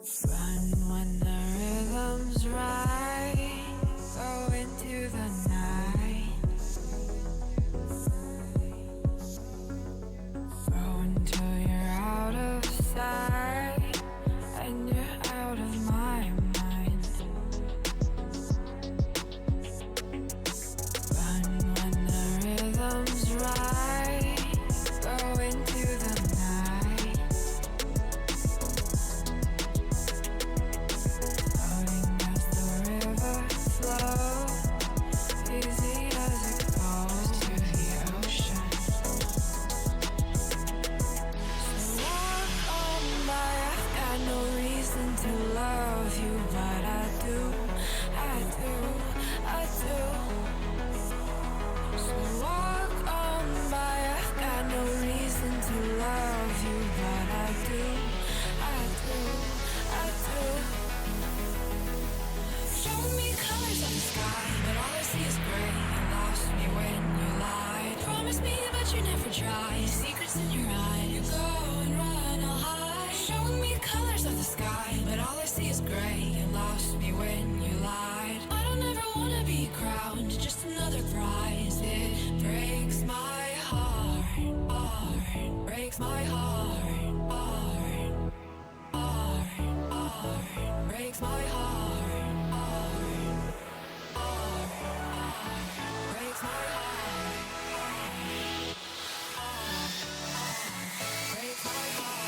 Run when the rhythm's right. Go into the night. Go until you're out of sight and you're out of my mind. Run when the rhythm's right. Go into the night. Floating as the river flows, easy as it goes to the ocean. So walk on by, I've got no reason to love you, but I do, I do, I do. So walk on by, I've got no reason to love you, but I do, I do, I do. Show me colors of the sky, but all I see is gray. You lost me when you lied. Promise me, but you never try. Secrets in your eye, you go and run, I'll hide. Show me colors of the sky, but all I see is gray. You lost me when you lied. I don't ever wanna be crowned, just another prize. It breaks my heart, heart, breaks my heart, heart, heart, heart, breaks my heart, heart, heart, heart, breaks my heart, heart, heart, breaks my heart.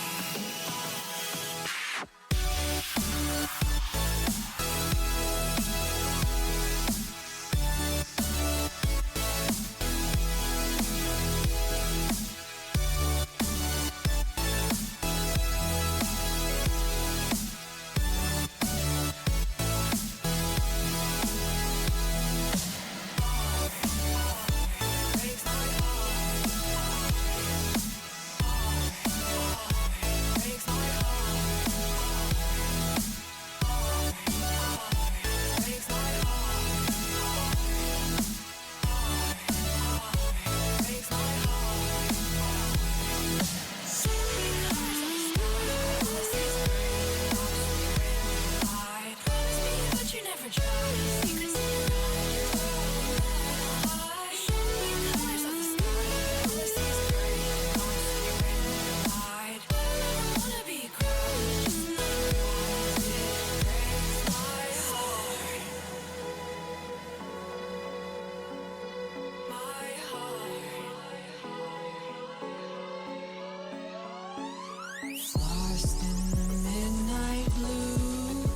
Lost in the midnight blue,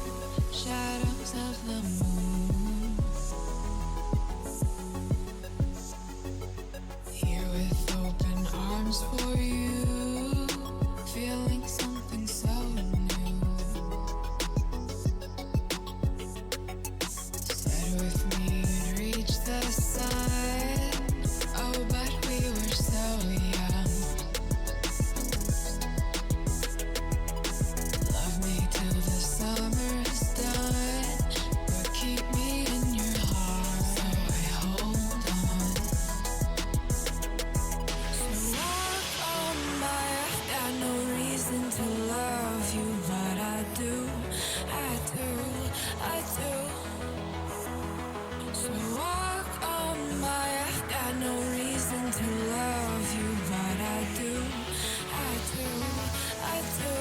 shadows of the moon. Here with open arms for you, feeling something so new. Said with me you'd reach the sun, oh but we were so young. Love me till the summer's done, but keep me in your heart, so I hold on. So walk on by, I've got no reason to love you, but I do, I do, I do. So walk on by, I've got no reason to love you, but I do, I do, I do.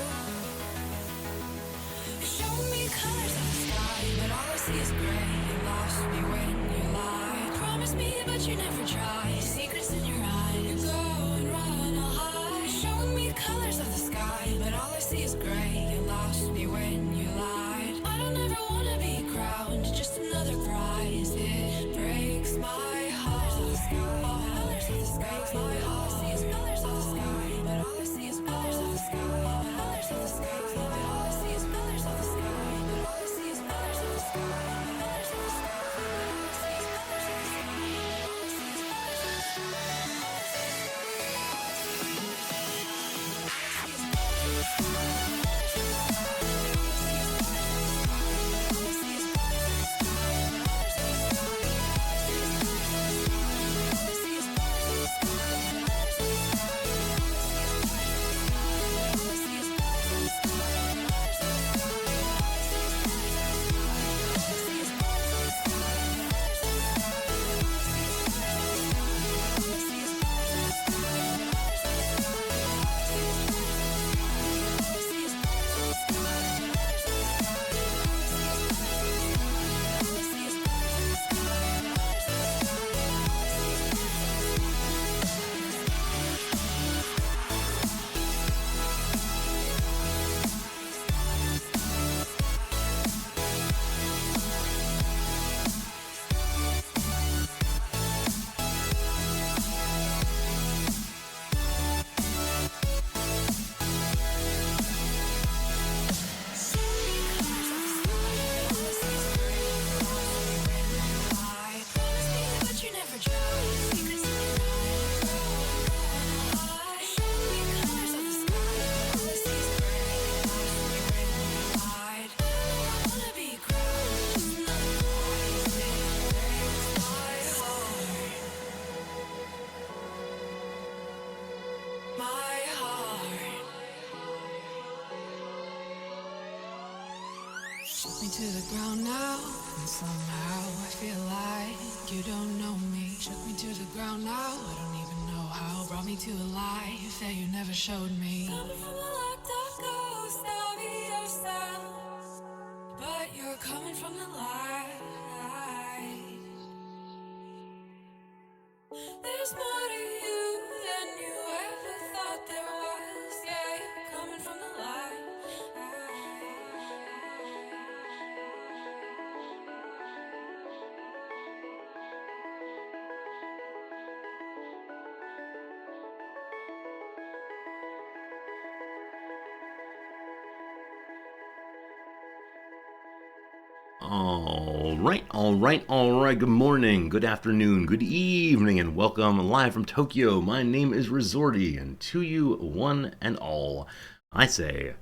Show me colors of the sky, but all I see is gray. You lost me when you lied. Promise me, but you never try. Secrets in your eye, you go and run, I'll hide. Show me colors of the sky, but all I see is gray. You lost me when you lied. I don't ever wanna be crowned, just another prize. It breaks my heart. Colors of the sky, breaks my heart. All I see is colors of the sky, but all I see is colors of the sky. Colors of the sky, but all I see is colors of the sky. But all I see is colors of the sky. Colors of the sky, but all I see is colors of the sky. All I see is colors of the sky. me to the ground now, and somehow I feel like you don't know me. Shook me to the ground now, I don't even know how. Brought me to a life that you never showed me. Coming from the locked up ghost of yourself, but you're coming from the light. There's more to you than you ever thought there was. Yeah, you're coming from the light. All right. Good morning, good afternoon, good evening, and welcome live from Tokyo. My name is Resorty, and to you, one and all, I say,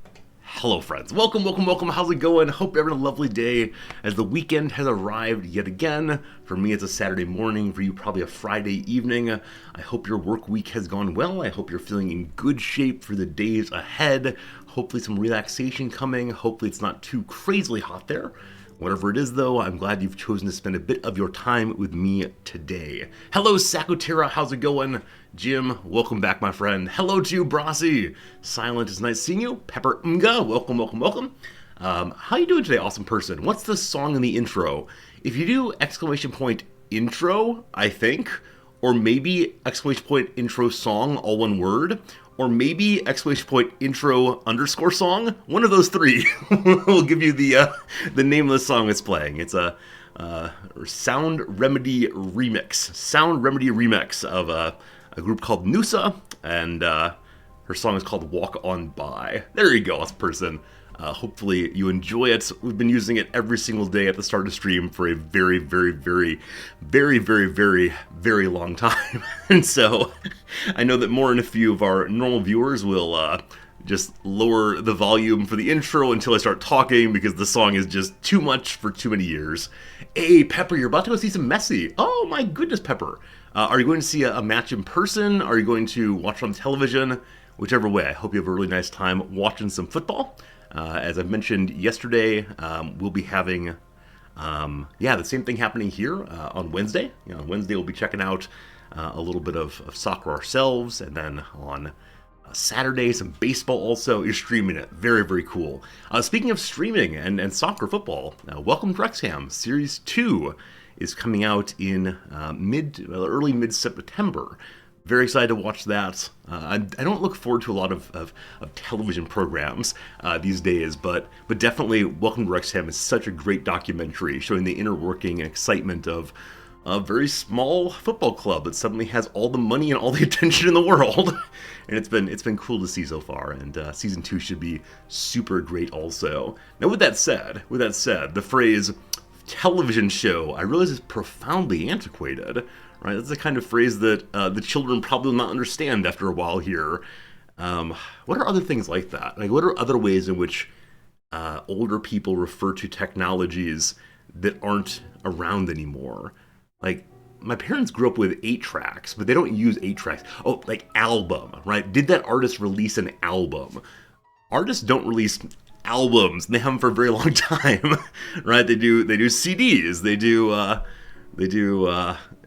hello, friends. Welcome. How's it going? Hope you're having a lovely day as the weekend has arrived yet again. For me, it's a Saturday morning. For you, probably a Friday evening. I hope your work week has gone well. I hope you're feeling in good shape for the days ahead. Hopefully some relaxation coming. Hopefully it's not too crazily hot there. Whatever it is, though, I'm glad you've chosen to spend a bit of your time with me today. Hello, Sakutera. How's it going? Jim, welcome back, my friend. Hello to you, Brasi. Silent, it's nice seeing you. Pepper Mga, welcome. How you doing today, awesome person? What's the song in the intro? If you do exclamation point intro, I think, or maybe exclamation point intro song, all one word, or maybe exclamation point intro underscore song. One of those three will give you the name of the song it's playing. It's a Sound Remedy remix of a group called Nusa, and her song is called Walk On By. There you go, awesome person. Hopefully you enjoy it. We've been using it every single day at the start of stream for a very long time. And so I know that more than a few of our normal viewers will just lower the volume for the intro until I start talking because the song is just too much for too many years. Hey, Pepper, you're about to go see some Messi. Oh my goodness, Pepper. Are you going to see a match in person? Are you going to watch it on television? Whichever way, I hope you have a really nice time watching some football. As I mentioned yesterday, we'll be having, the same thing happening here on Wednesday. On Wednesday, we'll be checking out a little bit of soccer ourselves, and then on Saturday, some baseball also. You're streaming it. Very cool. Speaking of streaming and soccer football, welcome to Wrexham. Series 2 is coming out in early mid-September. Very excited to watch that. I don't look forward to a lot of television programs these days, but definitely Welcome to Wrexham is such a great documentary showing the inner working and excitement of a very small football club that suddenly has all the money and all the attention in the world. And it's been cool to see so far, and season 2 should be super great also. Now with that said, the phrase television show, I realize is profoundly antiquated. Right, that's the kind of phrase that the children probably will not understand after a while here. What are other things like that? Like, what are other ways in which older people refer to technologies that aren't around anymore? Like, my parents grew up with 8 tracks, but they don't use 8 tracks. Oh, like album, right? Did that artist release an album? Artists don't release albums, and they haven't for a very long time, right? They do CDs, they do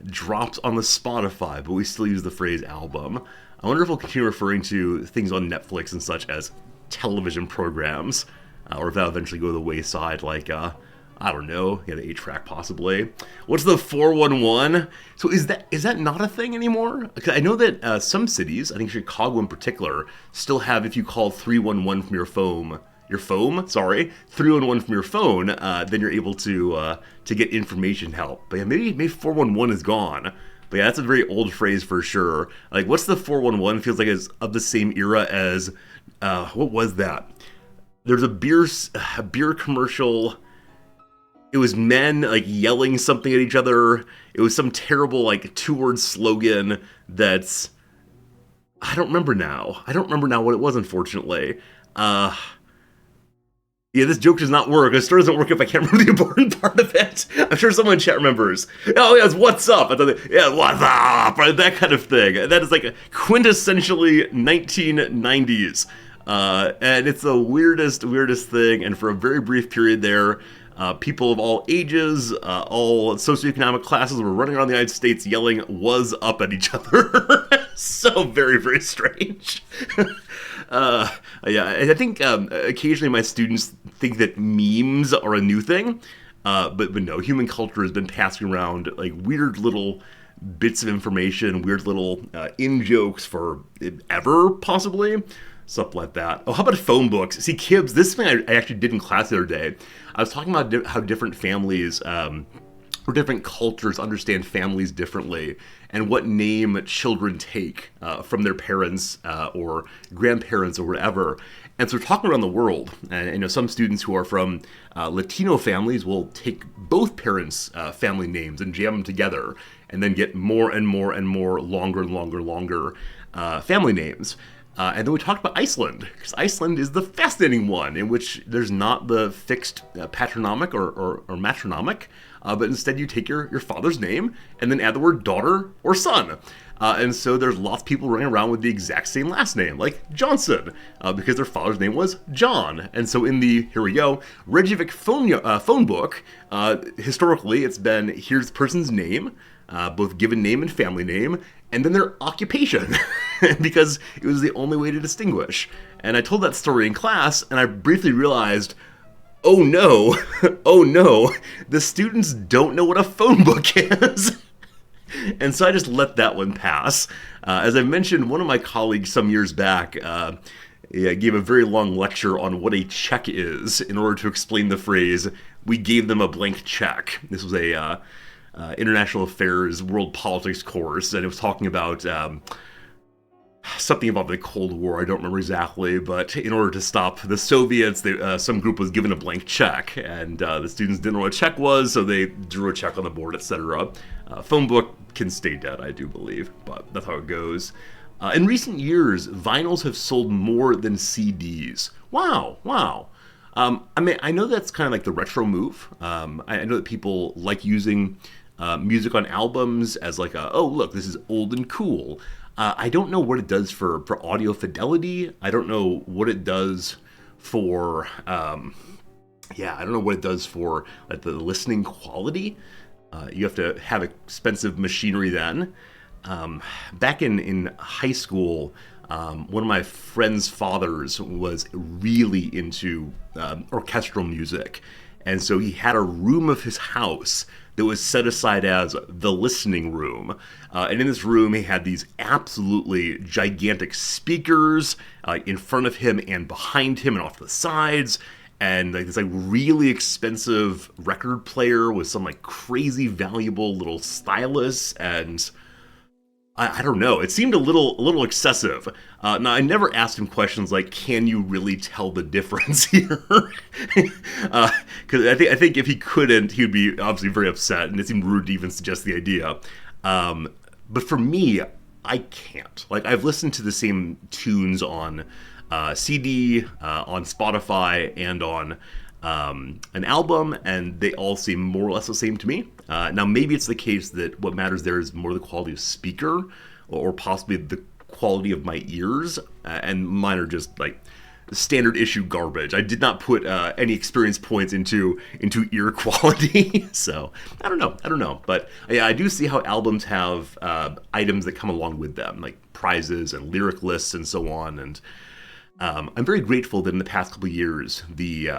drops on the Spotify, but we still use the phrase album. I wonder if we'll continue referring to things on Netflix and such as television programs, or if that'll eventually go to the wayside, like, I don't know, the 8-track possibly. What's the 411? So is that not a thing anymore? Because I know that some cities, I think Chicago in particular, still have, if you call 311 from your phone, 311 from your phone, then you're able to get information help. But yeah, maybe 411 is gone. But yeah, that's a very old phrase for sure. Like, what's the 411? Feels like it's of the same era as, what was that? There's a beer commercial. It was men, like, yelling something at each other. It was some terrible, like, 2-word slogan that's... I don't remember now what it was, unfortunately. Yeah, this joke does not work. It still doesn't work if I can't remember the important part of it. I'm sure someone in chat remembers. Oh, yeah, it's what's up. Yeah, what's up? Right, that kind of thing. That is like a quintessentially 1990s And it's the weirdest thing. And for a very brief period there, people of all ages, all socioeconomic classes were running around the United States yelling "was up" at each other. So very strange. Yeah, I think occasionally my students think that memes are a new thing, but no, human culture has been passing around like weird little bits of information, weird little in-jokes for ever, possibly. Stuff like that. Oh, how about phone books? See, Kibbs, this thing I actually did in class the other day. I was talking about how different families or different cultures understand families differently, and what name children take from their parents or grandparents or whatever. And so we're talking around the world, and some students who are from Latino families will take both parents' family names and jam them together, and then get more and more longer family names. And then we talked about Iceland, because Iceland is the fascinating one, in which there's not the fixed patronymic or matronymic, but instead you take your father's name and then add the word daughter or son. And so there's lots of people running around with the exact same last name, like Johnson, because their father's name was John. And so in the, here we go, Reykjavik phone book, historically it's been, here's the person's name, both given name and family name, and then their occupation, because it was the only way to distinguish. And I told that story in class, and I briefly realized, oh no, the students don't know what a phone book is. And so I just let that one pass. As I mentioned, one of my colleagues some years back gave a very long lecture on what a check is in order to explain the phrase, we gave them a blank check. This was a international affairs, world politics course, and it was talking about something about the Cold War. I don't remember exactly, but in order to stop the Soviets, some group was given a blank check, and the students didn't know what a check was, so they drew a check on the board, etc. Phone book can stay dead, I do believe, but that's how it goes. In recent years, vinyls have sold more than CDs. Wow. I mean, I know that's kind of like the retro move. I know that people like using music on albums as like oh look, this is old and cool. I don't know what it does for audio fidelity. I don't know what it does for I don't know what it does for like the listening quality. You have to have expensive machinery then. Back in high school, one of my friend's fathers was really into orchestral music. And so he had a room of his house that was set aside as the listening room. And in this room, he had these absolutely gigantic speakers in front of him and behind him and off to the sides. And like this like really expensive record player with some like crazy valuable little stylus, and I don't know. It seemed a little excessive. Now, I never asked him questions like, "Can you really tell the difference here?" Because I think if he couldn't, he would be obviously very upset, and it seemed rude to even suggest the idea. But for me, I can't. Like, I've listened to the same tunes on CD, on Spotify, and on an album, and they all seem more or less the same to me. Now, maybe it's the case that what matters there is more the quality of speaker, or possibly the quality of my ears, and mine are just like standard issue garbage. I did not put any experience points into ear quality, so I don't know. But yeah, I do see how albums have items that come along with them, like prizes and lyric lists and so on. And I'm very grateful that in the past couple of years, the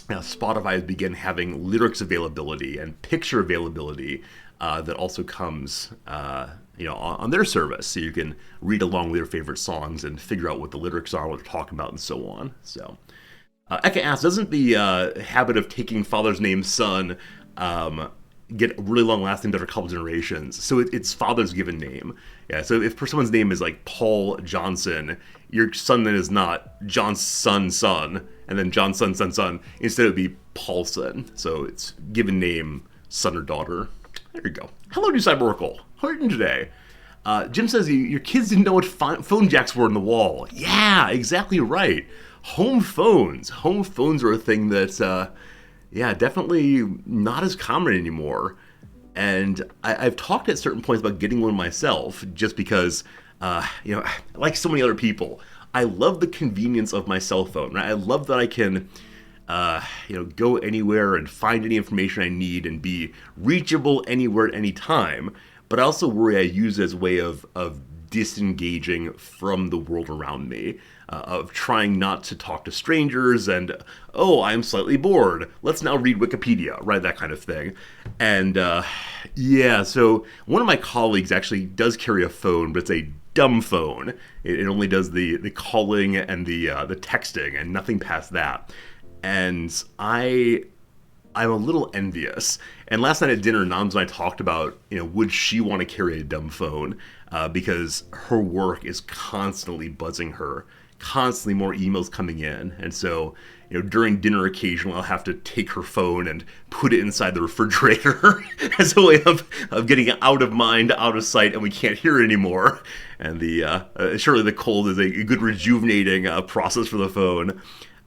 Spotify has begun having lyrics availability and picture availability that also comes on their service, so you can read along with your favorite songs and figure out what the lyrics are, what they're talking about, and so on. So Eka asks, doesn't the habit of taking father's name son get really long lasting after a couple generations? So it's father's given name. Yeah, so if someone's name is like Paul Johnson, your son then is not Johnson son, and then Johnson son. Instead it would be Paulson. So it's given name, son or daughter. There you go. Hello, New Cyberoracle. How are you doing today? Jim says your kids didn't know what phone jacks were in the wall. Yeah, exactly right. Home phones. Home phones are a thing that's definitely not as common anymore. And I've talked at certain points about getting one myself, just because, like so many other people, I love the convenience of my cell phone, right? I love that I can go anywhere and find any information I need and be reachable anywhere at any time. But I also worry I use it as a way of disengaging from the world around me, of trying not to talk to strangers and, oh, I'm slightly bored. Let's now read Wikipedia, right? That kind of thing. And so one of my colleagues actually does carry a phone, but it's a dumb phone. It only does the calling and the texting and nothing past that. And I'm a little envious. And last night at dinner, Nams and I talked about, would she want to carry a dumb phone? Because her work is constantly buzzing her, constantly more emails coming in. And so, during dinner occasionally, I'll have to take her phone and put it inside the refrigerator as a way of getting it out of mind, out of sight, and we can't hear it anymore. And surely the cold is a good rejuvenating process for the phone.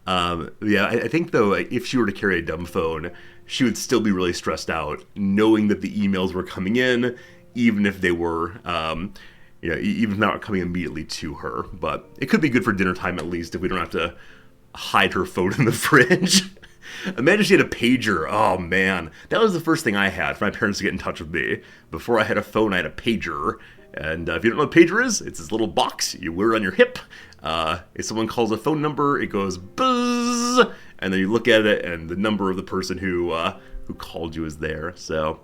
I think, though, if she were to carry a dumb phone, she would still be really stressed out, knowing that the emails were coming in, even if they were, even if not coming immediately to her. But it could be good for dinner time, at least, if we don't have to hide her phone in the fridge. Imagine she had a pager. Oh, man. That was the first thing I had for my parents to get in touch with me. Before I had a phone, I had a pager. And if you don't know what a pager is, it's this little box you wear on your hip. If someone calls a phone number, it goes buzz, and then you look at it, and the number of the person who called you is there. So,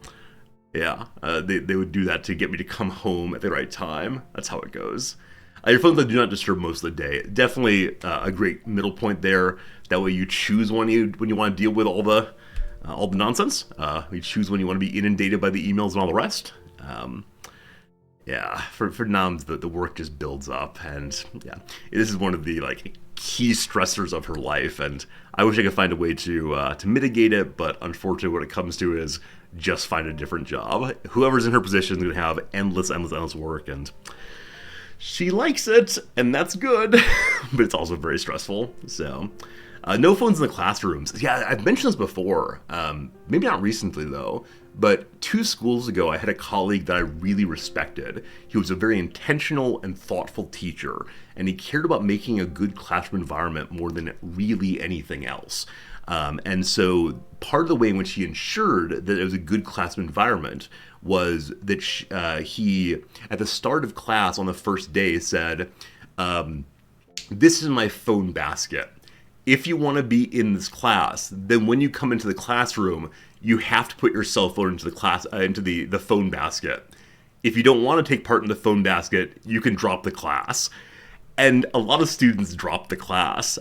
yeah, they would do that to get me to come home at the right time. That's how it goes. Your phone's on Do Not Disturb most of the day. Definitely a great middle point there. That way you choose when you want to deal with all the nonsense. You choose when you want to be inundated by the emails and all the rest. For Nams, the work just builds up, and this is one of the key stressors of her life, and I wish I could find a way to mitigate it, but unfortunately what it comes to is just find a different job. Whoever's in her position is going to have endless work, and she likes it, and that's good, but it's also very stressful. So, no phones in the classrooms. Yeah, I've mentioned this before, maybe not recently though, but 2 schools ago I had a colleague that I really respected. He was a very intentional and thoughtful teacher, and he cared about making a good classroom environment more than really anything else. And so part of the way in which he ensured that it was a good classroom environment was that he, at the start of class on the first day, said, this is my phone basket. If you want to be in this class, then when you come into the classroom, you have to put your cell phone into the phone basket. If you don't want to take part in the phone basket, you can drop the class. And a lot of students dropped the class,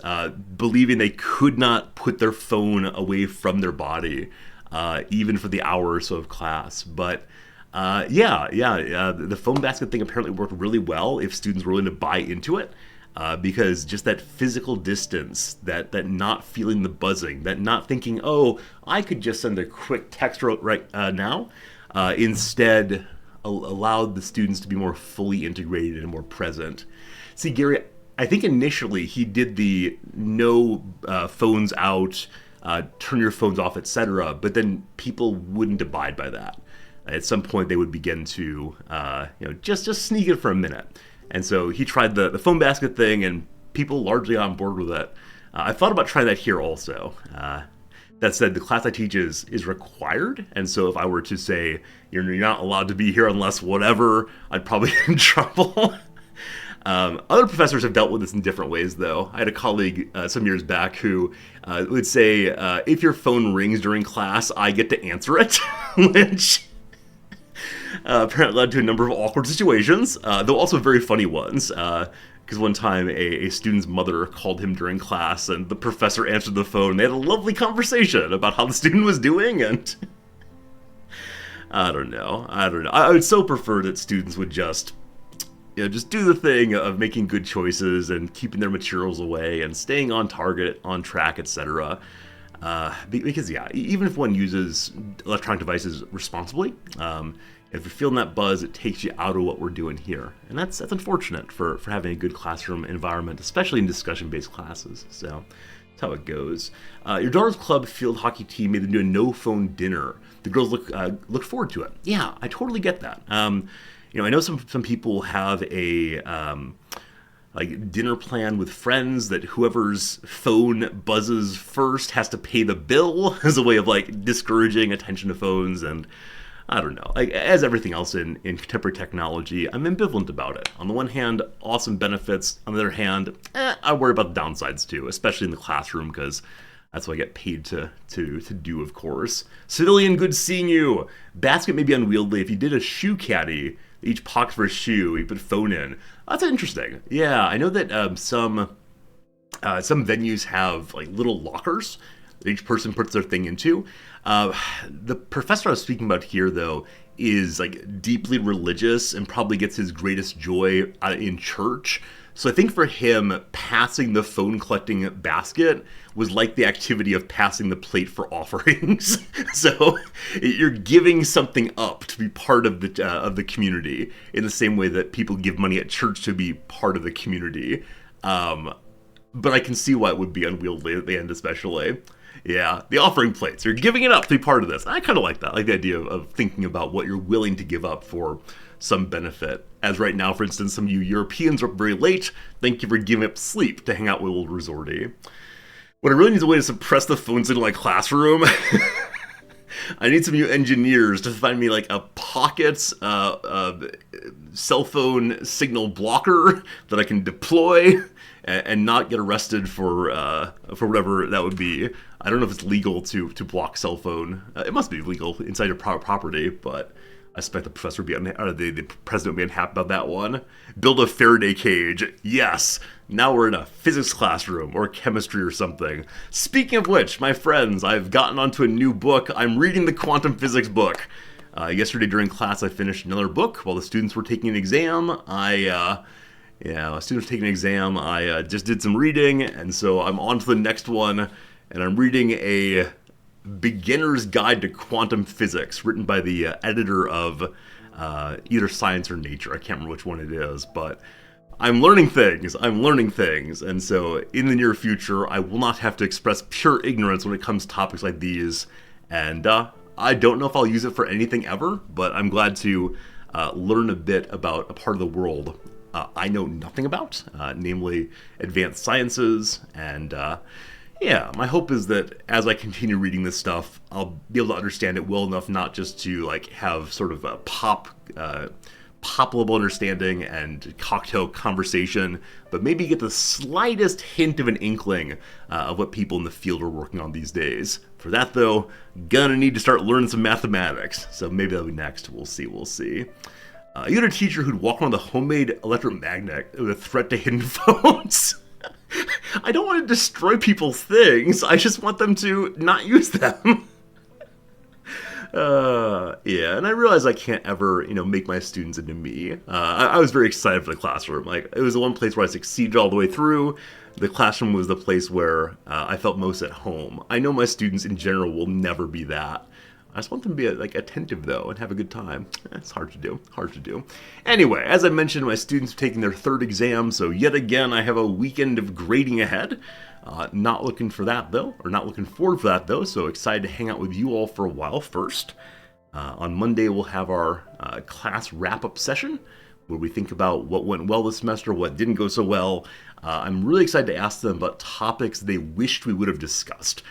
believing they could not put their phone away from their body, even for the hour or so of class. But the phone basket thing apparently worked really well if students were willing to buy into it. Because just that physical distance, that not feeling the buzzing, that not thinking, oh, I could just send a quick text right now, instead allowed the students to be more fully integrated and more present. See, Gary, I think initially he did the no phones out, turn your phones off, etc., but then people wouldn't abide by that. At some point they would begin to just sneak it for a minute. And so he tried the phone basket thing, and people largely on board with it. I thought about trying that here also. That said, the class I teach is required, and so if I were to say, you're not allowed to be here unless whatever, I'd probably get in trouble. Other professors have dealt with this in different ways, though. I had a colleague some years back who would say, if your phone rings during class, I get to answer it, which apparently led to a number of awkward situations, though also very funny ones. Because one time a student's mother called him during class, and the professor answered the phone. They had a lovely conversation about how the student was doing, and I don't know. I would so prefer that students would just do the thing of making good choices and keeping their materials away and staying on target, on track, etc. Because even if one uses electronic devices responsibly, if you're feeling that buzz, it takes you out of what we're doing here. And that's unfortunate for having a good classroom environment, especially in discussion-based classes. So that's how it goes. Your daughter's club field hockey team made them do a no-phone dinner. The girls look forward to it. Yeah, I totally get that. I know some people have like dinner plan with friends that whoever's phone buzzes first has to pay the bill as a way of like discouraging attention to phones. And I don't know, like, as everything else in contemporary technology, I'm ambivalent about it. On the one hand, awesome benefits. On the other hand, I worry about the downsides too, especially in the classroom, because that's what I get paid to do, of course. Civilian, good seeing you. Basket may be unwieldy. If you did a shoe caddy, each pocket for a shoe, you put phone in. That's interesting. Yeah, I know that some venues have like little lockers that each person puts their thing into. The professor I was speaking about here, though, is like deeply religious and probably gets his greatest joy in church. So I think for him, passing the phone collecting basket was like the activity of passing the plate for offerings. So you're giving something up to be part of the community in the same way that people give money at church to be part of the community. But I can see why it would be unwieldy at the end, especially. Yeah, the offering plates. You're giving it up to be part of this. I kind of like that. I like the idea of thinking about what you're willing to give up for some benefit. As right now, for instance, some of you Europeans are up very late. Thank you for giving up sleep to hang out with old Resorty. What I really need is a way to suppress the phones into my classroom. I need some of you engineers to find me like a pocket cell phone signal blocker that I can deploy and not get arrested for whatever that would be. I don't know if it's legal to block cell phone. It must be legal inside your property, but I suspect the professor would be the president would be unhappy about that one. Build a Faraday cage. Yes. Now we're in a physics classroom or chemistry or something. Speaking of which, my friends, I've gotten onto a new book. I'm reading the quantum physics book. Yesterday during class, I finished another book while the students were taking an exam. Students taking an exam. I just did some reading, and so I'm on to the next one, and I'm reading a Beginner's Guide to Quantum Physics, written by the editor of either Science or Nature. I can't remember which one it is, but I'm learning things, and so in the near future, I will not have to express pure ignorance when it comes to topics like these, and I don't know if I'll use it for anything ever, but I'm glad to learn a bit about a part of the world I know nothing about, namely advanced sciences, and my hope is that as I continue reading this stuff, I'll be able to understand it well enough not just to like have sort of a pop level understanding and cocktail conversation, but maybe get the slightest hint of an inkling of what people in the field are working on these days. For that, though, gonna need to start learning some mathematics, so maybe that'll be next. We'll see. You had a teacher who'd walk around with a homemade electromagnet with a threat to hidden phones. I don't want to destroy people's things. I just want them to not use them. And I realize I can't ever, make my students into me. I was very excited for the classroom. Like, it was the one place where I succeeded all the way through. The classroom was the place where I felt most at home. I know my students in general will never be that. I just want them to be attentive though and have a good time. It's hard to do. Anyway, as I mentioned, my students are taking their third exam, so yet again I have a weekend of grading ahead. Not looking forward for that though, so excited to hang out with you all for a while first. On Monday we'll have our class wrap-up session where we think about what went well this semester, what didn't go so well. I'm really excited to ask them about topics they wished we would have discussed,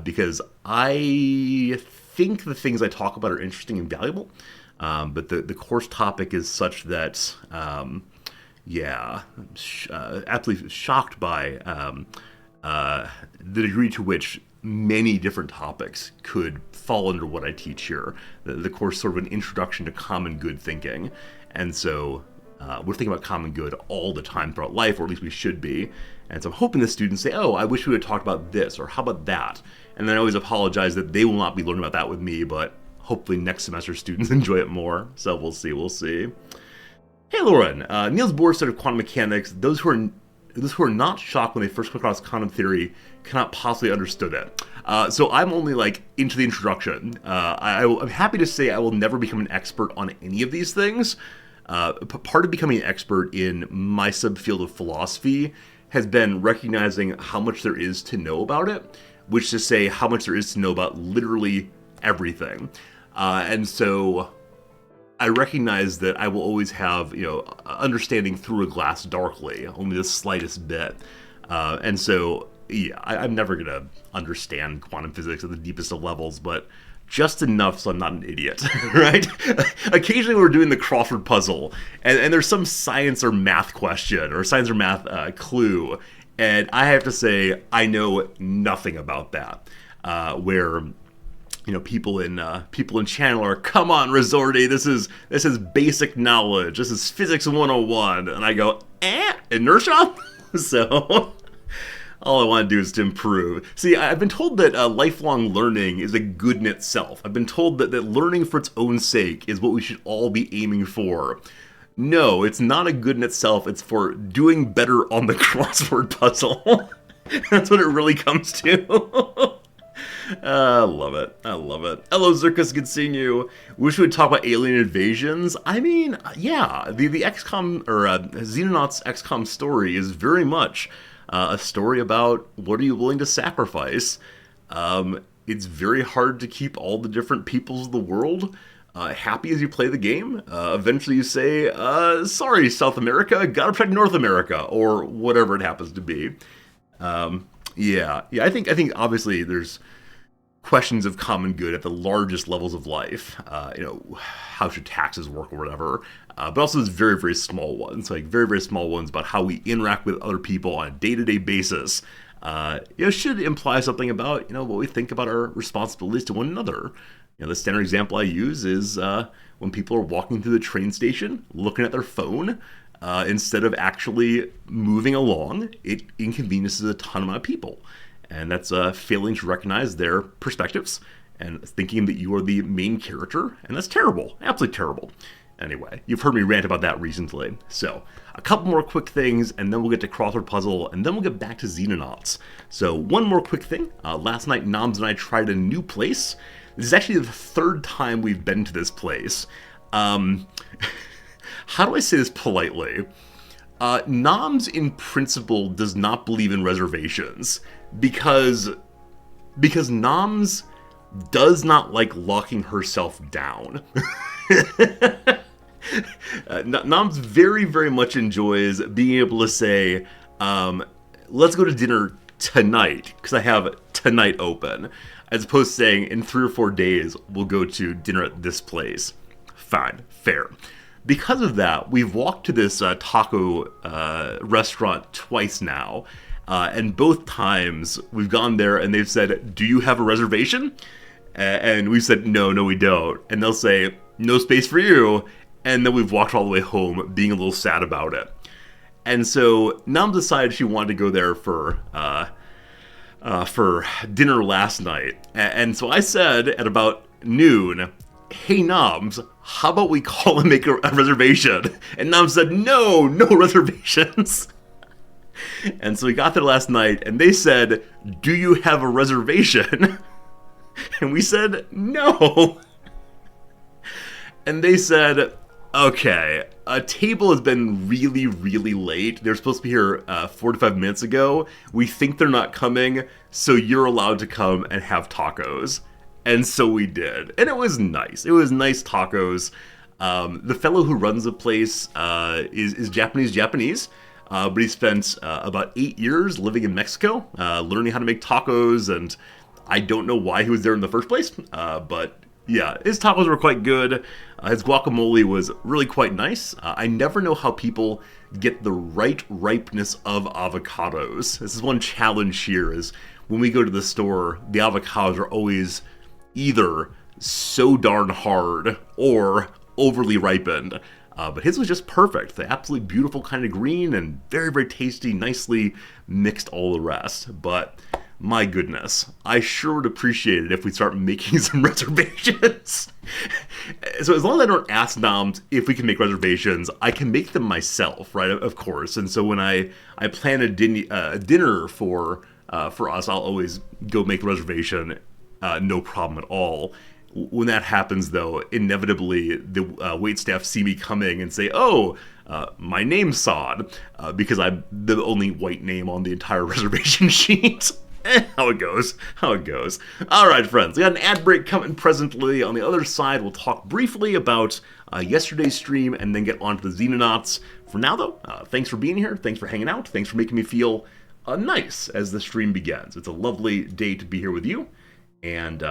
because I think the things I talk about are interesting and valuable, but the course topic is such that, I'm absolutely shocked by the degree to which many different topics could fall under what I teach here. The course is sort of an introduction to common good thinking, and so we're thinking about common good all the time throughout life, or at least we should be. And so I'm hoping the students say, oh, I wish we would have talked about this, or how about that? And then I always apologize that they will not be learning about that with me, but hopefully next semester students enjoy it more. So we'll see. Hey, Lauren. Niels Bohr said of quantum mechanics, those who are not shocked when they first come across quantum theory cannot possibly understood it. So I'm only into the introduction. I'm happy to say I will never become an expert on any of these things. Part of becoming an expert in my subfield of philosophy has been recognizing how much there is to know about it, which is to say how much there is to know about literally everything. And so I recognize that I will always have, understanding through a glass darkly, only the slightest bit. And so, yeah, I'm never going to understand quantum physics at the deepest of levels, but just enough so I'm not an idiot, right? Occasionally we're doing the crossword puzzle, and there's some science or math question, or science or math clue, and I have to say, I know nothing about that. Where people in channel are, come on, Resorty, this is basic knowledge, this is physics 101, and I go, inertia? So all I want to do is to improve. See, I've been told that lifelong learning is a good in itself. I've been told that learning for its own sake is what we should all be aiming for. No, it's not a good in itself. It's for doing better on the crossword puzzle. That's what it really comes to. I love it. I love it. Hello, Zirkus. Good seeing you. Wish we would talk about alien invasions. I mean, yeah, the XCOM, or Xenonauts XCOM story is very much a story about what are you willing to sacrifice. It's very hard to keep all the different peoples of the world happy as you play the game. Eventually you say, sorry, South America, gotta protect North America, or whatever it happens to be. Yeah, I think obviously there's questions of common good at the largest levels of life. How should taxes work or whatever. But also there's very, very small ones, like very, very small ones about how we interact with other people on a day-to-day basis. Should imply something about, what we think about our responsibilities to one another. The standard example I use is when people are walking through the train station, looking at their phone, instead of actually moving along, it inconveniences a ton amount of people. And that's failing to recognize their perspectives and thinking that you are the main character, and that's terrible, absolutely terrible. Anyway, you've heard me rant about that recently. So, a couple more quick things, and then we'll get to crossword puzzle, and then we'll get back to Xenonauts. So, one more quick thing. Last night, Noms and I tried a new place. This is actually the third time we've been to this place. How do I say this politely? Noms, in principle, does not believe in reservations because Noms does not like locking herself down. Noms very, very much enjoys being able to say, let's go to dinner tonight, because I have tonight open, as opposed to saying, in 3 or 4 days, we'll go to dinner at this place. Fine, fair. Because of that, we've walked to this taco restaurant twice now, and both times we've gone there and they've said, do you have a reservation? And we've said, no, we don't. And they'll say, no space for you. And then we've walked all the way home being a little sad about it. And so Nam decided she wanted to go there for dinner last night. And so I said at about noon, hey Noms, how about we call and make a reservation? And Nam said, no reservations. And so we got there last night and they said, do you have a reservation? And we said, no. And they said, okay, a table has been really, really late. They're supposed to be here 45 minutes ago. We think they're not coming, so you're allowed to come and have tacos. And so we did. And it was nice. It was nice tacos. The fellow who runs the place is Japanese, but he spent about 8 years living in Mexico, learning how to make tacos, and I don't know why he was there in the first place, but yeah, his tacos were quite good. His guacamole was really quite nice. I never know how people get the right ripeness of avocados. This is one challenge here, is when we go to the store, the avocados are always either so darn hard or overly ripened. But his was just perfect. The absolutely beautiful kind of green and very, very tasty, nicely mixed all the rest. But my goodness, I sure would appreciate it if we start making some reservations. So as long as I don't ask Noms if we can make reservations, I can make them myself, right? Of course. And so when I plan a dinner for us, I'll always go make a reservation, no problem at all. When that happens, though, inevitably the waitstaff see me coming and say, oh, my name's Sod, because I'm the only white name on the entire reservation sheet. How it goes. How it goes. All right, friends. We got an ad break coming presently. On the other side, we'll talk briefly about yesterday's stream and then get on to the Xenonauts. For now, though, thanks for being here. Thanks for hanging out. Thanks for making me feel nice as the stream begins. It's a lovely day to be here with you. And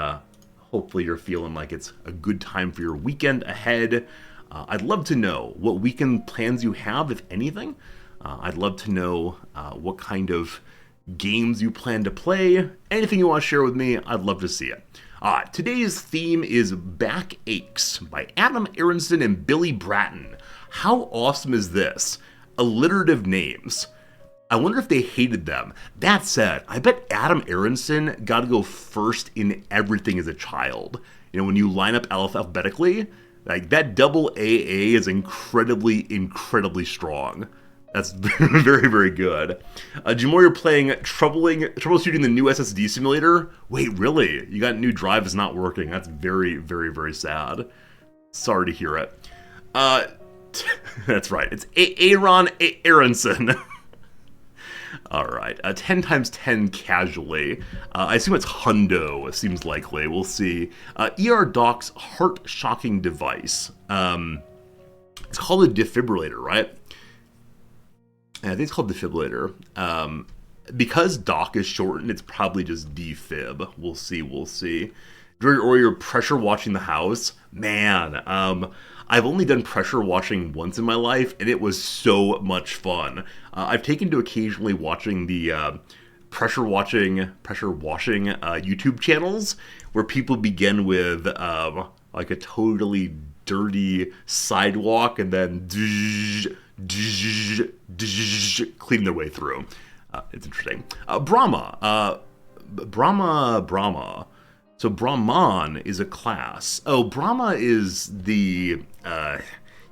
hopefully you're feeling like it's a good time for your weekend ahead. I'd love to know what weekend plans you have, if anything. I'd love to know what kind of games you plan to play. Anything you want to share with me, I'd love to see it. Today's theme is Back Aches by Adam Aronson and Billy Bratton. How awesome is this? Alliterative names. I wonder if they hated them. That said, I bet Adam Aronson got to go first in everything as a child. You know, when you line up alphabetically, like that double AA is incredibly, incredibly strong. That's very, very good. Jamor, you're playing troubleshooting the new SSD simulator? Wait, really? You got new drive is not working. That's very, very, very sad. Sorry to hear it. That's right. It's Aaron Aronson. All right. 10 times 10 casually. I assume it's hundo. It seems likely. We'll see. ER Doc's heart-shocking device. It's called a defibrillator, right? I think it's called defibrillator. Because doc is shortened, it's probably just defib. We'll see. Or you're pressure watching the house. Man, I've only done pressure watching once in my life, and it was so much fun. I've taken to occasionally watching the pressure washing YouTube channels where people begin with like a totally dirty sidewalk and then cleaning their way through. It's interesting. Brahma. So Brahman is a class. Oh, Brahma is the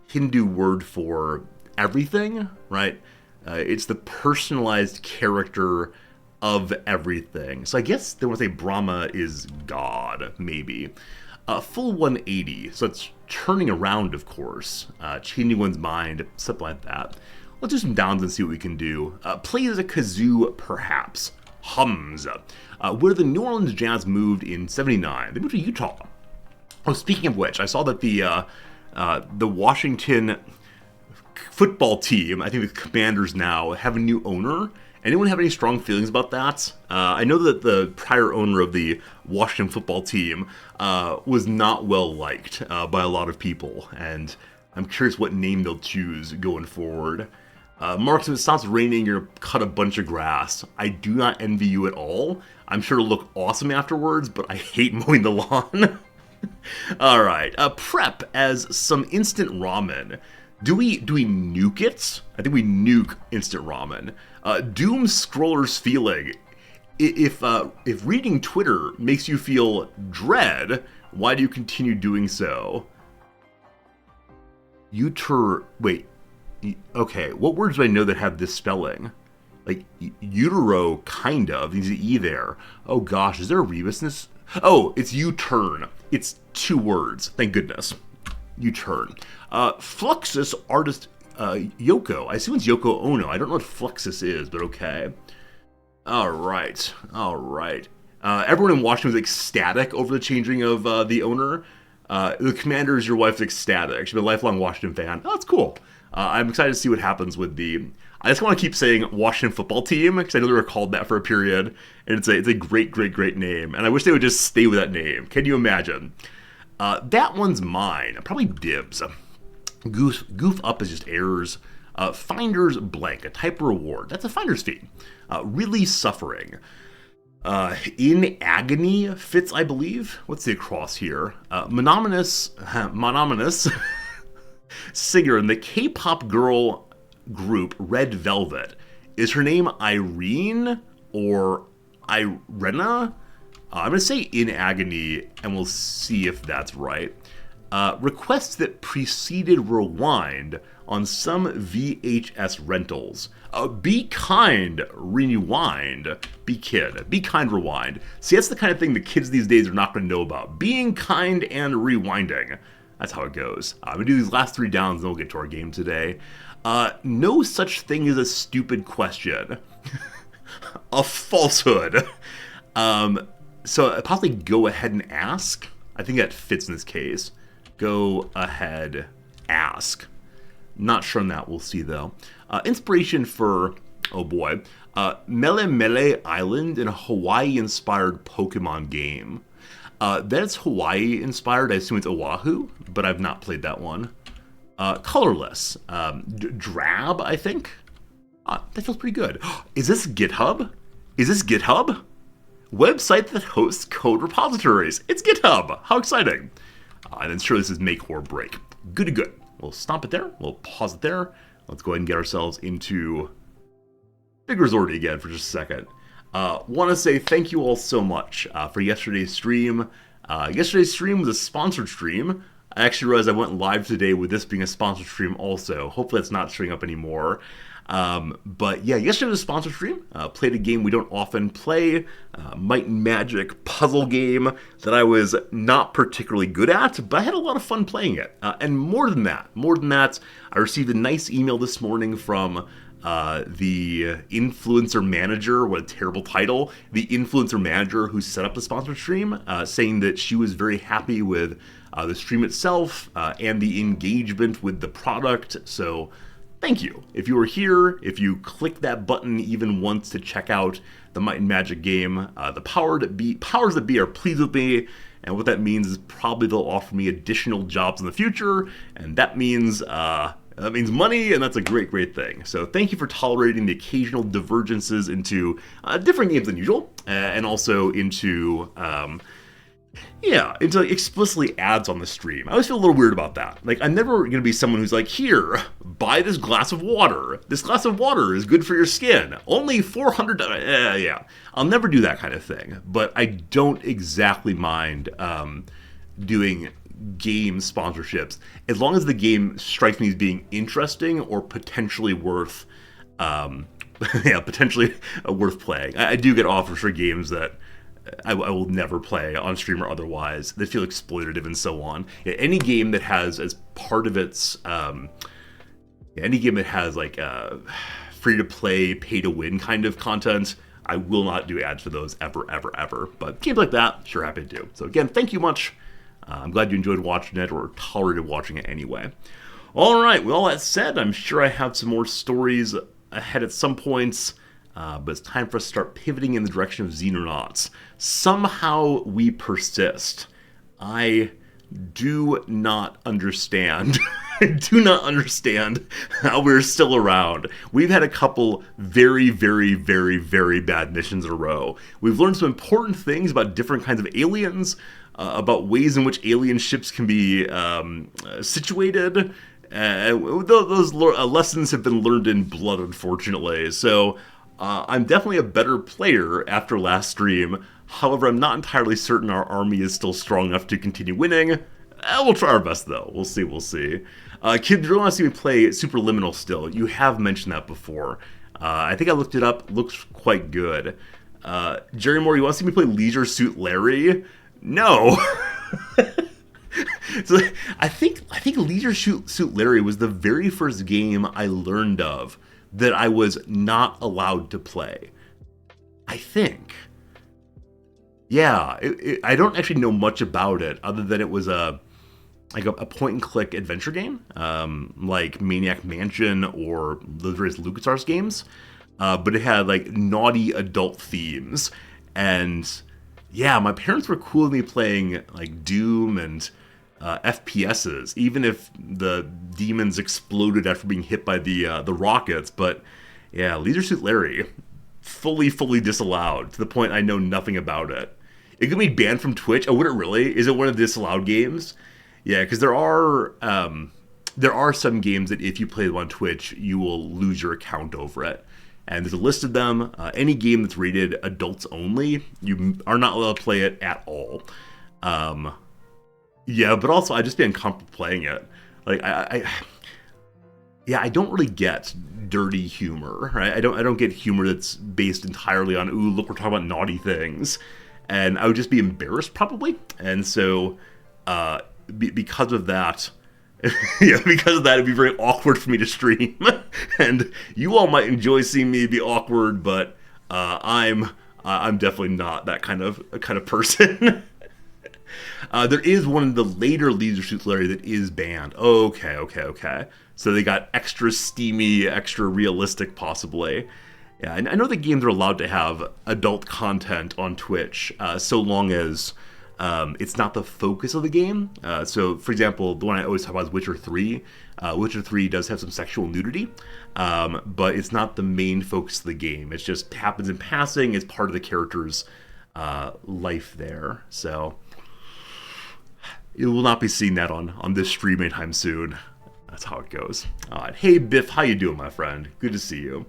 Hindu word for everything, right? It's the personalized character of everything. So I guess they want to say Brahma is God, maybe. Full 180, so it's turning around, of course, changing one's mind, something like that. Let's do some downs and see what we can do. Play as a kazoo, perhaps. Hums. Where the New Orleans Jazz moved in '79. They moved to Utah. Oh, speaking of which, I saw that the Washington football team, I think the Commanders now, have a new owner. Anyone have any strong feelings about that? I know that the prior owner of the Washington football team was not well liked by a lot of people, and I'm curious what name they'll choose going forward. Mark, if it stops raining, you're gonna cut a bunch of grass. I do not envy you at all. I'm sure it'll look awesome afterwards, but I hate mowing the lawn. All right, prep as some instant ramen. Do we nuke it? I think we nuke instant ramen. Doom scroller's feeling. If reading Twitter makes you feel dread, why do you continue doing so? Wait. Okay, what words do I know that have this spelling? Like, utero, kind of. There's an E there. Oh gosh, is there a rebusness? Oh, it's U-turn. It's 2 words. Thank goodness. U-turn. Fluxus artist Yoko. I assume it's Yoko Ono. I don't know what Fluxus is, but okay. All right. Everyone in Washington was ecstatic over the changing of the owner. The Commanders, your wife's ecstatic. She's been a lifelong Washington fan. Oh, that's cool. I'm excited to see what happens with the... I just want to keep saying Washington football team, because I know they were called that for a period, and it's a great, great, great name, and I wish they would just stay with that name. Can you imagine? That one's mine. Probably dibs. Goof up is just errors. Finder's blank, a type of reward. That's a finder's fee. Really suffering. In agony fits, I believe. What's the across here? Monogamous singer in the K-pop girl group Red Velvet. Is her name Irene or Irena? I'm going to say in agony, and we'll see if that's right. Requests that preceded rewind on some VHS rentals. Be kind, rewind. Be kid. Be kind, rewind. See, that's the kind of thing the kids these days are not going to know about. Being kind and rewinding. That's how it goes. I'm going to do these last 3 downs, and then we'll get to our game today. No such thing as a stupid question. a falsehood. So I'd probably go ahead and ask. I think that fits in this case. Go ahead, ask. Not sure on that. We'll see, though. Inspiration for, oh boy, Mele Mele Island in a Hawaii-inspired Pokemon game. That's Hawaii-inspired. I assume it's Oahu, but I've not played that one. Colorless. Drab, I think. That feels pretty good. Is this GitHub? Is this GitHub? Website that hosts code repositories. It's GitHub. How exciting. And then sure, this is make or break. Good to good. We'll stop it there. We'll pause it there. Let's go ahead and get ourselves into Big Resorty again for just a second. Want to say thank you all so much for yesterday's stream. Yesterday's stream was a sponsored stream. I actually realized I went live today with this being a sponsored stream also. Hopefully that's not showing up anymore. But yeah, yesterday was a sponsored stream. Played a game we don't often play. Might and Magic puzzle game that I was not particularly good at, but I had a lot of fun playing it. And more than that, I received a nice email this morning from the influencer manager. What a terrible title. The influencer manager who set up the sponsored stream, saying that she was very happy with the stream itself and the engagement with the product. So thank you. If you were here, if you click that button even once to check out the Might and Magic game, the powers that be are pleased with me, and what that means is probably they'll offer me additional jobs in the future, and that means money, and that's a great, great thing. So thank you for tolerating the occasional divergences into different games than usual, and also into explicitly ads on the stream. I always feel a little weird about that. Like, I'm never going to be someone who's like, here, buy this glass of water. This glass of water is good for your skin. Only $400. Yeah. I'll never do that kind of thing. But I don't exactly mind doing game sponsorships, as long as the game strikes me as being interesting or potentially worth, worth playing. I do get offers for games that I will never play on stream or otherwise. They feel exploitative and so on. Yeah, any game that has as part of its, any game that has like free to play, pay to win kind of content, I will not do ads for those ever, ever, ever. But games like that, sure, happy to do. So again, thank you much. I'm glad you enjoyed watching it or tolerated watching it anyway. All right, with all that said, I'm sure I have some more stories ahead at some points. But it's time for us to start pivoting in the direction of Xenonauts. Somehow we persist. I do not understand. I do not understand how we're still around. We've had a couple very, very, very, very bad missions in a row. We've learned some important things about different kinds of aliens, about ways in which alien ships can be situated. Those lessons have been learned in blood, unfortunately. So I'm definitely a better player after last stream. However, I'm not entirely certain our army is still strong enough to continue winning. We'll try our best, though. We'll see. Kid, do you want to see me play Superliminal still? You have mentioned that before. I think I looked it up. Looks quite good. Jerry Moore, you want to see me play Leisure Suit Larry? No. So I think Leisure Suit Larry was the very first game I learned of that I was not allowed to play. I think. Yeah, I don't actually know much about it other than it was a point-and-click adventure game, like Maniac Mansion or those various LucasArts games, but it had like naughty adult themes, and yeah, my parents were cool with me playing like Doom and FPSs, even if the demons exploded after being hit by the rockets. But yeah, Leisure Suit Larry, fully disallowed to the point I know nothing about it. It could be banned from Twitch. Oh, would it really? Is it one of the disallowed games? Yeah, because there are some games that if you play them on Twitch, you will lose your account over it. And there's a list of them. Any game that's rated adults only, you are not allowed to play it at all. Yeah, but also I'd just be uncomfortable playing it. Like I don't really get dirty humor, right? I don't get humor that's based entirely on, ooh, look, we're talking about naughty things. And I would just be embarrassed probably. And so because of that, it'd be very awkward for me to stream. And you all might enjoy seeing me be awkward, but I'm definitely not that kind of person. There is one of the later Leisure Suit Larry that is banned. Okay. So they got extra steamy, extra realistic, possibly. Yeah, and I know the games are allowed to have adult content on Twitch, so long as it's not the focus of the game. So, for example, the one I always talk about is Witcher 3. Witcher 3 does have some sexual nudity, but it's not the main focus of the game. It just happens in passing. It's part of the character's life there. So, you will not be seeing that on this stream anytime soon. That's how it goes. Hey Biff, how you doing, my friend? Good to see you.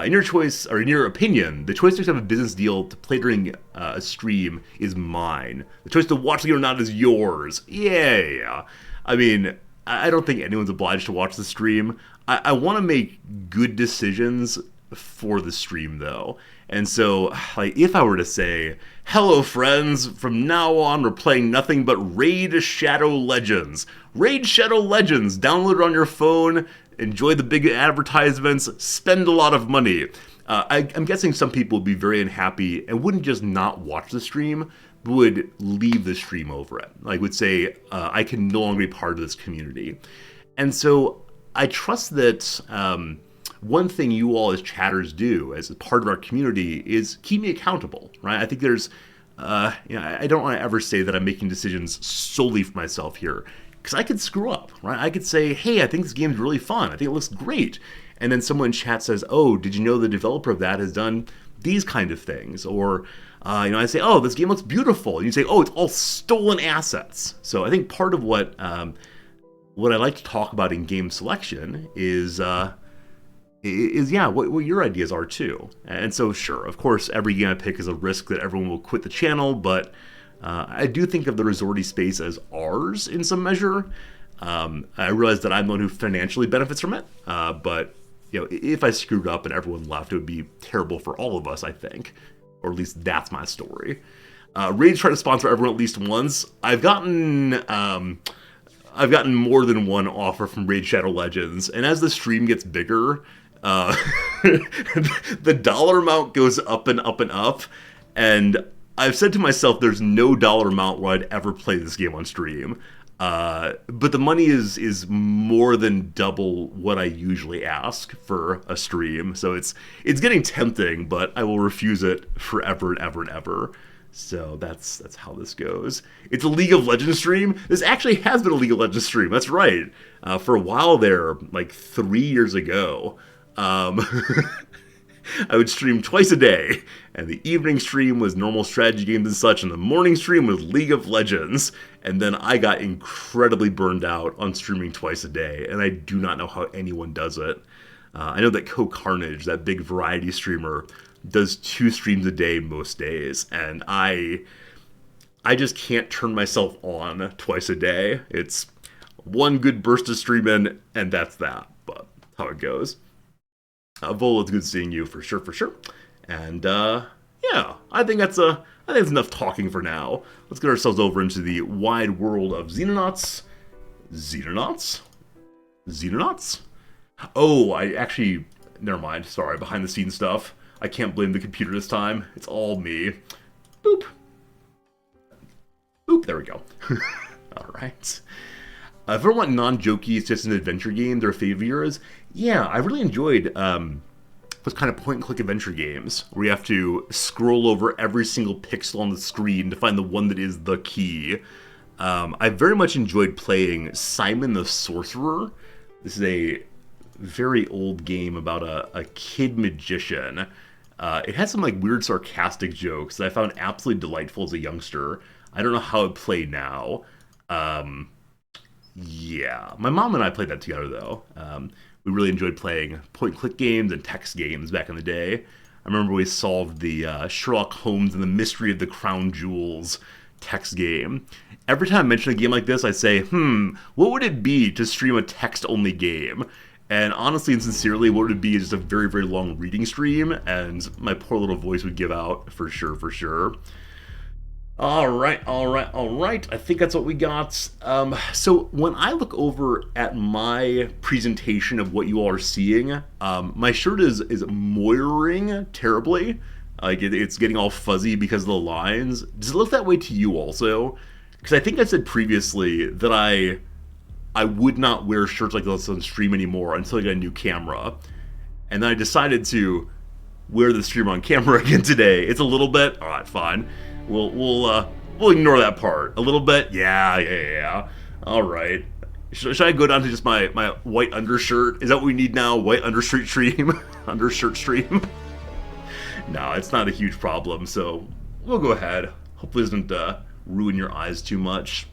In your choice, or in your opinion, the choice to have a business deal to play during a stream is mine. The choice to watch the game or not is yours. Yeah. I mean, I don't think anyone's obliged to watch the stream. I want to make good decisions for the stream, though. And so, like, if I were to say, hello friends, from now on we're playing nothing but Raid Shadow Legends. Raid Shadow Legends, download it on your phone, enjoy the big advertisements, spend a lot of money. I'm guessing some people would be very unhappy and wouldn't just not watch the stream, but would leave the stream over it. Like, would say, I can no longer be part of this community. And so, I trust that one thing you all as chatters do as a part of our community is keep me accountable, right? I think there's, I don't want to ever say that I'm making decisions solely for myself here, because I could screw up, right? I could say, hey, I think this game's really fun. I think it looks great. And then someone in chat says, oh, did you know the developer of that has done these kind of things? Or, I say, oh, this game looks beautiful. And you say, oh, it's all stolen assets. So I think part of what I like to talk about in game selection is what your ideas are too. And so, sure, of course, every game I pick is a risk that everyone will quit the channel, but I do think of the resorty space as ours in some measure. I realize that I'm the one who financially benefits from it, but if I screwed up and everyone left, it would be terrible for all of us, I think. Or at least that's my story. Raid tried to sponsor everyone at least once. I've gotten more than one offer from Raid Shadow Legends, and as the stream gets bigger, the dollar amount goes up and up and up, and I've said to myself there's no dollar amount where I'd ever play this game on stream, but the money is more than double what I usually ask for a stream, so it's getting tempting, but I will refuse it forever and ever and ever. So that's how this goes. It's a League of Legends stream. This actually has been a League of Legends stream. That's right. For a while there, like 3 years ago, I would stream twice a day, and the evening stream was normal strategy games and such, and the morning stream was League of Legends, and then I got incredibly burned out on streaming twice a day, and I do not know how anyone does it. I know that Carnage, that big variety streamer, does 2 streams a day most days, and I just can't turn myself on twice a day. It's one good burst of streaming, and that's that, but how it goes. Vol, it's good seeing you for sure. And I think that's enough talking for now. Let's get ourselves over into the wide world of Xenonauts. Xenonauts? Oh, I actually, never mind. Sorry, behind the scenes stuff. I can't blame the computer this time. It's all me. Boop. There we go. Alright. If everyone want non-jokey, just an adventure game, they're a favorite of yours. Yeah, I really enjoyed those kind of point-and-click adventure games where you have to scroll over every single pixel on the screen to find the one that is the key. I very much enjoyed playing Simon the Sorcerer. This is a very old game about a kid magician. It had some weird sarcastic jokes that I found absolutely delightful as a youngster. I don't know how it played now. Yeah, my mom and I played that together though. We really enjoyed playing point-and-click games and text games back in the day. I remember we solved the Sherlock Holmes and the Mystery of the Crown Jewels text game. Every time I mention a game like this, I say, what would it be to stream a text-only game? And honestly and sincerely, what would it be is just a very, very long reading stream, and my poor little voice would give out, for sure. Alright, I think that's what we got. So when I look over at my presentation of what you all are seeing, my shirt is moiring terribly. Like it's getting all fuzzy because of the lines. Does it look that way to you also? Because I think I said previously that I would not wear shirts like this on stream anymore until I got a new camera, and then I decided to wear the stream on camera again today. It's a little bit. All right, fine. We'll ignore that part. A little bit. Yeah. All right. Should I go down to just my white undershirt? Is that what we need now? White undershirt stream? Undershirt stream? No, it's not a huge problem, so we'll go ahead. Hopefully it doesn't ruin your eyes too much.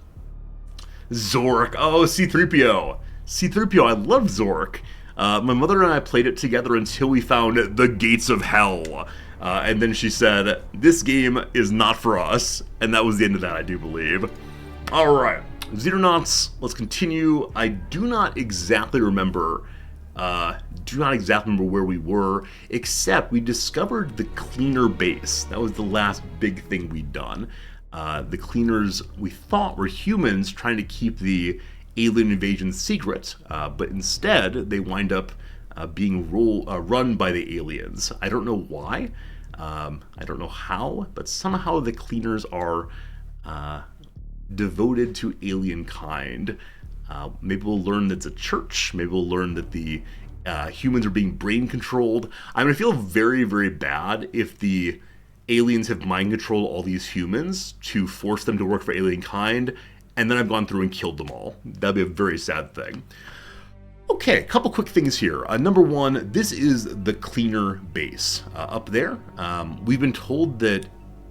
Zork. Oh, C-3PO. C-3PO, I love Zork. My mother and I played it together until we found the Gates of Hell. And then she said, this game is not for us. And that was the end of that, I do believe. Alright. Xenonauts, let's continue. I do not exactly remember where we were, except we discovered the cleaner base. That was the last big thing we'd done. The cleaners we thought were humans trying to keep the alien invasion secret, but instead they wind up being run by the aliens. I don't know why, I don't know how, but somehow the cleaners are devoted to alien kind. Maybe we'll learn that it's a church. Maybe we'll learn that the humans are being brain controlled. I'm gonna feel very, very bad if the aliens have mind controlled all these humans to force them to work for alien kind, and then I've gone through and killed them all. That'd be a very sad thing. Okay, a couple quick things here. Number one, this is the cleaner base up there. We've been told that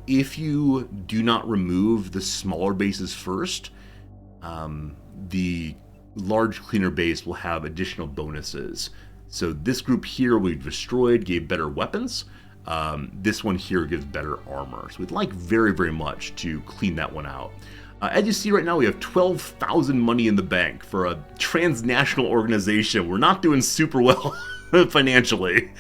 if you do not remove the smaller bases first, the large cleaner base will have additional bonuses. So this group here we've destroyed gave better weapons. This one here gives better armor. So we'd like very, very much to clean that one out. As you see right now, we have 12,000 money in the bank for a transnational organization. We're not doing super well financially.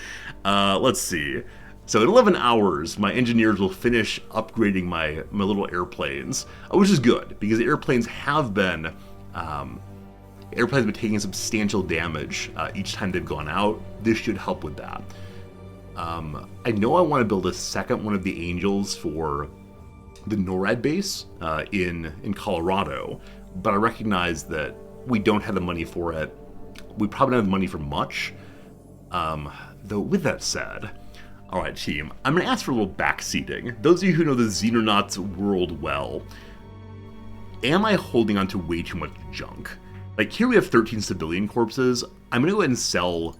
Let's see. So in 11 hours, my engineers will finish upgrading my little airplanes, which is good because the airplanes have been taking substantial damage each time they've gone out. This should help with that. I know I want to build a second one of the Angels for the NORAD base in Colorado, but I recognize that we don't have the money for it. We probably don't have the money for much. Though with that said, alright team, I'm going to ask for a little backseating. Those of you who know the Xenonauts world well, am I holding on to way too much junk? Like here we have 13 civilian corpses. I'm going to go ahead and sell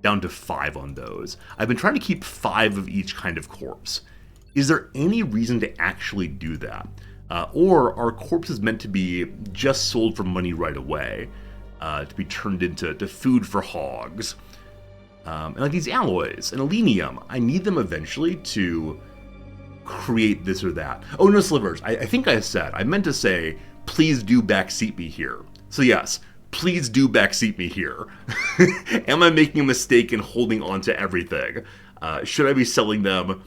down to 5 on those. I've been trying to keep 5 of each kind of corpse. Is there any reason to actually do that? Or are corpses meant to be just sold for money right away, to be turned into food for hogs? And like these alloys and alenium, I need them eventually to create this or that. Oh, no, slivers. I think I said, I meant to say, please do backseat me here. So yes, please do backseat me here. Am I making a mistake in holding on to everything? Should I be selling them?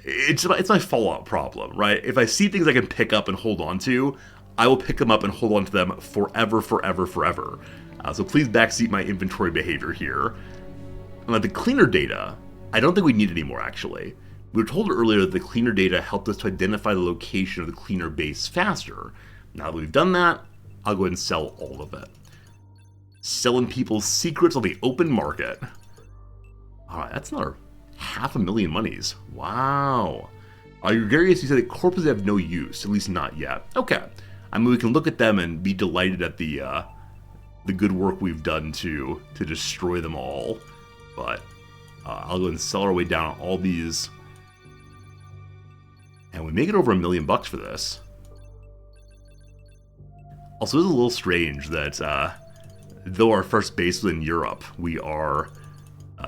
It's my Fallout problem, right? If I see things I can pick up and hold on to, I will pick them up and hold on to them forever. So please backseat my inventory behavior here. And like the cleaner data, I don't think we need anymore, actually. We were told earlier that the cleaner data helped us to identify the location of the cleaner base faster. Now that we've done that, I'll go ahead and sell all of it. Selling people's secrets on the open market. Alright, that's another 500,000 monies. Wow. Gregarious, you said that corpses have no use, at least not yet. Okay. I mean, we can look at them and be delighted at the good work we've done to destroy them all. But I'll go and sell our way down all these. And we make it over $1 million for this. Also, it's a little strange that though our first base was in Europe, we are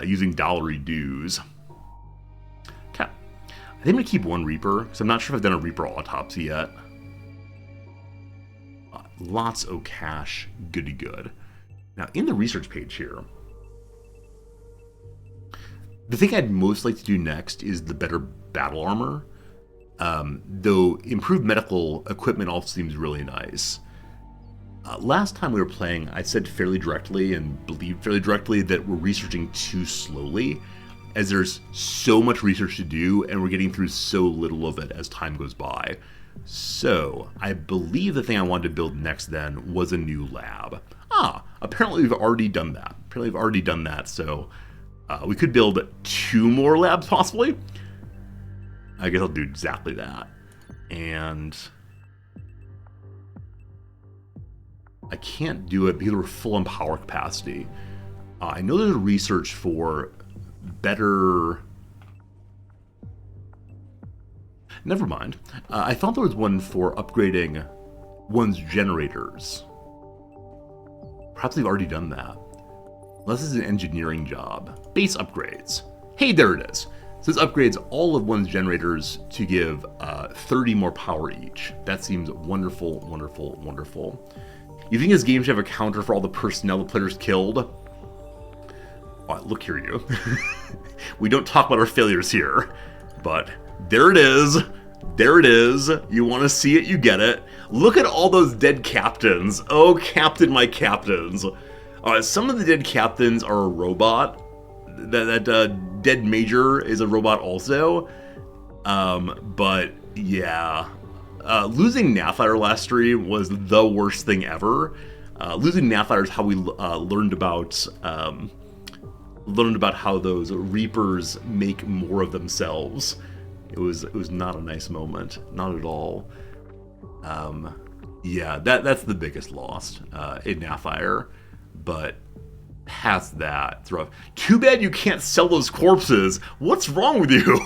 using dollary dues. Okay. I think I'm going to keep one Reaper, because I'm not sure if I've done a Reaper autopsy yet. Lots of cash, goody good. Now, in the research page here, the thing I'd most like to do next is the better battle armor. Though improved medical equipment also seems really nice. Last time we were playing, I said fairly directly and believed fairly directly that we're researching too slowly. as there's so much research to do, and we're getting through so little of it as time goes by. So, I believe the thing I wanted to build next then was a new lab. Apparently we've already done that. So we could build 2 more labs possibly. I guess I'll do exactly that. And I can't do it because we're full on power capacity. I know there's research for better... Never mind. I thought there was one for upgrading one's generators. Perhaps they've already done that. Unless it's an engineering job. Base upgrades. Hey, there it is. So this upgrades all of one's generators to give 30 more power each. That seems wonderful, wonderful, wonderful. You think this game should have a counter for all the personnel the players killed? Oh, look here, you. We don't talk about our failures here. But there it is. There it is. You want to see it, you get it. Look at all those dead captains. Oh, captain, my captains. Some of the dead captains are a robot. That dead major is a robot also. But yeah. Losing Nathire last stream was the worst thing ever. Losing Nathire is how we learned about how those Reapers make more of themselves. It was not a nice moment, not at all. Yeah, that's the biggest loss in Nathire, but past that, it's rough. Too bad you can't sell those corpses. What's wrong with you?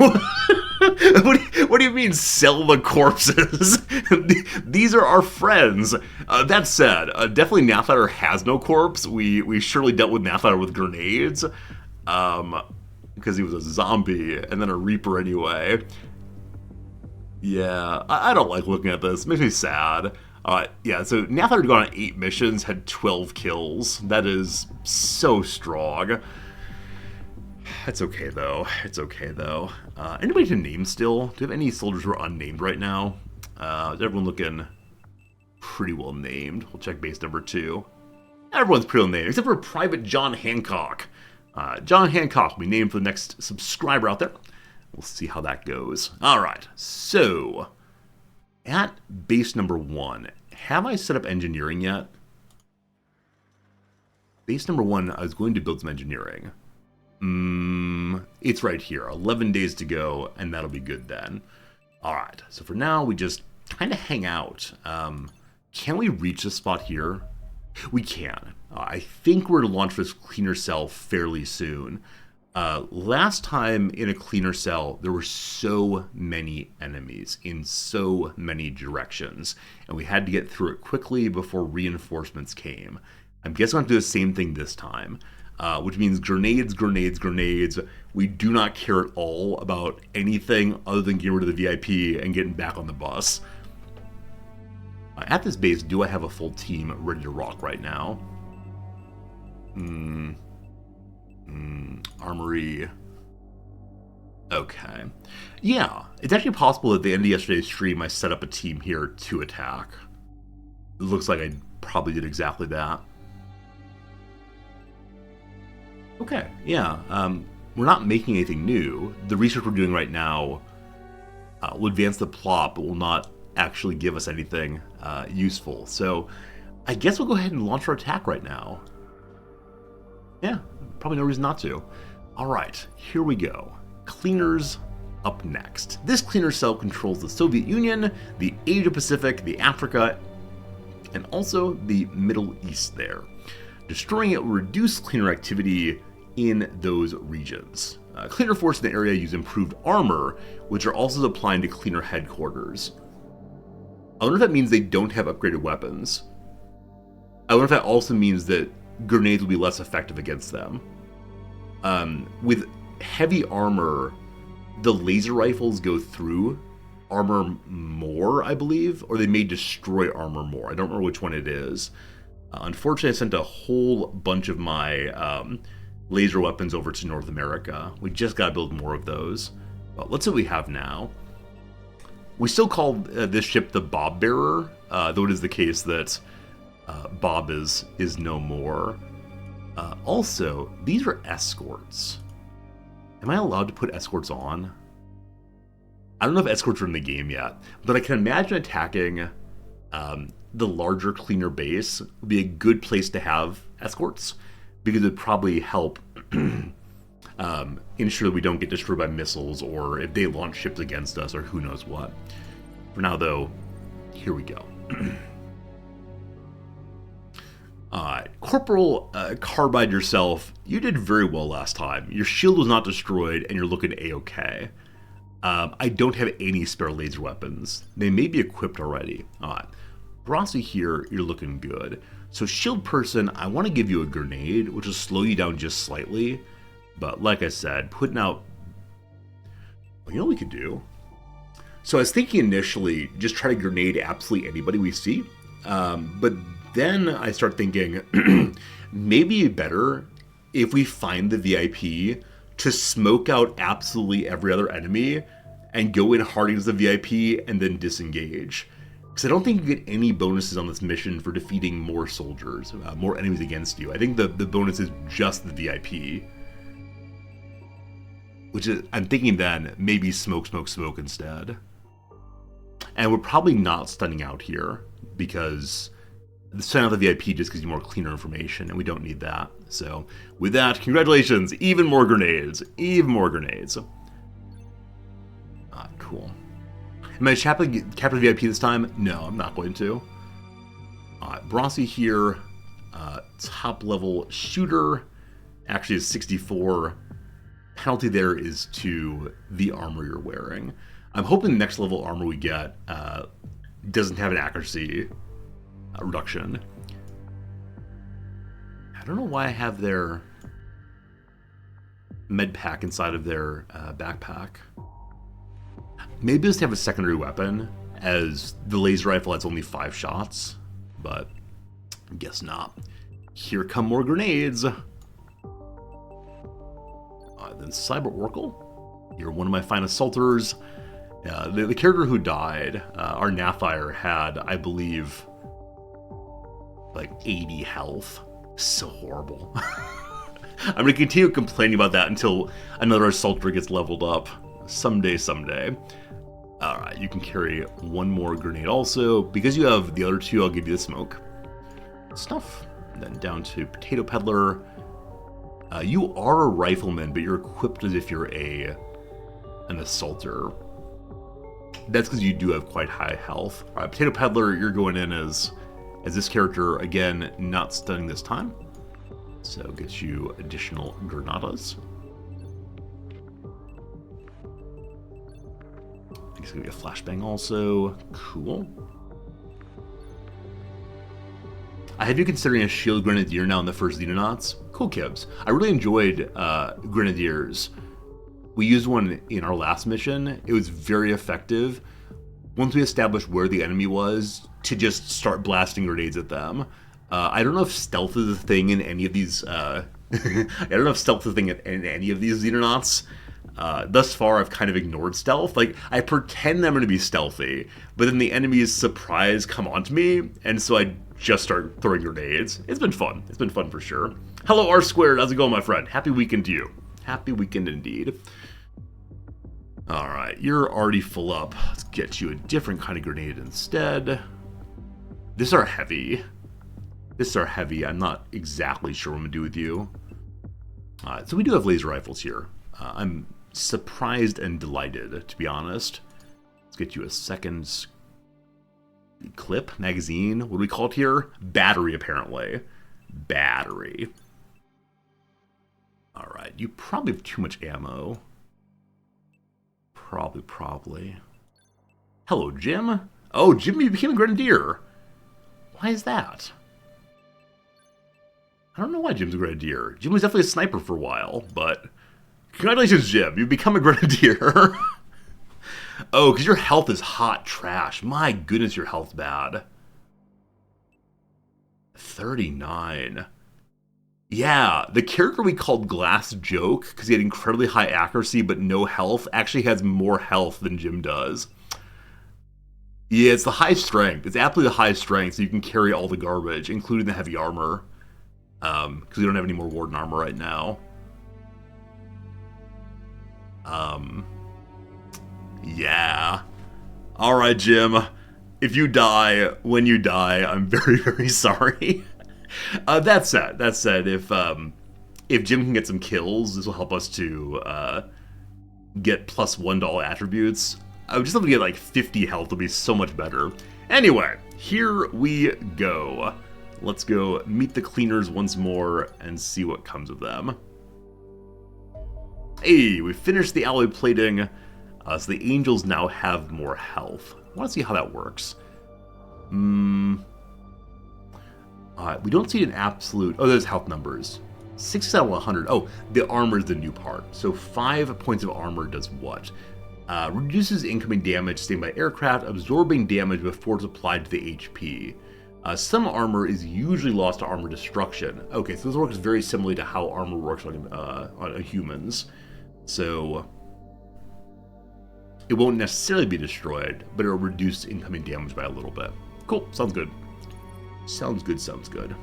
What do you mean sell the corpses? These are our friends. That said, definitely Nathire has no corpse. We surely dealt with Nathire with grenades. Because he was a zombie and then a Reaper anyway. Yeah, I don't like looking at this. It makes me sad. Yeah, so Nathire had gone on 8 missions, had 12 kills. That is so strong. It's okay though. It's okay though. Anybody to name still? Do you have any soldiers who are unnamed right now? Is everyone looking pretty well named? We'll check base number 2. Everyone's pretty well named, except for Private John Hancock. John Hancock will be named for the next subscriber out there. We'll see how that goes. Alright, so at base number 1, have I set up engineering yet? Base number 1, I was going to build some engineering. It's right here. 11 days to go, and that'll be good then. Alright, so for now, we just kind of hang out. Can we reach this spot here? We can. I think we're to launch this cleaner cell fairly soon. Last time in a cleaner cell, there were so many enemies in so many directions, and we had to get through it quickly before reinforcements came. I'm guessing I'll have to do the same thing this time, which means grenades, grenades, grenades. We do not care at all about anything other than getting rid of the VIP and getting back on the bus. At this base, do I have a full team ready to rock right now? Armory. Okay. Yeah, it's actually possible that at the end of yesterday's stream I set up a team here to attack. It looks like I probably did exactly that. Okay, yeah. We're not making anything new. The research we're doing right now will advance the plot, but will not actually give us anything useful. So I guess we'll go ahead and launch our attack right now. Yeah, probably no reason not to. Alright, here we go. Cleaners up next. This cleaner cell controls the Soviet Union, the Asia Pacific, the Africa, and also the Middle East there. Destroying it will reduce cleaner activity in those regions. Cleaner force in the area use improved armor, which are also supplying to cleaner headquarters. I wonder if that means they don't have upgraded weapons. I wonder if that also means that grenades will be less effective against them. With heavy armor, the laser rifles go through armor more, I believe, or they may destroy armor more. I don't remember which one it is. Unfortunately, I sent a whole bunch of my laser weapons over to North America. We just got to build more of those. Well, let's see what we have now. We still call this ship the Bob Bearer, though it is the case that Bob is no more. Also, these are escorts. Am I allowed to put escorts on? I don't know if escorts are in the game yet, but I can imagine attacking the larger, cleaner base would be a good place to have escorts, because it would probably help ensure that we don't get destroyed by missiles, or if they launch ships against us, or who knows what. For now, though, here we go. Corporal Carbide yourself, you did very well last time. Your shield was not destroyed, and you're looking A-okay. I don't have any spare laser weapons. They may be equipped already. Rossi here, you're looking good. So shield person, I want to give you a grenade, which will slow you down just slightly. But like I said, putting out... Well, you know what we could do? So I was thinking initially, just try to grenade absolutely anybody we see. But then I start thinking, maybe better if we find the VIP to smoke out absolutely every other enemy and go in hard against the VIP and then disengage. Because I don't think you get any bonuses on this mission for defeating more soldiers, more enemies against you. I think the bonus is just the VIP. Which is, I'm thinking then, maybe smoke instead. And we're probably not stunning out here, because sending out the VIP just gives you more cleaner information, and we don't need that. So, with that, congratulations, even more grenades. Cool. Am I captain the VIP this time? No, I'm not going to. Brossi here, top level shooter, actually is 64. Penalty there is to the armor you're wearing. I'm hoping the next level armor we get doesn't have an accuracy reduction. I don't know why I have their med pack inside of their backpack. Maybe just have a secondary weapon, as the laser rifle has only 5 shots, but I guess not. Here come more grenades. Then Cyber Oracle, you're one of my fine assaulters. The character who died, our Nathire, had, I believe, like 80 health. So horrible. I'm going to continue complaining about that until another assaulter gets leveled up. Someday. Alright, you can carry one more grenade also. Because you have the other 2, I'll give you the smoke. Stuff. And then down to Potato Peddler. You are a rifleman, but you're equipped as if you're an assaulter. That's because you do have quite high health. Alright, Potato Peddler, you're going in as this character, again, not stunning this time. So gets you additional granadas. I guess gonna be a flashbang also. Cool. I have you considering a shield grenadier now in the first Xenonauts. Cool, Kibs. I really enjoyed grenadiers. We used one in our last mission. It was very effective. Once we established where the enemy was, to just start blasting grenades at them. I don't know if stealth is a thing in any of these. I don't know if stealth is a thing in any of these Xenonauts. Thus far, I've kind of ignored stealth. Like, I pretend I'm going to be stealthy, but then the enemy's surprise come onto me, and so I just start throwing grenades. It's been fun. It's been fun for sure. Hello, R Squared. How's it going, my friend? Happy weekend to you. Happy weekend indeed. Alright, you're already full up. Let's get you a different kind of grenade instead. This is our heavy. I'm not exactly sure what I'm going to do with you. So we do have laser rifles here. I'm surprised and delighted, to be honest. Let's get you a second clip, magazine. What do we call it here? Battery, apparently. Battery. Alright, you probably have too much ammo. Probably. Hello, Jim. Oh, Jim, you became a grenadier. Why is that? I don't know why Jim's a grenadier. Jim was definitely a sniper for a while, but... Congratulations, Jim. You've become a grenadier. Oh, because your health is hot trash. My goodness, your health's bad. 39. Yeah, the character we called Glass Joke, because he had incredibly high accuracy but no health, actually has more health than Jim does. Yeah, it's the high strength. It's absolutely the high strength, so you can carry all the garbage, including the heavy armor. Because we don't have any more Warden armor right now. Yeah. Alright, Jim. If you die, when you die, I'm very, very sorry. That said, if Jim can get some kills, this will help us to get +1 to all attributes. I would just have to get like 50 health would be so much better. Anyway, here we go. Let's go meet the cleaners once more and see what comes of them. Hey, we finished the alloy plating, so the angels now have more health. I want to see how that works. We don't see an absolute... Oh, there's health numbers. 6 out of 100. Oh, the armor is the new part. So 5 points of armor does what? Reduces incoming damage sustained by aircraft, absorbing damage before it's applied to the HP. Some armor is usually lost to armor destruction. Okay, so this works very similarly to how armor works on humans. So it won't necessarily be destroyed, but it'll reduce incoming damage by a little bit. Cool, sounds good. Sounds good.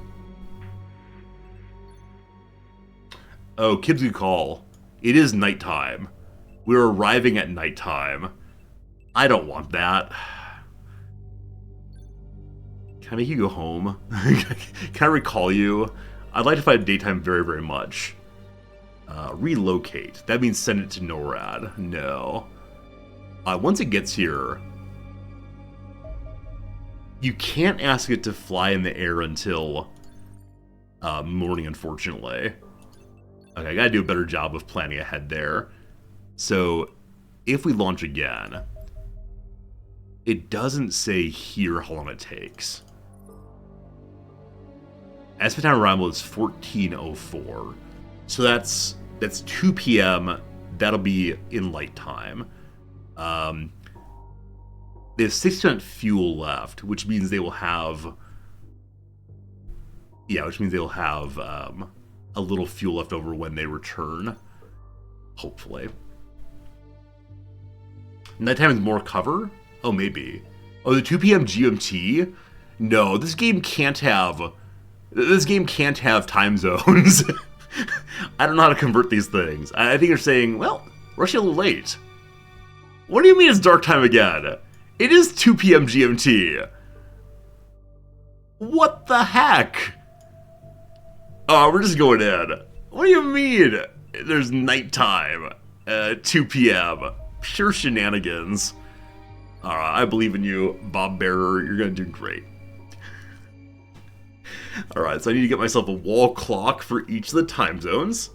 Oh, kids, we call. It is nighttime. We're arriving at nighttime. I don't want that. Can I make you go home? Can I recall you? I'd like to find daytime very, very much. Relocate. That means send it to NORAD. No. Once it gets here, you can't ask it to fly in the air until morning, unfortunately. Okay, I gotta do a better job of planning ahead there. So, if we launch again, it doesn't say here how long it takes. Estimate time arrival is 14:04. So that's 2 p.m. That'll be in light time. They have 6% fuel left, which means they will have... Yeah, which means they will have a little fuel left over when they return. Hopefully. Nighttime is more cover? Oh, maybe. Oh, the 2 p.m. GMT? No, this game can't have time zones. I don't know how to convert these things. I think you're saying, well, rushing a little late. What do you mean it's dark time again? It is 2 p.m. GMT. What the heck? Oh, we're just going in. What do you mean? There's nighttime. 2 p.m. Pure shenanigans. Alright, I believe in you, Bob Bearer. You're gonna do great. Alright, so I need to get myself a wall clock for each of the time zones.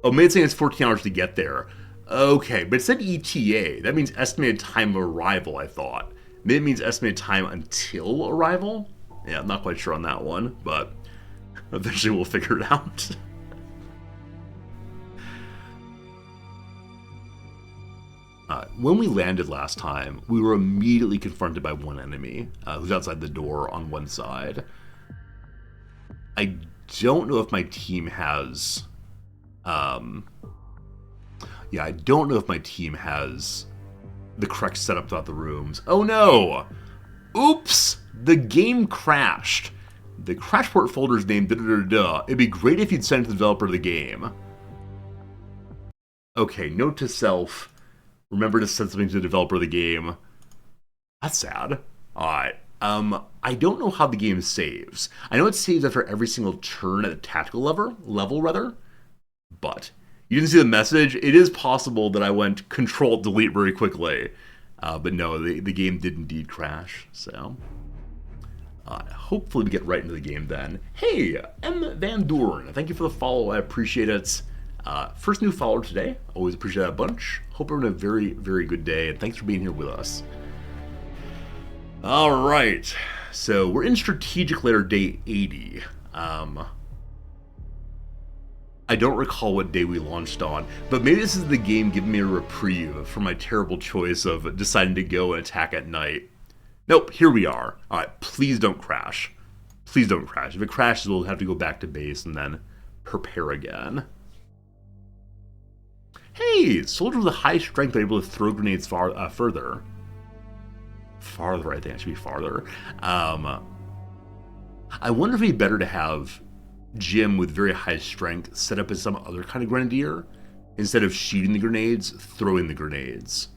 Oh, maybe it's saying it's 14 hours to get there. Okay, but it said ETA. That means estimated time of arrival, I thought. Maybe it means estimated time until arrival? Yeah, I'm not quite sure on that one, but eventually we'll figure it out. When we landed last time, we were immediately confronted by one enemy, who's outside the door on one side. I don't know if my team has... Yeah, I don't know if my team has the correct setup throughout the rooms. Oh no! Oops! The game crashed. The crash port folder's name da-da-da-da. It'd be great if you'd send it to the developer of the game. Okay, note to self. Remember to send something to the developer of the game. That's sad. Alright. I don't know how the game saves. I know it saves after every single turn at the tactical level, but you didn't see the message. It is possible that I went Control-Delete very quickly. But no, the game did indeed crash, so... hopefully we get right into the game then. Hey, M. Van Doorn, thank you for the follow, I appreciate it. First new follower today, always appreciate that a bunch. Hope you're having a very, very good day, and thanks for being here with us. Alright, so we're in Strategic Layer Day 80. I don't recall what day we launched on, but maybe this is the game giving me a reprieve for my terrible choice of deciding to go and attack at night. Nope, here we are. Alright, please don't crash. Please don't crash. If it crashes, we'll have to go back to base and then prepare again. Hey, soldiers with a high strength are able to throw grenades further. Farther, I think it should be farther. I wonder if it'd be better to have Jim with very high strength set up as some other kind of grenadier. Instead of shooting the grenades, throwing the grenades.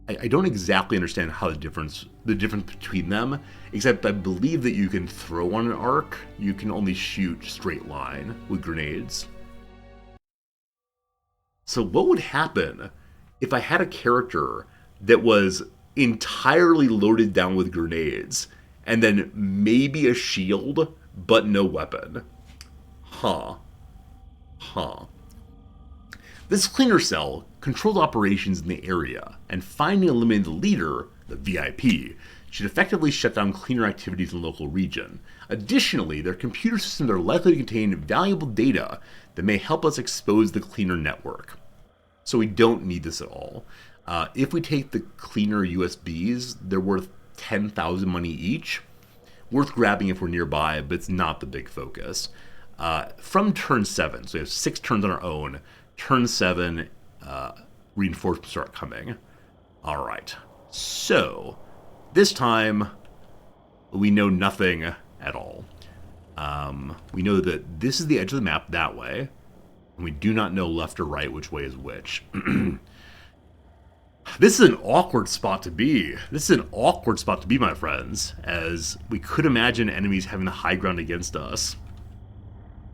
I don't exactly understand how the difference between them, except I believe that you can throw on an arc, you can only shoot straight line with grenades. So what would happen if I had a character that was entirely loaded down with grenades, and then maybe a shield, but no weapon? Huh. This cleaner cell controls operations in the area, and finding and eliminating the leader, the VIP, should effectively shut down cleaner activities in the local region. Additionally, their computer systems are likely to contain valuable data that may help us expose the cleaner network. So we don't need this at all. If we take the cleaner USBs, they're worth 10,000 money each. Worth grabbing if we're nearby, but it's not the big focus. From turn 7, so we have 6 turns on our own. Turn 7, reinforcements start coming. Alright, so this time we know nothing at all. We know that this is the edge of the map that way, and we do not know left or right which way is which. This is an awkward spot to be. My friends, as we could imagine enemies having the high ground against us.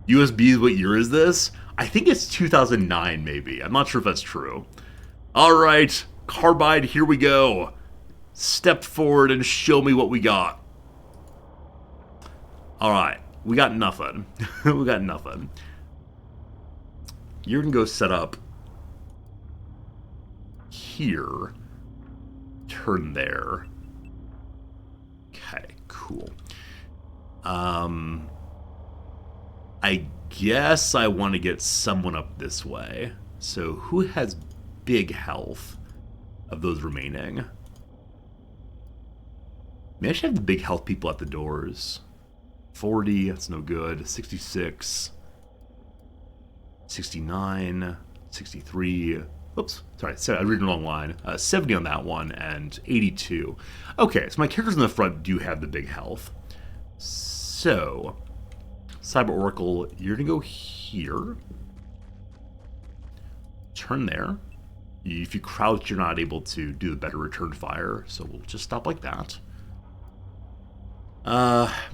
USBs, what year is this? I think it's 2009, maybe. I'm not sure if that's true. Alright, Carbide, here we go. Step forward and show me what we got. Alright, we got nothing. We got nothing. You're gonna go set up here. Turn there. Okay, cool. I guess I want to get someone up this way. So who has big health of those remaining? Maybe I should have the big health people at the doors. 40, that's no good. 66. 69. 63. Oops, sorry, I read the wrong line. 70 on that one, and 82. Okay, so my characters in the front do have the big health. So, Cyber Oracle, you're gonna go here. Turn there. If you crouch, you're not able to do the better return fire, so we'll just stop like that.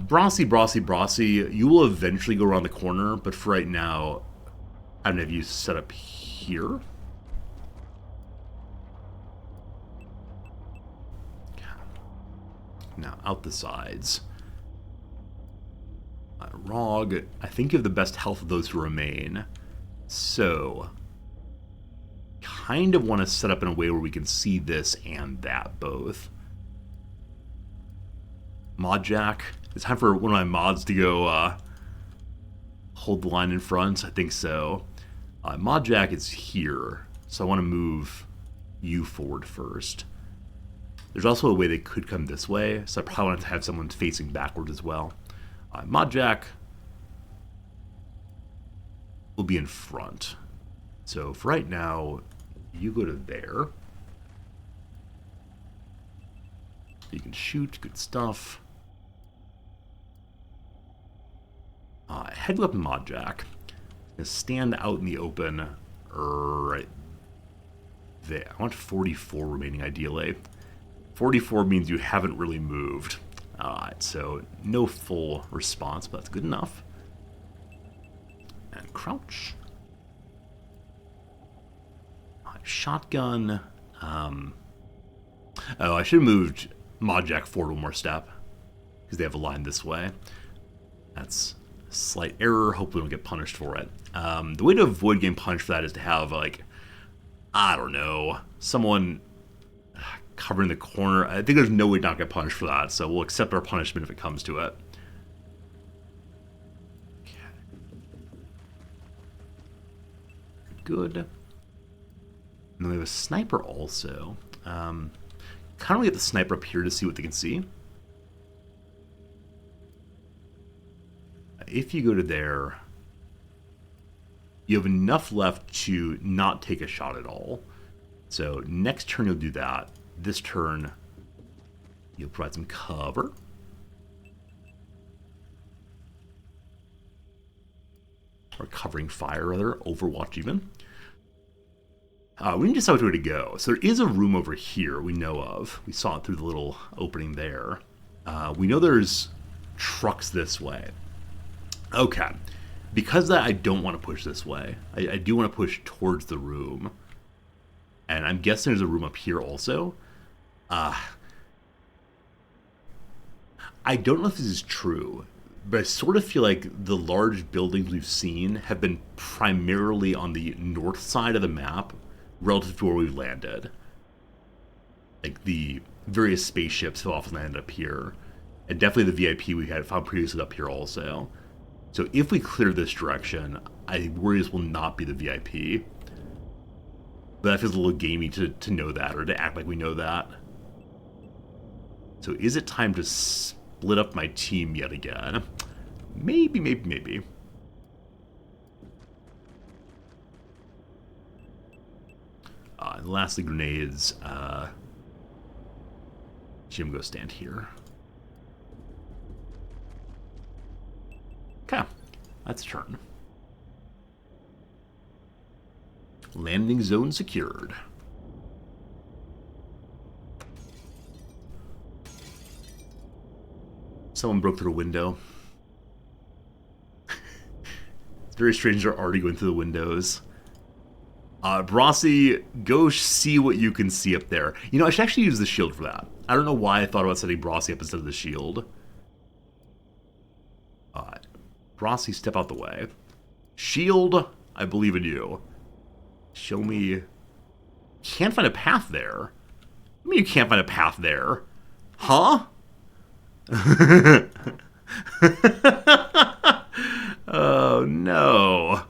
Brassy, you will eventually go around the corner, but for right now, I'm gonna have you set up here. Now, out the sides. Rog, I think you have the best health of those who remain. So, kind of want to set up in a way where we can see this and that both. Mod Jack, it's time for one of my mods to go hold the line in front. I think so. Mod Jack is here, so I want to move you forward first. There's also a way they could come this way, so I probably want to have someone facing backward as well. Mod Jack will be in front. So for right now, you go to there. You can shoot, good stuff. Head up Mod Jack. Stand out in the open right there. I want 44 remaining ideally. 44 means you haven't really moved. Alright, so no full response, but that's good enough. And crouch. Shotgun. Oh, I should have moved Mod Jack forward one more step, because they have a line this way. That's a slight error. Hopefully we don't get punished for it. The way to avoid getting punished for that is to have, like, I don't know, someone covering the corner. I think there's no way not to get punished for that, so we'll accept our punishment if it comes to it. Okay. Good. And then we have a sniper also. Kind of get the sniper up here to see what they can see. If you go to there, you have enough left to not take a shot at all. So next turn you'll do that. This turn, you'll provide some cover. or covering fire, rather, Overwatch even. We need to decide which way to go. So there is a room over here we know of. We saw it through the little opening there. We know there's trucks this way. Okay. Because of that, I don't want to push this way. I do want to push towards the room. And I'm guessing there's a room up here also. I don't know if this is true, but I sort of feel like the large buildings we've seen have been primarily on the north side of the map relative to where we've landed. Like, the various spaceships have often landed up here. And definitely the VIP we had found previously up here also. So if we clear this direction, I worry this will not be the VIP. But that feels a little gamey to know that, or to act like we know that. So is it time to split up my team yet again? Maybe, maybe, maybe. And lastly, grenades. Jim, go stand here. Okay, that's a turn. Landing zone secured. Someone broke through a window. It's very strange they're already going through the windows. Brossi, go see what you can see up there. You know, I should actually use the shield for that. I don't know why I thought about setting Brossi up instead of the shield. Brossi, step out the way. Shield, I believe in you. Show me... Can't find a path there. I mean, you can't find a path there. Huh? Oh, no.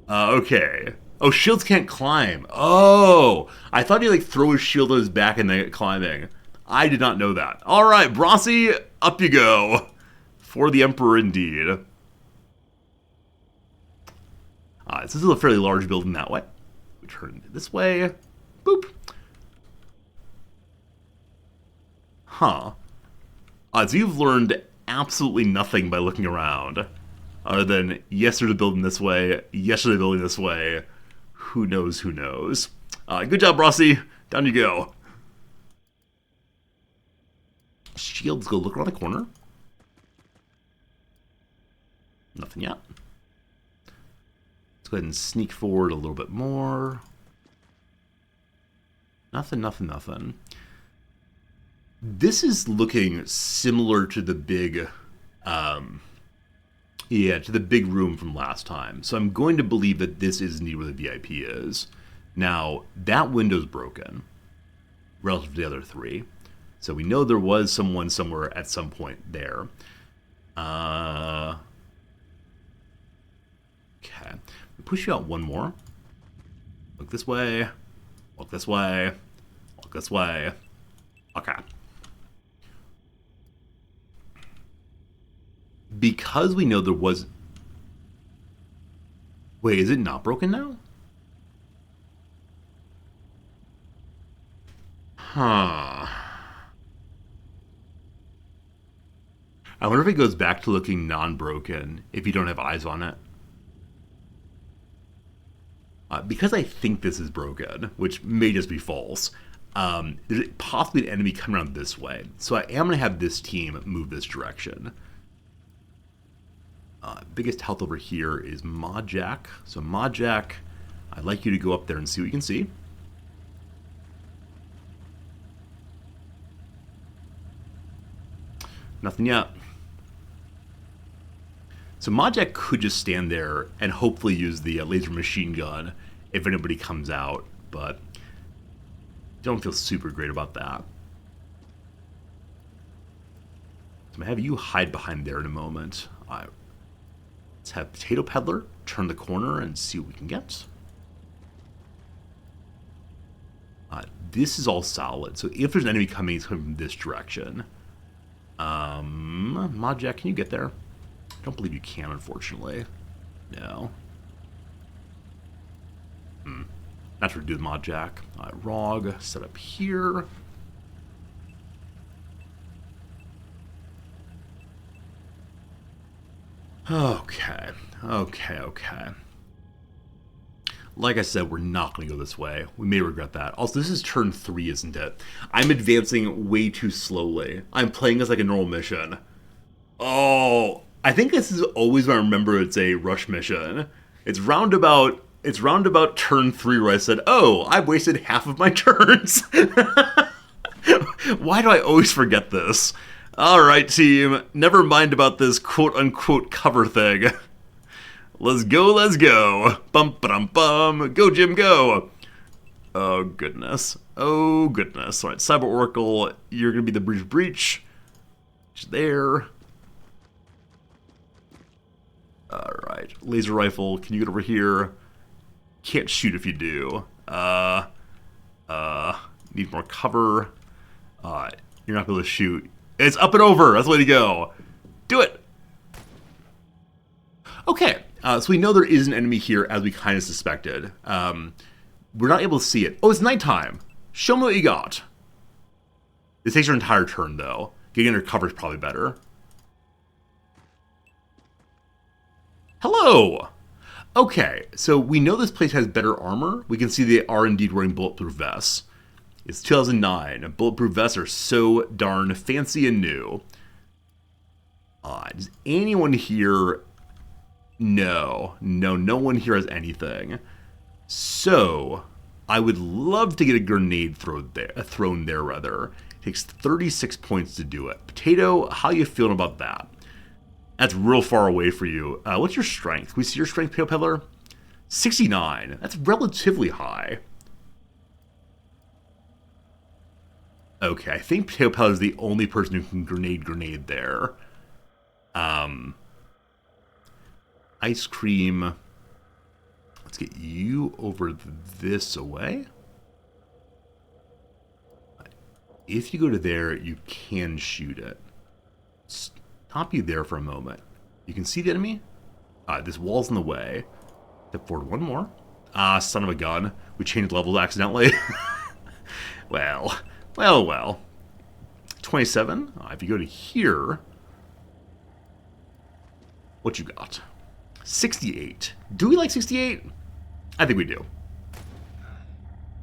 Okay. Oh, shields can't climb. Oh! I thought he'd, like, throw his shield on his back and then get climbing. I did not know that. Alright, Brossi, up you go. For the Emperor, indeed. This is a fairly large building that way. We turn this way. Boop. Huh. So you've learned absolutely nothing by looking around. Other than, yes, there's a building this way. Yes, there's a building this way. Who knows, who knows. Good job, Brossi. Down you go. Shields, go look around the corner. Nothing yet. Let's go ahead and sneak forward a little bit more. Nothing, nothing, nothing. This is looking similar to the big, to the big room from last time. So I'm going to believe that this is indeed where the VIP is. Now, that window's broken relative to the other three. So we know there was someone somewhere at some point there. Okay. Push you out one more. Look this way. Walk this way. Walk this way. Okay. Because we know there was... Wait, is it not broken now? Huh. I wonder if it goes back to looking non-broken if you don't have eyes on it. Because I think this is broken, which may just be false, there's possibly an enemy coming around this way. So I am going to have this team move this direction. Biggest health over here is Modjack. So Modjack, I'd like you to go up there and see what you can see. Nothing yet. So Modjack could just stand there and hopefully use the laser machine gun if anybody comes out, but don't feel super great about that. So I'm going to have you hide behind there in a moment. Let's have Potato Peddler turn the corner and see what we can get. This is all solid, so if there's an enemy coming, it's coming from this direction. Modjack, can you get there? I don't believe you can, unfortunately. No. Not sure to do with Modjack. Rog, set up here. Okay. Okay. Like I said, we're not going to go this way. We may regret that. Also, this is turn 3, isn't it? I'm advancing way too slowly. I'm playing as like a normal mission. Oh, I think this is always when I remember it's a rush mission. It's roundabout. It's roundabout turn 3 where I said, "Oh, I've wasted half of my turns." Why do I always forget this? All right, team. Never mind about this quote-unquote cover thing. Let's go, let's go. Bum bum bum. Go, Jim, go. Oh, goodness. Oh, goodness. All right, Cyber Oracle, you're going to be the breach. Just there. All right. Laser rifle, can you get over here? Can't shoot if you do. Need more cover. You're not going to shoot. It's up and over. That's the way to go. Do it. Okay. So we know there is an enemy here, as we kind of suspected. We're not able to see it. Oh, it's nighttime. Show me what you got. This takes your entire turn, though. Getting under cover is probably better. Hello! Okay, so we know this place has better armor. We can see they are indeed wearing bulletproof vests. It's 2009. Bulletproof vests are so darn fancy and new. Does anyone here... No, no one here has anything. So, I would love to get a grenade thrown there. It takes 36 points to do it. Potato, how you feeling about that? That's real far away for you. What's your strength? Can we see your strength, Potato Peddler? 69. That's relatively high. Okay, I think Potato Peddler is the only person who can grenade there. Ice cream. Let's get you over this way. If you go to there, you can shoot it. Stop you there for a moment. You can see the enemy? This wall's in the way. Step forward one more. Son of a gun. We changed levels accidentally. Well. 27. If you go to here, what you got? 68. Do we like 68? I think we do.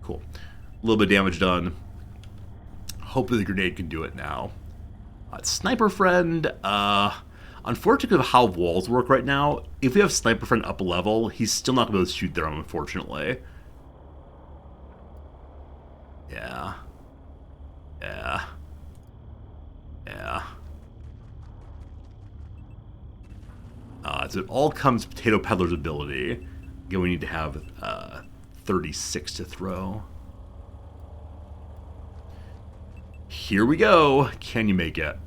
Cool. A little bit of damage done. Hopefully the grenade can do it now. Sniper Friend. Unfortunately, of how walls work right now, if we have Sniper Friend up a level, he's still not going to be able to shoot there, unfortunately. Yeah. So it all comes Potato Peddler's ability. Again, we need to have 36 to throw. Here we go. Can you make it?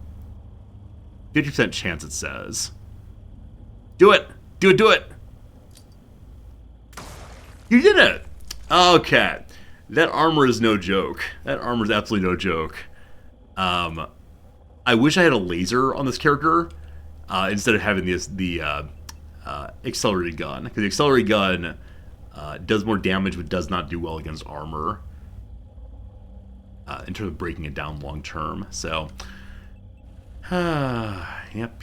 50% chance, it says. Do it! Do it! You did it! Okay. That armor is no joke. That armor is absolutely no joke. I wish I had a laser on this character instead of having the accelerated gun. Because the accelerated gun does more damage but does not do well against armor. In terms of breaking it down long term. So, yep.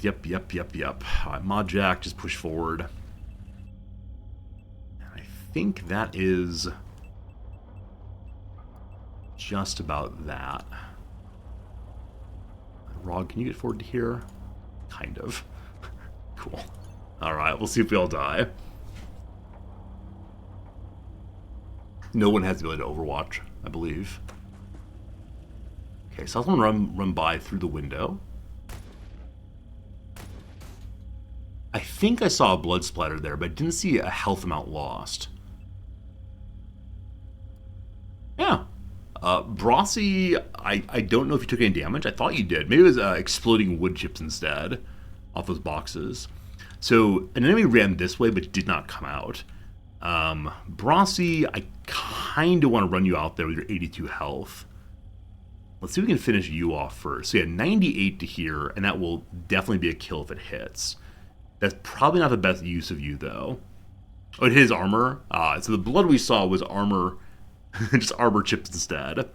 Mod Jack, just push forward. I think that is just about that. Rog, can you get forward to here? Kind of. Cool. Alright, we'll see if we all die. No one has the ability to overwatch, I believe. Okay, so I want to run by through the window. I think I saw a blood splatter there, but I didn't see a health amount lost. Yeah. Brossi, I don't know if you took any damage. I thought you did. Maybe it was exploding wood chips instead off those boxes. So an enemy ran this way but did not come out. Brossi, I kind of want to run you out there with your 82 health. Let's see if we can finish you off first. So yeah, 98 to here, and that will definitely be a kill if it hits. That's probably not the best use of you, though. Oh, it hit his armor. So the blood we saw was armor, just armor chips instead.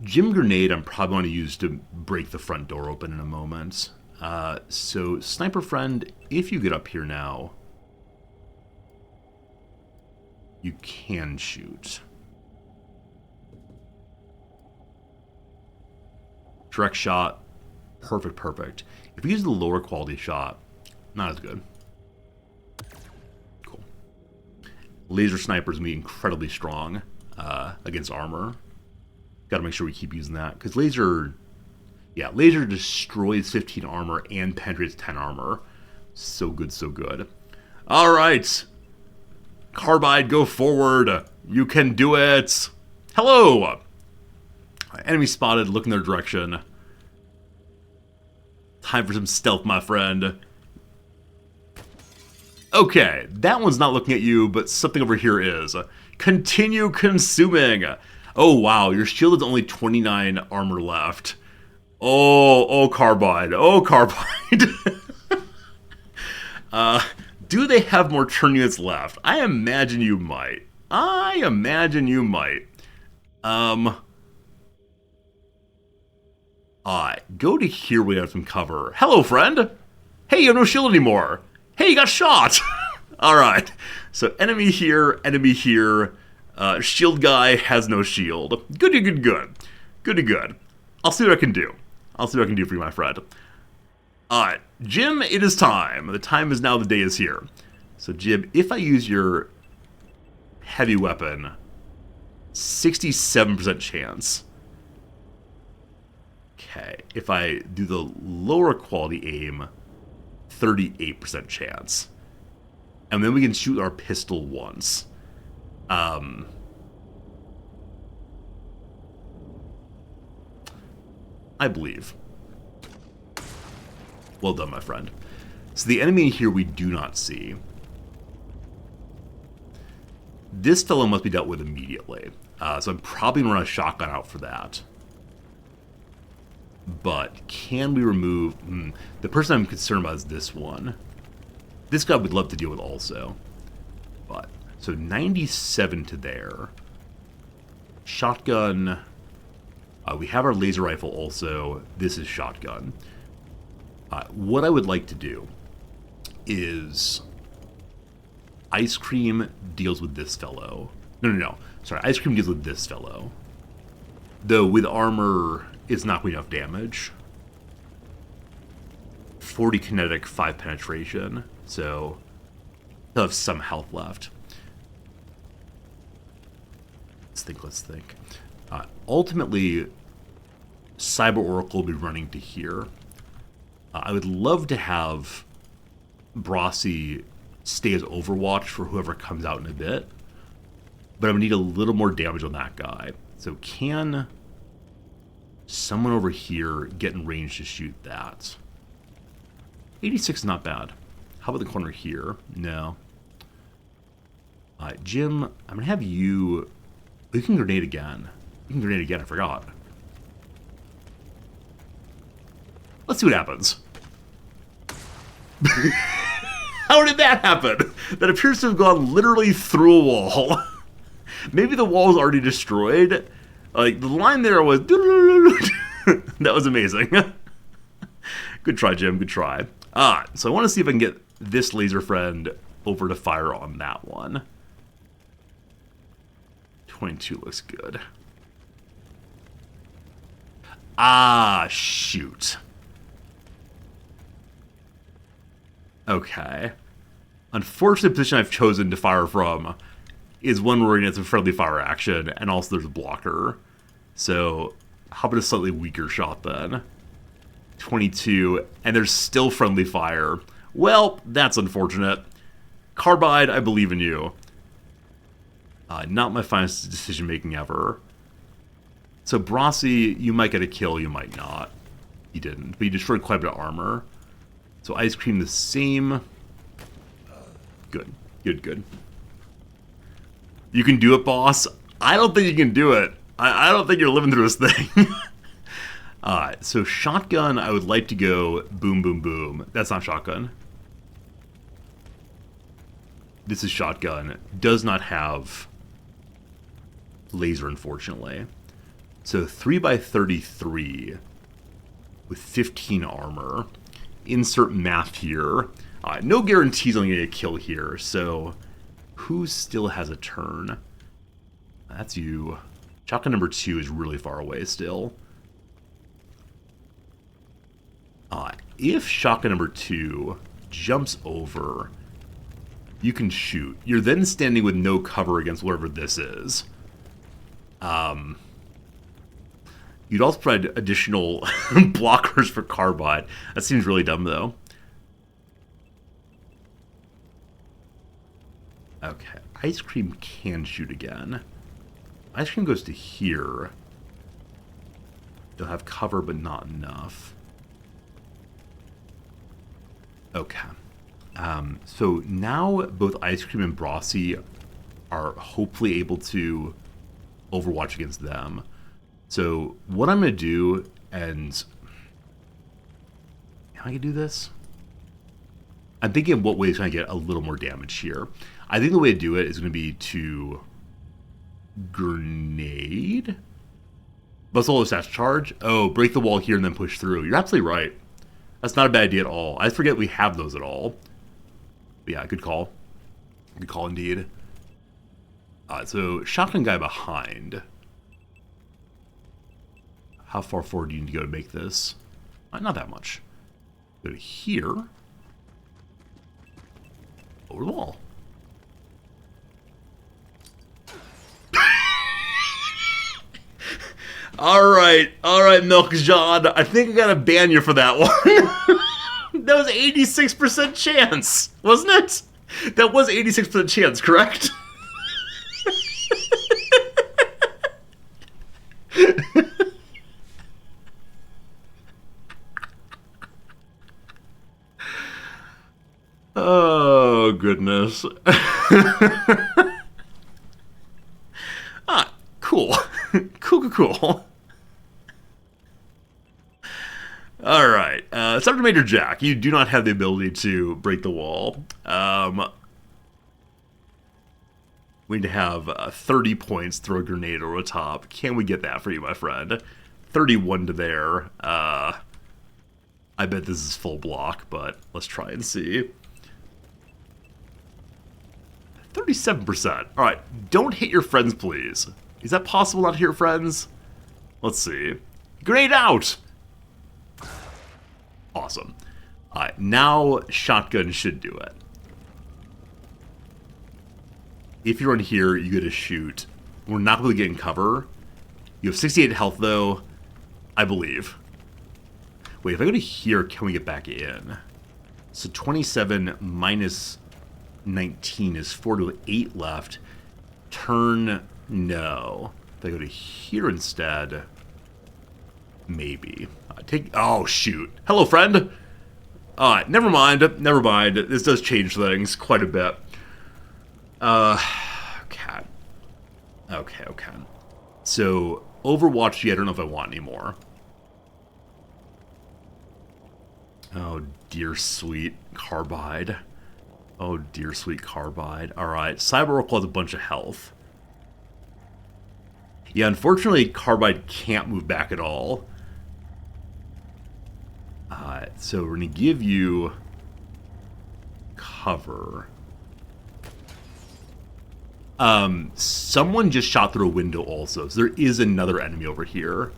Gym grenade I'm probably going to use to break the front door open in a moment. So sniper friend, if you get up here now, you can shoot. Direct shot, perfect, perfect. If we use the lower quality shot, not as good. Cool. Laser snipers can be incredibly strong against armor. Got to make sure we keep using that because laser destroys 15 armor and penetrates 10 armor. So good, so good. All right, Carbide, go forward. You can do it. Hello. Enemy spotted. Look in their direction. Time for some stealth, my friend. Okay, that one's not looking at you, but something over here is. Continue consuming. Oh, wow, your shield is only 29 armor left. Oh, Carbide. Oh, Carbide. Do they have more turn units left? I imagine you might. Go to here, we have some cover. Hello, friend. Hey, you have no shield anymore. Hey, you got shot. All right. So enemy here. Shield guy has no shield. Good. I'll see what I can do. For you, my friend. All right, Jim, it is time. The time is now. The day is here. So, Jim, if I use your heavy weapon, 67% chance. Okay, if I do the lower quality aim, 38% chance. And then we can shoot our pistol once. I believe. Well done, my friend. So the enemy here we do not see. This fellow must be dealt with immediately. So I'm probably going to run a shotgun out for that. But can we remove... the person I'm concerned about is this one. This guy would love to deal with also. But, so 97 to there. Shotgun. We have our laser rifle also. This is shotgun. What I would like to do is... Ice Cream deals with this fellow. No. Sorry, Ice Cream deals with this fellow. Though with armor, it's not going to enough damage. 40 kinetic, 5 penetration. So, he'll have some health left. Let's think. Ultimately, Cyber Oracle will be running to here. I would love to have Brossi stay as Overwatch for whoever comes out in a bit. But I'm going to need a little more damage on that guy. So can someone over here get in range to shoot that? 86 is not bad. How about the corner here? No. Jim, I'm going to have you... You can grenade again. I forgot. Let's see what happens. How did that happen? That appears to have gone literally through a wall. Maybe the wall was already destroyed. Like, the line there was... That was amazing. Good try, Jim. Good try. So I want to see if I can get this laser friend over to fire on that one. 22 looks good. Shoot. Okay. Unfortunate position I've chosen to fire from is one where it's a friendly fire action, and also there's a blocker. So, how about a slightly weaker shot then? 22, and there's still friendly fire. Well, that's unfortunate. Carbide, I believe in you. Not my finest decision-making ever. So, Brossi, you might get a kill, you might not. You didn't, but you destroyed quite a bit of armor. So, Ice Cream the same. Good. You can do it, boss. I don't think you can do it. I don't think you're living through this thing. Alright, so shotgun, I would like to go boom, boom, boom. That's not shotgun. This is shotgun. Does not have laser, unfortunately. So 3x33 with 15 armor. Insert math here. No guarantees on getting a kill here, so who still has a turn? That's you. Shotgun number 2 is really far away still. If shotgun number 2 jumps over, you can shoot. You're then standing with no cover against whatever this is. You'd also provide additional blockers for carbide. That seems really dumb, though. Okay, ice cream can shoot again. Ice cream goes to here. They'll have cover, but not enough. Okay. So now both Ice Cream and Brossy are hopefully able to overwatch against them. So what I'm going to do, and how I can do this? I'm thinking of what way is going to get a little more damage here. I think the way to do it is going to be to grenade. Bust all the stats charge. Oh, break the wall here and then push through. You're absolutely right. That's not a bad idea at all. I forget we have those at all. But yeah, good call. Good call indeed. So, shotgun guy behind. How far forward do you need to go to make this? Not that much. Go to here. Over the wall. Alright, Milk John. I think I gotta ban you for that one. That was 86% chance, wasn't it? That was 86% chance, correct? Oh, goodness. Cool. Cool. Alright, Sergeant Major Jack, you do not have the ability to break the wall. We need to have 30 points, throw a grenade over the top. Can we get that for you, my friend? 31 to there. I bet this is full block, but let's try and see. 37%. Alright, don't hit your friends, please. Is that possible not to hit your friends? Let's see. Grenade out! Awesome. Alright, now shotgun should do it. If you're in here, you get to shoot. We're not really getting cover. You have 68 health, though, I believe. Wait, if I go to here, can we get back in? So 27 minus 19 is 4 to 8 left. Turn, no. If I go to here instead, maybe. Oh, shoot. Hello, friend. Never mind. This does change things quite a bit. Okay. So, Overwatch, I don't know if I want anymore. Oh, dear sweet Carbide. Alright, Cyber Oracle has a bunch of health. Yeah, unfortunately, Carbide can't move back at all. So we're going to give you cover. Someone just shot through a window also, so there is another enemy over here.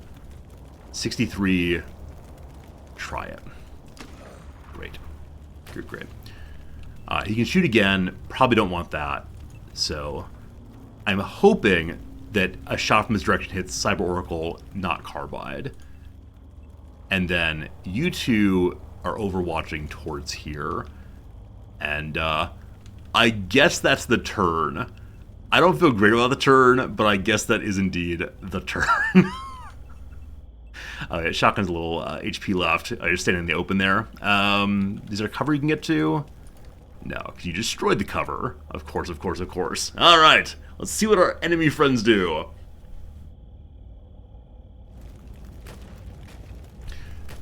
63. Try it. Great. Great. He can shoot again. Probably don't want that. So I'm hoping that a shot from this direction hits Cyber Oracle, not Carbide. And then you two are overwatching towards here. And I guess that's the turn. I don't feel great about the turn, but I guess that is indeed the turn. Shotgun's a little HP left. You're standing in the open there. Is there cover you can get to? No, because you destroyed the cover. Of course. Alright, let's see what our enemy friends do.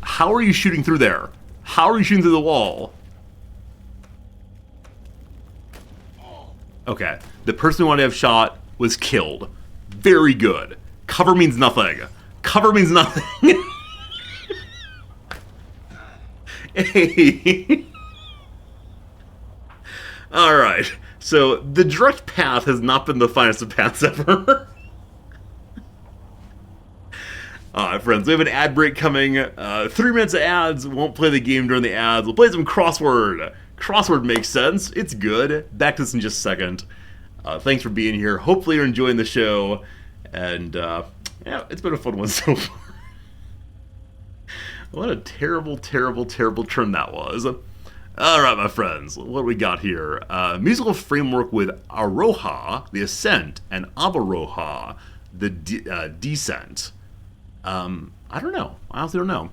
How are you shooting through there? How are you shooting through the wall? Okay, the person who wanted to have shot was killed. Very good. Cover means nothing. cover means nothing. Hey. Alright, so the direct path has not been the finest of paths ever. Alright, friends, we have an ad break coming. 3 minutes of ads. Won't play the game during the ads. We'll play some crossword. Crossword makes sense. It's good. Back to this in just a second. Thanks for being here. Hopefully you're enjoying the show. And, yeah, it's been a fun one so far. What a terrible, terrible, terrible turn that was. Alright, my friends, what do we got here? Musical framework with Aroha, the Ascent, and Avaroha, the Descent. I don't know. I honestly don't know.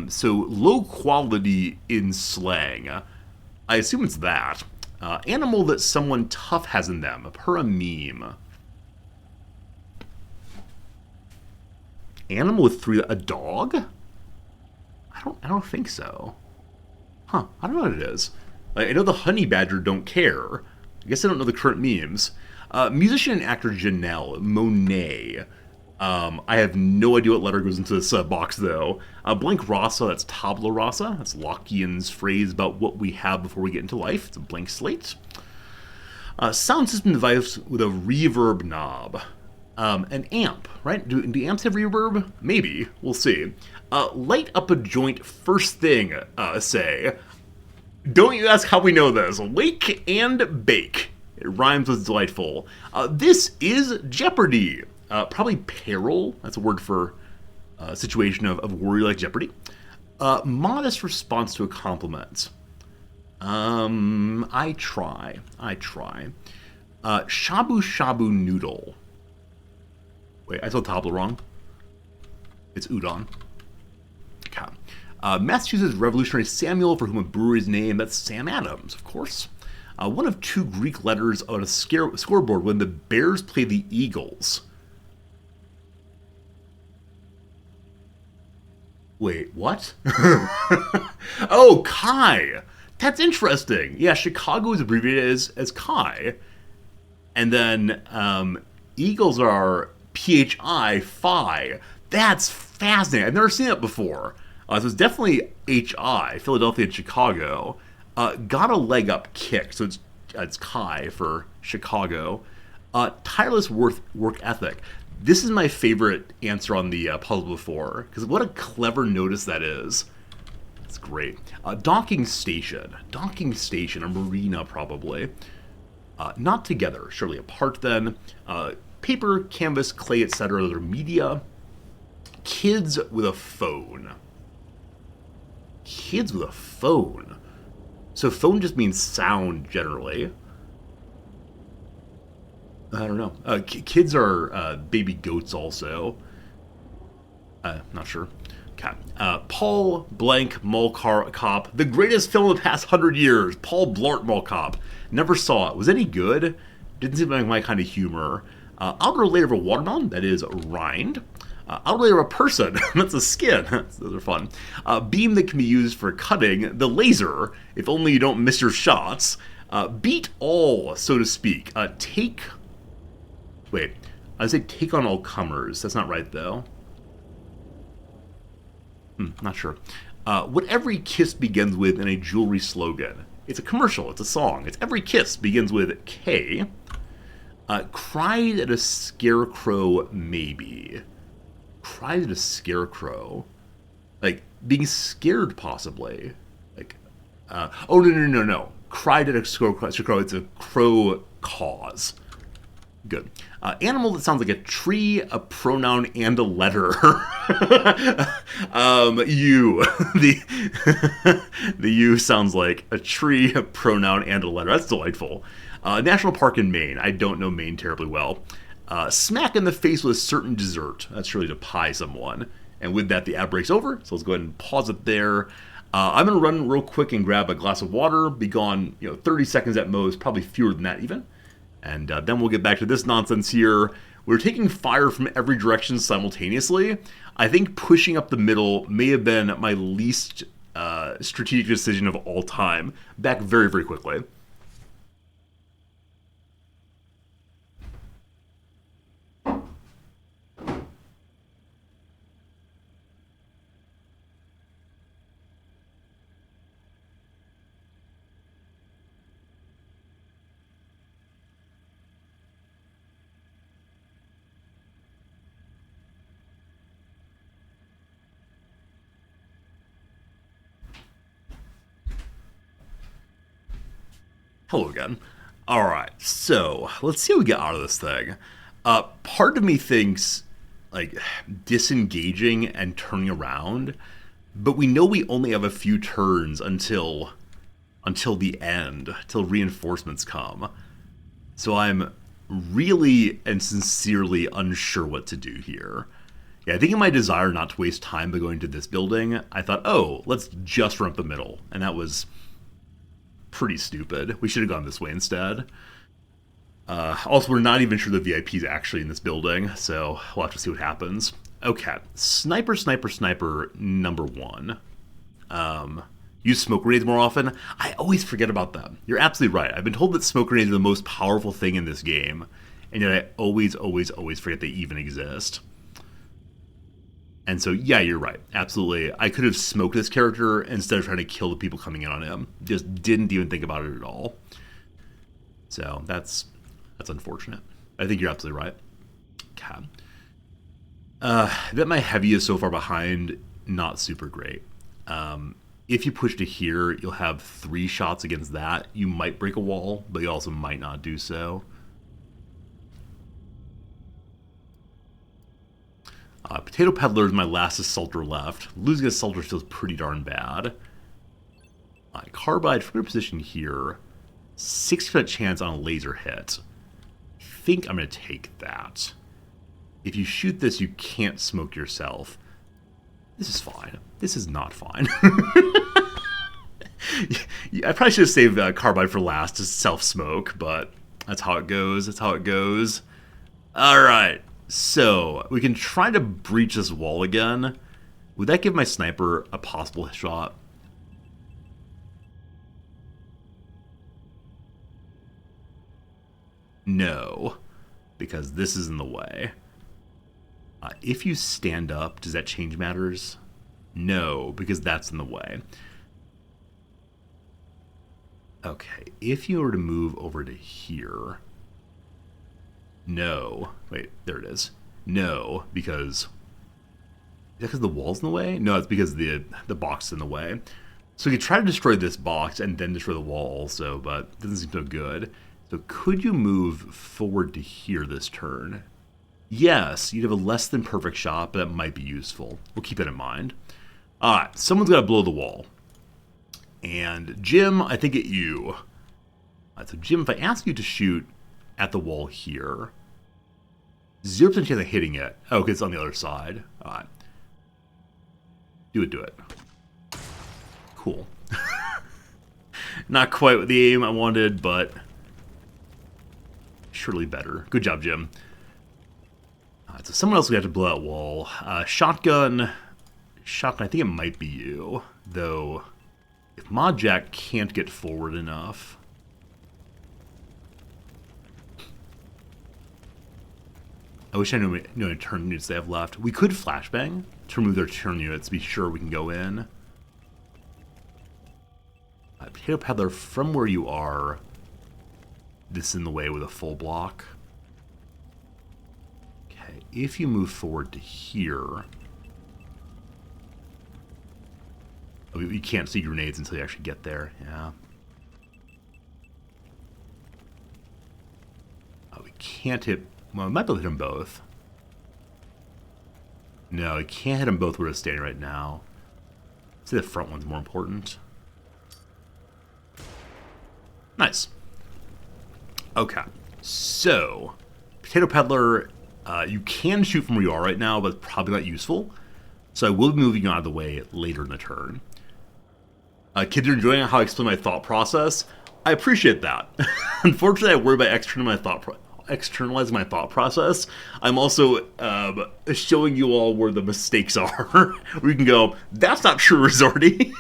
So, low quality in slang. I assume it's that. Animal that someone tough has in them, per a meme. Animal with 3, a dog? I don't think so. Huh, I don't know what it is. I know the honey badger don't care. I guess I don't know the current memes. Musician and actor Janelle Monet. I have no idea what letter goes into this box, though. Blank rasa, that's tabula rasa. That's Lockean's phrase about what we have before we get into life. It's a blank slate. Sound system device with a reverb knob. An amp, right? Do amps have reverb? Maybe. We'll see. Light up a joint first thing, say. Don't you ask how we know this. Wake and bake. It rhymes with delightful. This is Jeopardy. Probably peril. That's a word for a situation of worry like Jeopardy. Modest response to a compliment. I try. Shabu shabu noodle. Wait, I spelled tabla wrong. It's udon. Okay. Massachusetts revolutionary Samuel, for whom a brewery's name, that's Sam Adams, of course. One of 2 Greek letters on a scoreboard when the Bears play the Eagles. Wait, what? Oh, Chi! That's interesting. Yeah, Chicago is abbreviated as Chi. And then Eagles are PHI, Phi. That's fascinating. I've never seen it before. So it's definitely HI, Philadelphia and Chicago. Got a leg up kick, so it's Chi for Chicago. Tireless work ethic. This is my favorite answer on the puzzle before, because what a clever notice that is. That's great. Docking station, a marina probably. Not together, surely apart then. Paper, canvas, clay, etc. Other media. Kids with a phone. Kids with a phone. So phone just means sound generally. I don't know. Kids are baby goats also. Not sure. Okay. Paul Blank Mall Cop. The greatest film of the past 100 years. Paul Blart Mall Cop. Never saw it. Was any good? Didn't seem like my kind of humor. Outer layer of a watermelon. That is rind. Outer layer of a person. That's a skin. Those are fun. Beam that can be used for cutting. The laser. If only you don't miss your shots. Beat all, so to speak. Wait, I say take on all comers. That's not right, though. Not sure. What every kiss begins with in a jewelry slogan. It's a commercial. It's a song. It's every kiss begins with K. Cried at a scarecrow, maybe. Cried at a scarecrow. Like, being scared, possibly. Like, oh, no. Cried at a scarecrow. It's a crow cause. Good. Animal that sounds like a tree, a pronoun, and a letter. You. The you sounds like a tree, a pronoun, and a letter. That's delightful. National park in Maine. I don't know Maine terribly well. Smack in the face with a certain dessert. That's really to pie someone. And with that, the ad break's over. So let's go ahead and pause it there. I'm going to run real quick and grab a glass of water. Be gone, 30 seconds at most. Probably fewer than that even. And then we'll get back to this nonsense here. We're taking fire from every direction simultaneously. I think pushing up the middle may have been my least strategic decision of all time. Back very, very quickly. Hello again. Alright, so let's see what we get out of this thing. Part of me thinks, like, disengaging and turning around, but we know we only have a few turns until the end, till reinforcements come. So I'm really and sincerely unsure what to do here. Yeah, I think in my desire not to waste time by going to this building, I thought, oh, let's just run up the middle. And that was pretty stupid. We should have gone this way instead. Also, we're not even sure the VIP is actually in this building, so we'll have to see what happens. Okay, sniper, sniper, sniper, number one. Use smoke grenades more often. I always forget about them. You're absolutely right. I've been told that smoke grenades are the most powerful thing in this game, and yet I always, always, always forget they even exist. And so, yeah, you're right. Absolutely. I could have smoked this character instead of trying to kill the people coming in on him. Just didn't even think about it at all. So, that's unfortunate. I think you're absolutely right. Okay. That my heavy is so far behind, not super great. If you push to here, you'll have 3 shots against that. You might break a wall, but you also might not do so. Potato Peddler is my last assaulter left. Losing assaulter feels pretty darn bad. Carbide from your position here. 60% chance on a laser hit. I think I'm going to take that. If you shoot this, you can't smoke yourself. This is fine. This is not fine. I probably should have saved Carbide for last to self-smoke, but that's how it goes. That's how it goes. Alright. So, we can try to breach this wall again. Would that give my sniper a possible shot? No, because this is in the way. If you stand up, does that change matters? No, because that's in the way. Okay, if you were to move over to here... No. Wait, there it is. No, because... Is that because the wall's in the way? No, it's because the box is in the way. So you could try to destroy this box and then destroy the wall also, but it doesn't seem so good. So could you move forward to here this turn? Yes, you'd have a less than perfect shot, but that might be useful. We'll keep that in mind. Alright, someone's got to blow the wall. And Jim, I think it's you. Alright, so Jim, if I ask you to shoot at the wall here, 0% chance of hitting it. Oh, okay, it's on the other side. Alright. Do it. Cool. Not quite with the aim I wanted, but surely better. Good job, Jim. So someone else we have to blow that wall. Shotgun, I think it might be you. Though, if Mod Jack can't get forward enough... I wish I knew how many turn units they have left. We could flashbang to remove their turn units to be sure we can go in. Potato Peddler, from where you are, this is in the way with a full block. Okay, if you move forward to here... Oh, you can't see grenades until you actually get there, yeah. Oh, we can't hit... Well, we might be able to hit them both. No, we can't hit them both where we're standing right now. I'd say the front one's more important. Nice. Okay, so Potato Peddler, you can shoot from where you are right now, but it's probably not useful. So I will be moving you out of the way later in the turn. Kids are enjoying how I explain my thought process. I appreciate that. Unfortunately, I worry about externalizing my thought process. I'm also showing you all where the mistakes are. Where you can go, that's not true, Resorty.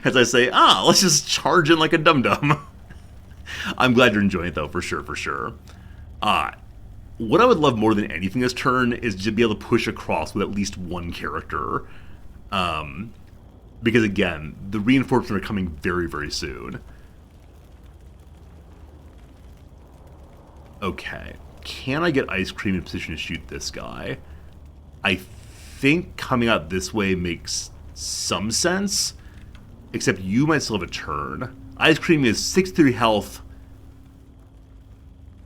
As I say, let's just charge in like a dum-dum. I'm glad you're enjoying it, though, for sure, for sure. What I would love more than anything this turn is to be able to push across with at least one character. Because, again, the reinforcements are coming very, very soon. Okay. Can I get Ice Cream in position to shoot this guy? I think coming out this way makes some sense. Except you might still have a turn. Ice Cream is 63 health,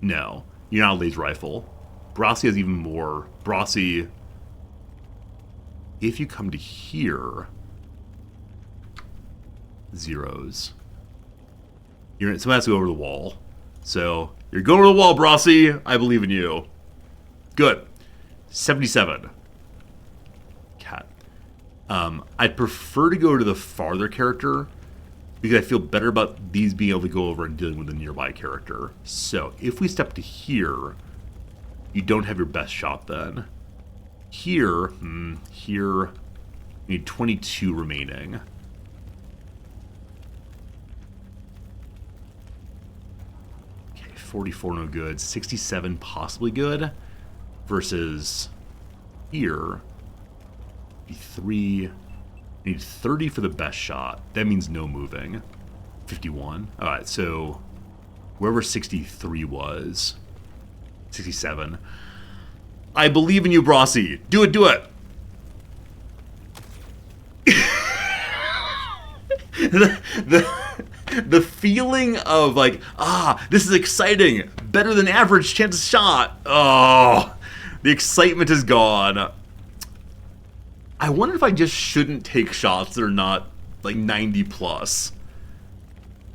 No, you're not a laser rifle. Brasi has even more. Brasi, if you come to here, zeros. Someone has to go over the wall. So, you're going over the wall, Brasi. I believe in you. Good. 77. Cat. I'd prefer to go to the farther character because I feel better about these being able to go over and dealing with a nearby character. So, if we step to here, you don't have your best shot then. Here, here, you need 22 remaining. Okay, 44 no good, 67 possibly good, versus here, 53, I need 30 for the best shot. That means no moving. 51. Alright, so wherever 63 was, 67. I believe in you, Brasi. Do it, do it. the feeling of like, this is exciting. Better than average chance of shot. Oh, the excitement is gone. I wonder if I just shouldn't take shots that are not like 90 plus.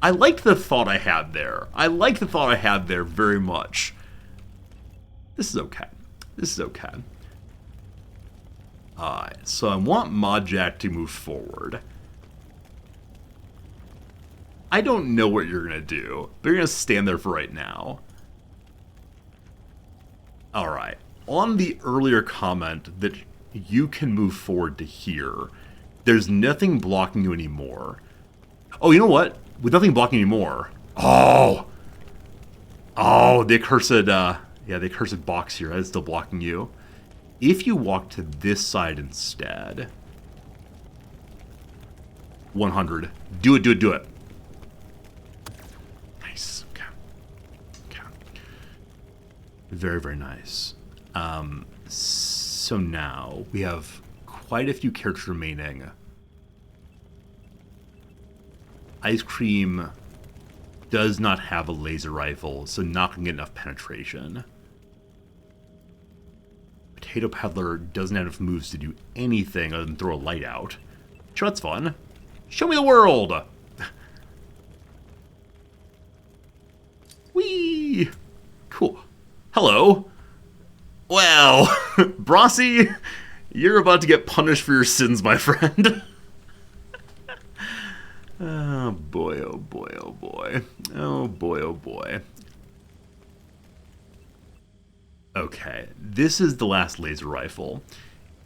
I liked the thought I had there. I like the thought I had there very much. This is okay. This is okay. Alright, so I want Modjack to move forward. I don't know what you're going to do, but you're going to stand there for right now. Alright, on the earlier comment that you can move forward to here, there's nothing blocking you anymore. Oh, you know what? With nothing blocking anymore. Oh, the accursed, the accursed box here is still blocking you. If you walk to this side instead, 100. Do it, do it, do it. Nice. Okay. Okay. Very, very nice. So now we have quite a few characters remaining. Ice Cream does not have a laser rifle, so not going to get enough penetration. Potato Peddler doesn't have enough moves to do anything other than throw a light out. Sure, that's fun. Show me the world! Whee! Cool. Hello. Well, Brasi, you're about to get punished for your sins, my friend. Oh boy, oh boy, oh boy. Oh boy, oh boy. Okay, this is the last laser rifle.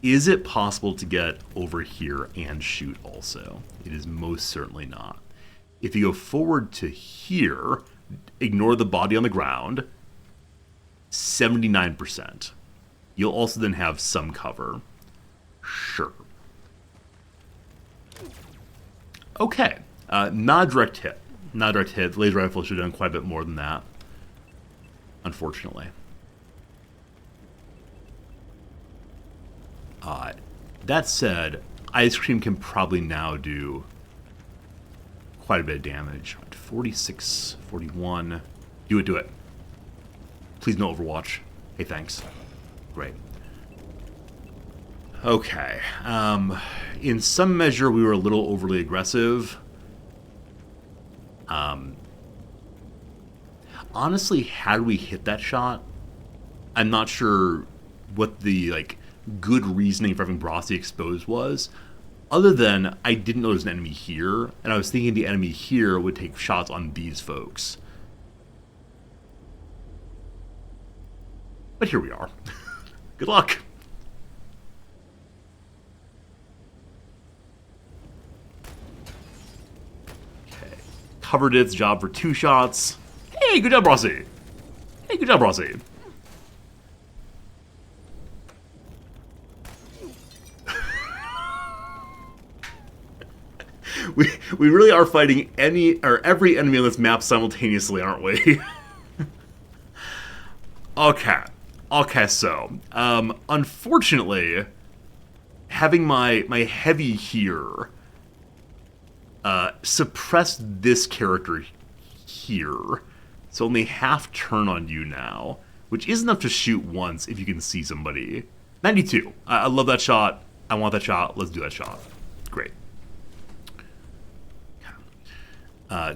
Is it possible to get over here and shoot also? It is most certainly not. If you go forward to here, ignore the body on the ground, 79%. You'll also then have some cover. Sure. Okay, not a direct hit. Not a direct hit. The laser rifle should have done quite a bit more than that, unfortunately. That said, Ice Cream can probably now do quite a bit of damage. 46, 41. Do it, do it. Please no Overwatch. Hey, thanks. Great. Okay. In some measure, we were a little overly aggressive. Honestly, had we hit that shot, I'm not sure what the, good reasoning for having Brasi exposed was, other than I didn't know there's an enemy here, and I was thinking the enemy here would take shots on these folks. But here we are. Good luck. Okay. Covered its job for 2 shots. Hey, good job, Brasi. Hey, good job, Brasi. We really are fighting every enemy on this map simultaneously, aren't we? Okay, so unfortunately, having my heavy here suppressed this character here, So only half turn on you now, which is enough to shoot once if you can see somebody. 92. I love that shot. I want that shot. Let's do that shot. Great.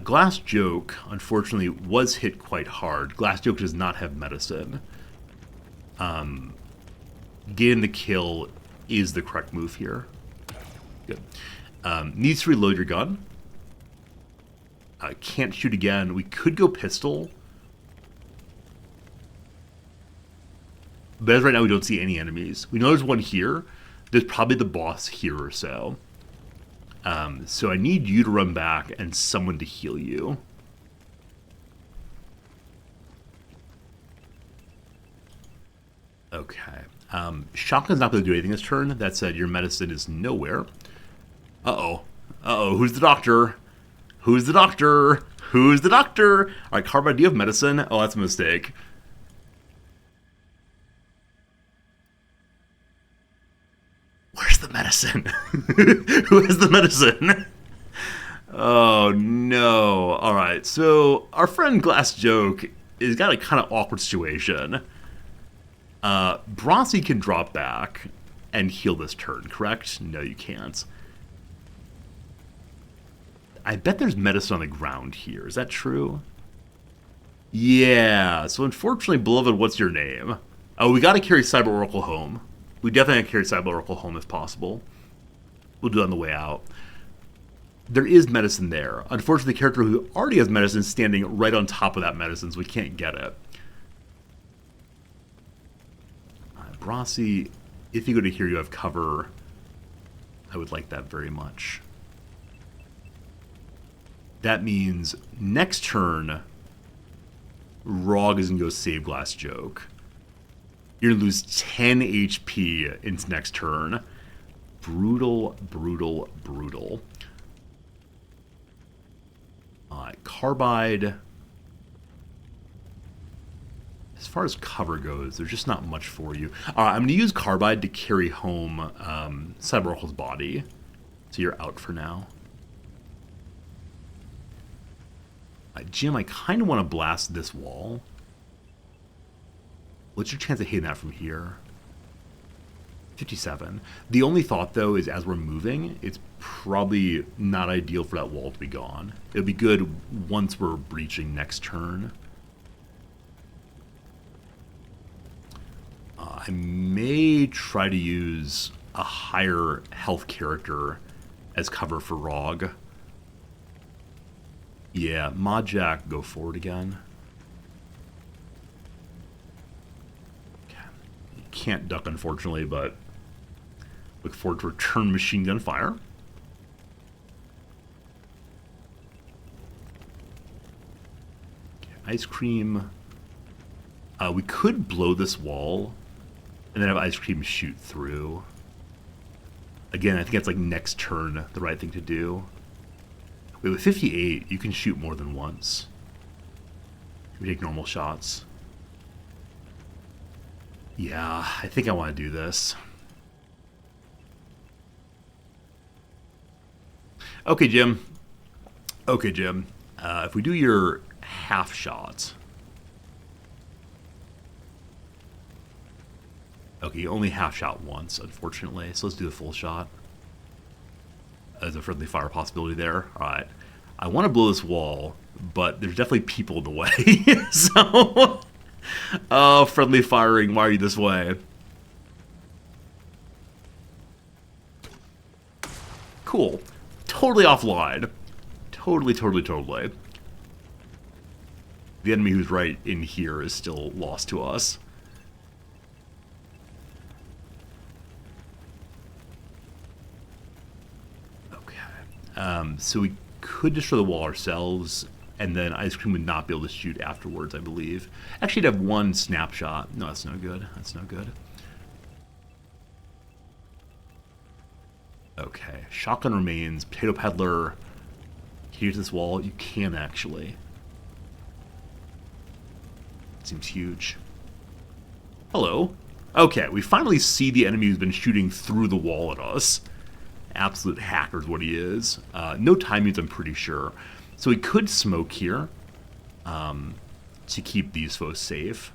Glass Joke, unfortunately, was hit quite hard. Glass Joke does not have medicine. Getting the kill is the correct move here. Good. Needs to reload your gun. Can't shoot again. We could go pistol. But as right now, we don't see any enemies. We know there's one here. There's probably the boss here or so. So I need you to run back and someone to heal you. Okay. Shotgun's not going to do anything this turn. That said, your medicine is nowhere. Uh-oh. Uh-oh. Who's the doctor? Who's the doctor? Who's the doctor? All right, Carbide, do you have medicine? Oh, that's a mistake. Where's the medicine? Who has the medicine? Oh, no. All right, so our friend Glass Joke has got a kind of awkward situation. Brasi can drop back and heal this turn, correct? No, you can't. I bet there's medicine on the ground here. Is that true? Yeah, so unfortunately, beloved, what's your name? Oh, we gotta carry Cyber Oracle home. We definitely have to carry Cyber Oracle home if possible. We'll do it on the way out. There is medicine there. Unfortunately, the character who already has medicine is standing right on top of that medicine, so we can't get it. Brasi, if you go to here, you have cover. I would like that very much. That means next turn, Rog is going to go save Glass Joke. You're going to lose 10 HP into next turn. Brutal, brutal, brutal. Carbide. As far as cover goes, there's just not much for you. I'm going to use Carbide to carry home Cyber Oracle's body. So you're out for now. Jim, I kind of want to blast this wall. What's your chance of hitting that from here? 57. The only thought, though, is as we're moving, it's probably not ideal for that wall to be gone. It'll be good once we're breaching next turn. I may try to use a higher health character as cover for Rog. Yeah, Mod Jack, go forward again. Okay. You can't duck, unfortunately, but look forward to return machine gun fire. Okay, ice cream. We could blow this wall and then have ice cream shoot through. Again, I think that's like next turn the right thing to do. Wait, with 58, you can shoot more than once. We take normal shots. Yeah, I think I want to do this. Okay, Jim. Okay, Jim. If we do your half shot. Okay, you only half shot once, unfortunately. So let's do the full shot. There's a friendly fire possibility there. All right. I want to blow this wall, but there's definitely people in the way. So, oh, friendly firing. Why are you this way? Cool. Totally offline. Totally, totally, totally. The enemy who's right in here is still lost to us. So we could destroy the wall ourselves, and then Ice Cream would not be able to shoot afterwards, I believe. Actually, it'd have one snapshot. No, that's no good. That's no good. Okay. Shotgun remains. Potato Peddler. Can you get to this wall? You can, actually. Seems huge. Hello. Okay, we finally see the enemy who's been shooting through the wall at us. Absolute hacker is what he is. No timings, I'm pretty sure. So he could smoke here. to keep these foes safe.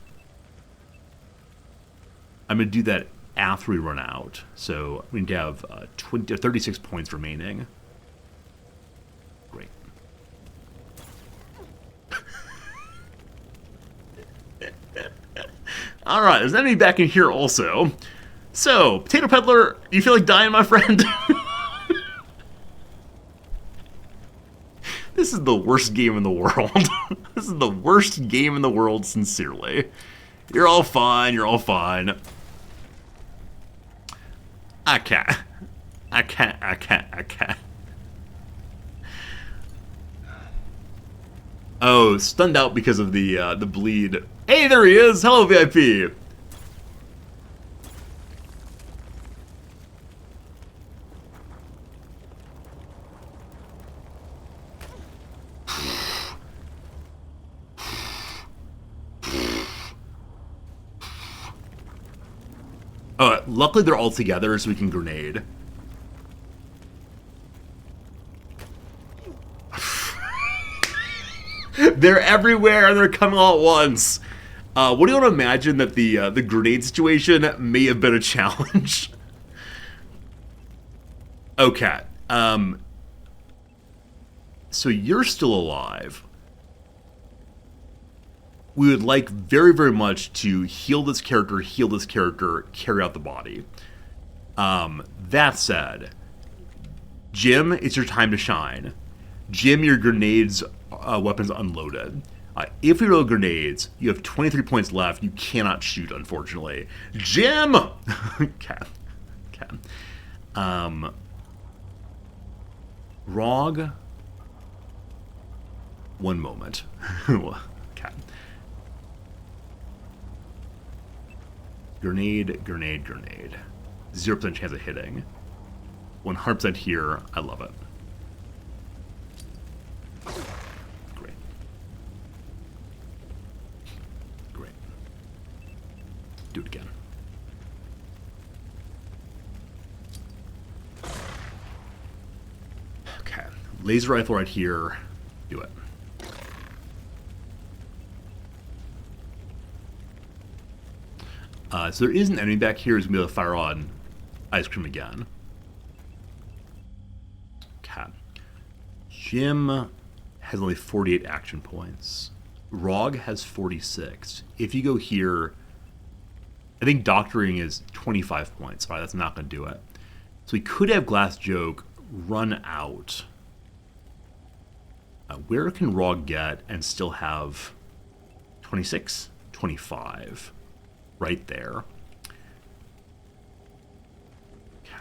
I'm going to do that after we run out. So we need to have 36 points remaining. Great. Alright, there's an enemy back in here also. So, Potato Peddler, you feel like dying, my friend? This is the worst game in the world. This is the worst game in the world, sincerely. You're all fine, you're all fine. I can't. Oh, stunned out because of the bleed. Hey, there he is! Hello, VIP! Luckily they're all together so we can grenade. They're everywhere and they're coming all at once. What do you want to imagine that the grenade situation may have been a challenge? Okay. So you're still alive. We would like very, very much to heal this character, carry out the body. That said, Jim, it's your time to shine. Jim, your grenades, weapons unloaded. If we roll grenades, you have 23 points left. You cannot shoot, unfortunately. Jim! Okay. Rog. One moment. Okay. Grenade. 0% chance of hitting. 100% here. I love it. Great. Do it again. Okay. Laser rifle right here. Do it. So there is an enemy back here who's going to be able to fire on Ice Cream again. Okay. Jim has only 48 action points. Rog has 46. If you go here, I think Doctoring is 25 points. All right, that's not going to do it. So we could have Glass Joke run out. Where can Rog get and still have 26? 25. Right there. Okay.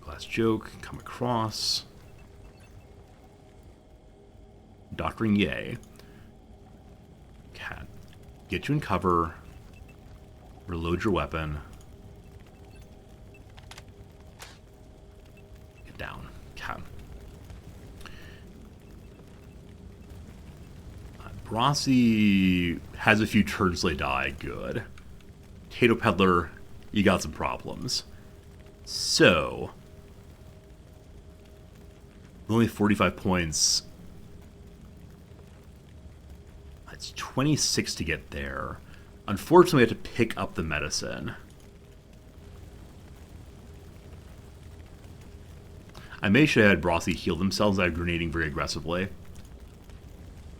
Glass Joke, come across. Doctoring Yay. Okay. Get you in cover. Reload your weapon. Get down. Okay. Brossi has a few turns they die. Good. Potato Peddler, you got some problems. So, only 45 points. It's 26 to get there. Unfortunately, we have to pick up the medicine. I may should have had Brossi heal themselves by grenading very aggressively.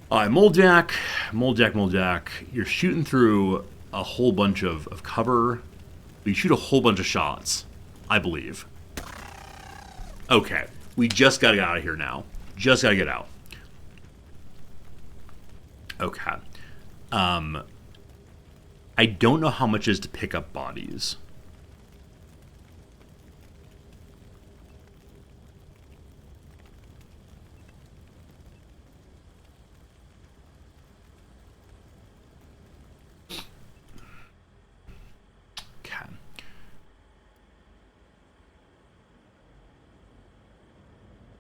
Alright, Moldjack. You're shooting through a whole bunch of cover. But you shoot a whole bunch of shots, I believe. Okay, we just gotta get out of here now. Just gotta get out. Okay. I don't know how much it is to pick up bodies.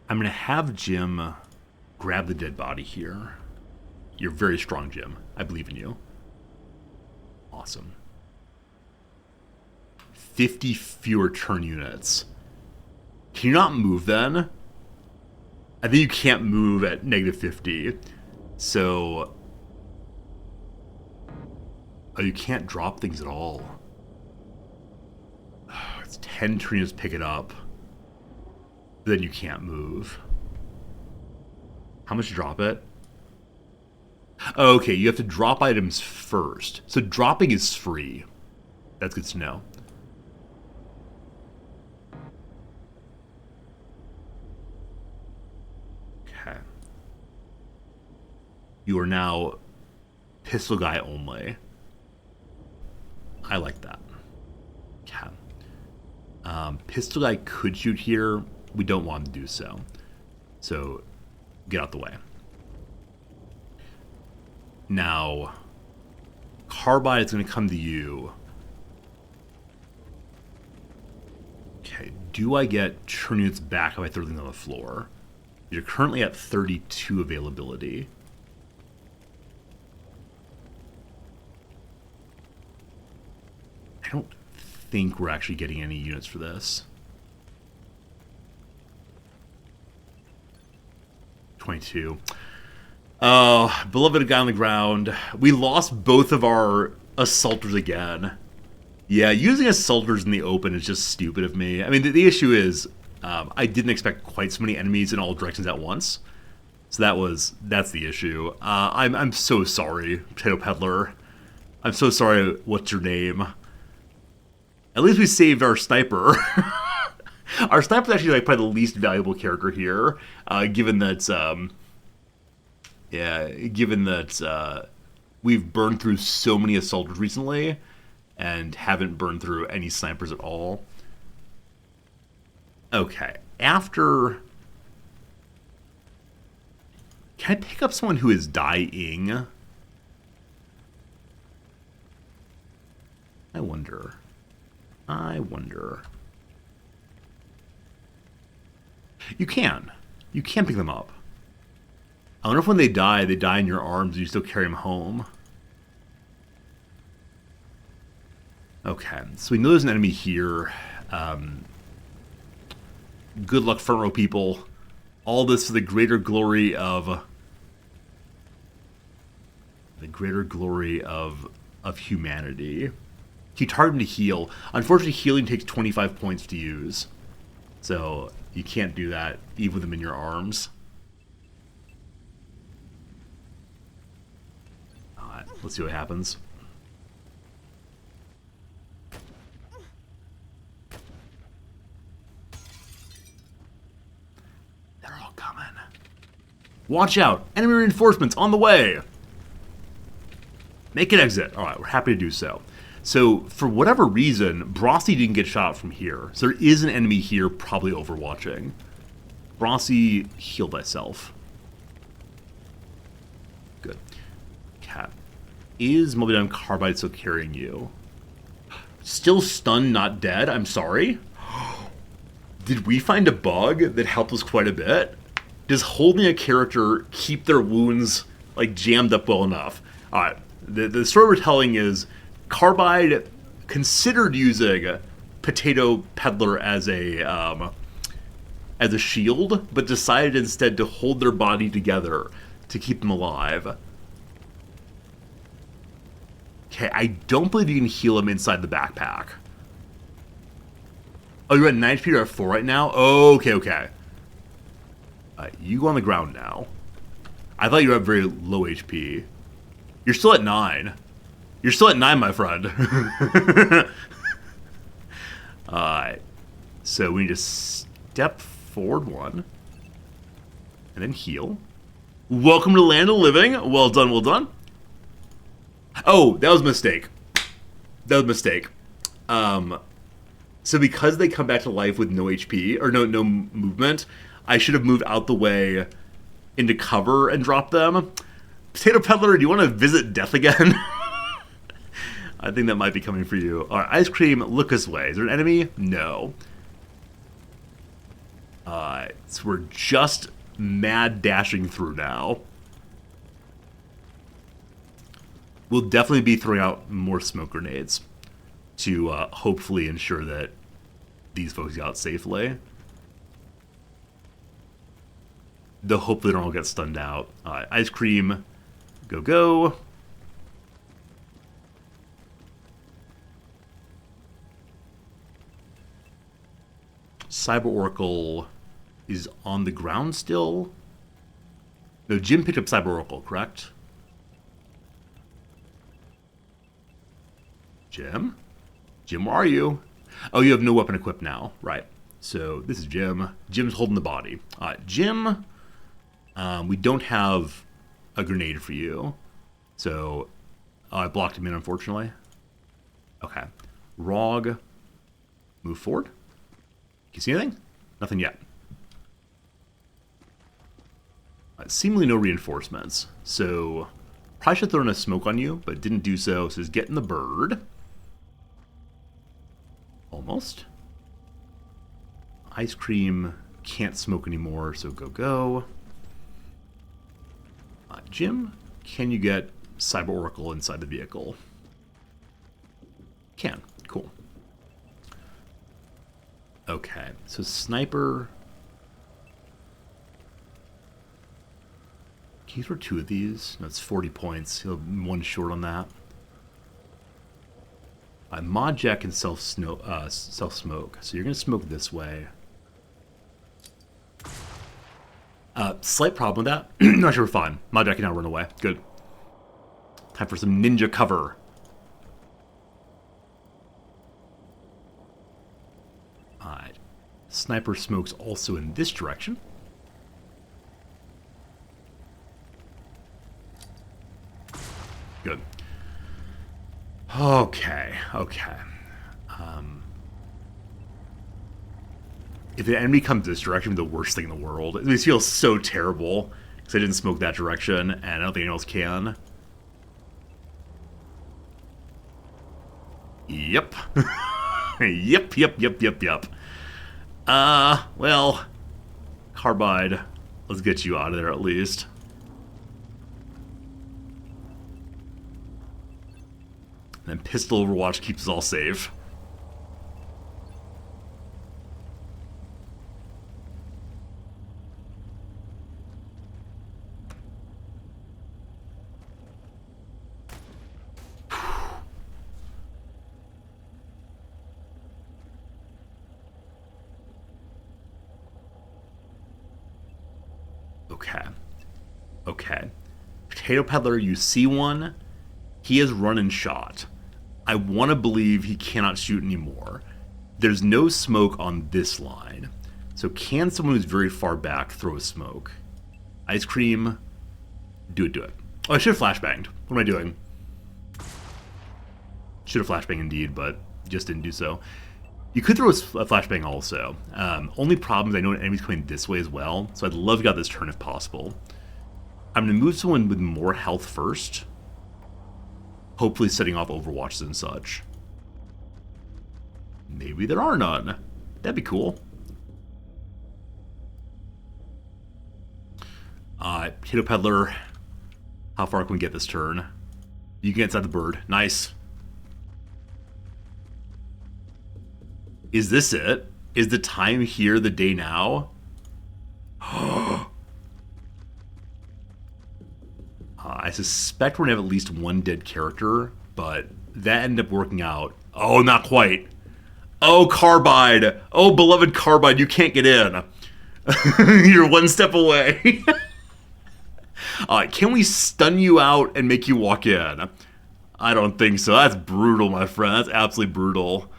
I'm going to have Jim grab the dead body here. You're very strong, Jim. I believe in you. Awesome. 50 fewer turn units. Can you not move then? I think you can't move at -50. So Oh, you can't drop things at all. Oh, it's 10 turns to pick it up. Then you can't move. How much to drop it? Oh, okay, you have to drop items first. So dropping is free. That's good to know. Okay. You are now pistol guy only. I like that. Okay. Pistol guy could shoot here. We don't want him to do so. So, get out the way. Now, carbide is going to come to you. Okay, do I get turn units back if I throw things on the floor? You're currently at 32 availability. I don't think we're actually getting any units for this. 22. Oh, beloved guy on the ground. We lost both of our assaulters again. Yeah, using assaulters in the open is just stupid of me. I mean, the issue is I didn't expect quite so many enemies in all directions at once. So that's the issue. I'm so sorry, Potato Peddler. I'm so sorry. What's your name? At least we saved our sniper. Our sniper's actually like probably the least valuable character here, given that we've burned through so many assaulters recently and haven't burned through any snipers at all. Okay, after... Can I pick up someone who is dying? I wonder. You can. You can pick them up. I wonder if when they die in your arms and you still carry them home. Okay, so we know there's an enemy here. Good luck, front row people. All this for the greater glory of... humanity. Keep targeting to heal. Unfortunately, healing takes 25 points to use. So, you can't do that, even with them in your arms. Alright, let's see what happens. They're all coming. Watch out! Enemy reinforcements on the way! Make an exit. Alright, we're happy to do so. So, for whatever reason, Brossi didn't get shot from here. So there is an enemy here probably overwatching. Brossi, heal thyself. Good. Cat. Is Mobidium Carbide still carrying you? Still stunned, not dead? I'm sorry? Did we find a bug that helped us quite a bit? Does holding a character keep their wounds, like, jammed up well enough? Alright, the story we're telling is... Carbide considered using Potato Peddler as a shield, but decided instead to hold their body together to keep them alive. Okay, I don't believe you can heal him inside the backpack. Oh, you're at 9 HP, you're at 4 right now? Oh, okay. You go on the ground now. I thought you were at very low HP. You're still at 9. You're still at 9, my friend. Alright. So we need to step forward 1. And then heal. Welcome to Land of Living. Well done, well done. Oh, that was a mistake. So because they come back to life with no HP, or no movement, I should have moved out the way into cover and dropped them. Potato Peddler, do you want to visit death again? I think that might be coming for you. Alright, Ice Cream, look this way. Is there an enemy? No. So we're just mad dashing through now. We'll definitely be throwing out more smoke grenades to hopefully ensure that these folks get out safely. Though hopefully they don't all get stunned out. Ice Cream, go. Cyber Oracle is on the ground still. No, Jim picked up Cyber Oracle, correct? Jim? Jim, where are you? Oh, you have no weapon equipped now. Right. So this is Jim. Jim's holding the body. Jim, we don't have a grenade for you. So I blocked him in, unfortunately. Okay. Rog, move forward. Can you see anything? Nothing yet. Seemingly no reinforcements. So probably should throw in a smoke on you, but didn't do so. So he's getting the bird. Almost. Ice cream can't smoke anymore, so go. Jim, can you get Cyber Oracle inside the vehicle? Can. Cool. Okay, so Sniper. Can you throw 2 of these? That's 40 points. He'll have 1 short on that. Mod Jack can self-smoke, so you're going to smoke this way. Slight problem with that. Not sure we're fine. Mod Jack can now run away. Good. Time for some ninja cover. Alright. Sniper smokes also in this direction. Good. Okay. If the enemy comes this direction, it'd be the worst thing in the world. It feels so terrible because I didn't smoke that direction, and I don't think anyone else can. Yep. Yep. Well, Carbide, let's get you out of there at least. And then Pistol Overwatch keeps us all safe. Okay. Potato Peddler, you see one. He has run and shot. I want to believe he cannot shoot anymore. There's no smoke on this line. So can someone who's very far back throw a smoke? Ice Cream, do it. Oh, I should have flashbanged. What am I doing? Should have flashbanged indeed, but just didn't do so. You could throw a flashbang also. Only problem is I know an enemy's coming this way as well, so I'd love to get this turn if possible. I'm going to move someone with more health first. Hopefully setting off Overwatches and such. Maybe there are none. That'd be cool. Potato Peddler. How far can we get this turn? You can get inside the bird. Nice. Is this it? Is the time here the day now? I suspect we're going to have at least one dead character, but that ended up working out. Oh, not quite. Oh, Carbide. Oh, beloved Carbide, you can't get in. You're one step away. Can we stun you out and make you walk in? I don't think so. That's brutal, my friend. That's absolutely brutal.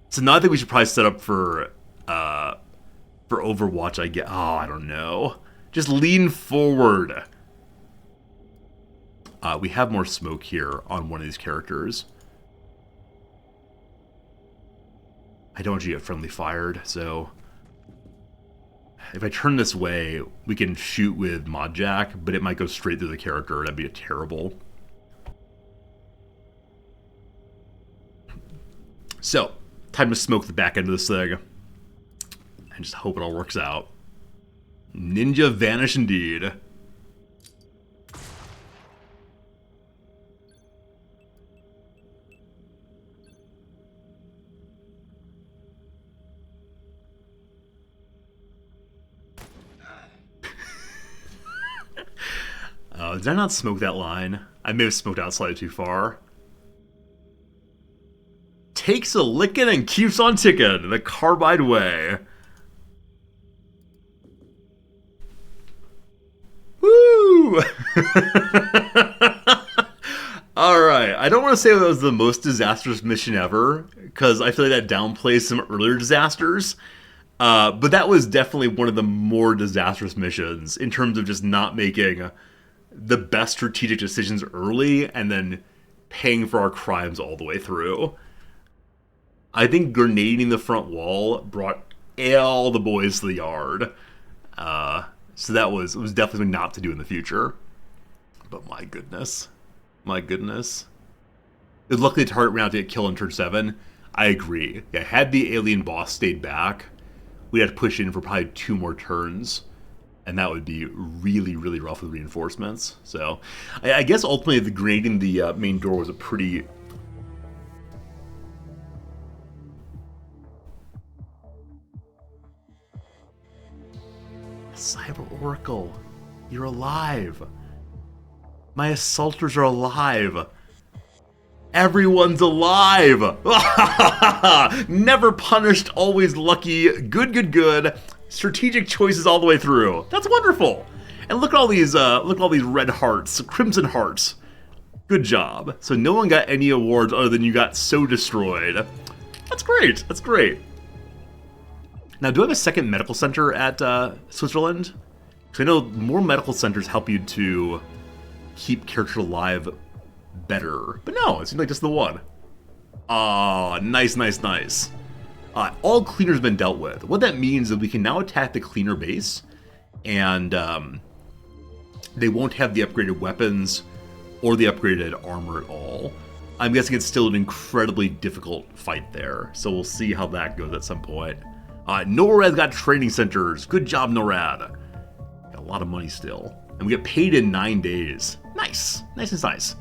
So now I think we should probably set up for Overwatch, I guess. Oh, I don't know. Just lean forward. We have more smoke here on one of these characters. I don't want you to get friendly fired, so if I turn this way, we can shoot with Mod Jack, but it might go straight through the character. That'd be terrible. So, time to smoke the back end of this thing. And just hope it all works out. Ninja vanish indeed. Did I not smoke that line? I may have smoked out slightly too far. takes a licking and keeps on ticking the Carbide way. Woo! Alright, I don't want to say that was the most disastrous mission ever, because I feel like that downplays some earlier disasters. But that was definitely one of the more disastrous missions in terms of just not making the best strategic decisions early and then paying for our crimes all the way through. I think grenading the front wall brought all the boys to the yard. So it was definitely not to do in the future. But my goodness. My goodness. Luckily, the target ran out to get killed in turn 7. I agree. Yeah, had the alien boss stayed back, we'd have to push in for probably 2 more turns. And that would be really, really rough with reinforcements. So, I guess ultimately the grenading the main door was a pretty... Cyber Oracle, you're alive. My assaulters are alive. Everyone's alive. Never punished, always lucky. Good, good, good. Strategic choices all the way through. That's wonderful. And look at all these red hearts, crimson hearts. Good job. So no one got any awards other than you got so destroyed. That's great. That's great. Now, do I have a second medical center at Switzerland? Because I know more medical centers help you to keep characters alive better. But no, it seems like just the one. Ah, nice, nice, nice. All cleaners have been dealt with. What that means is we can now attack the cleaner base, and they won't have the upgraded weapons or the upgraded armor at all. I'm guessing it's still an incredibly difficult fight there, so we'll see how that goes at some point. NORAD's got training centers. Good job, NORAD. Got a lot of money still. And we get paid in 9 days. Nice. Nice and nice.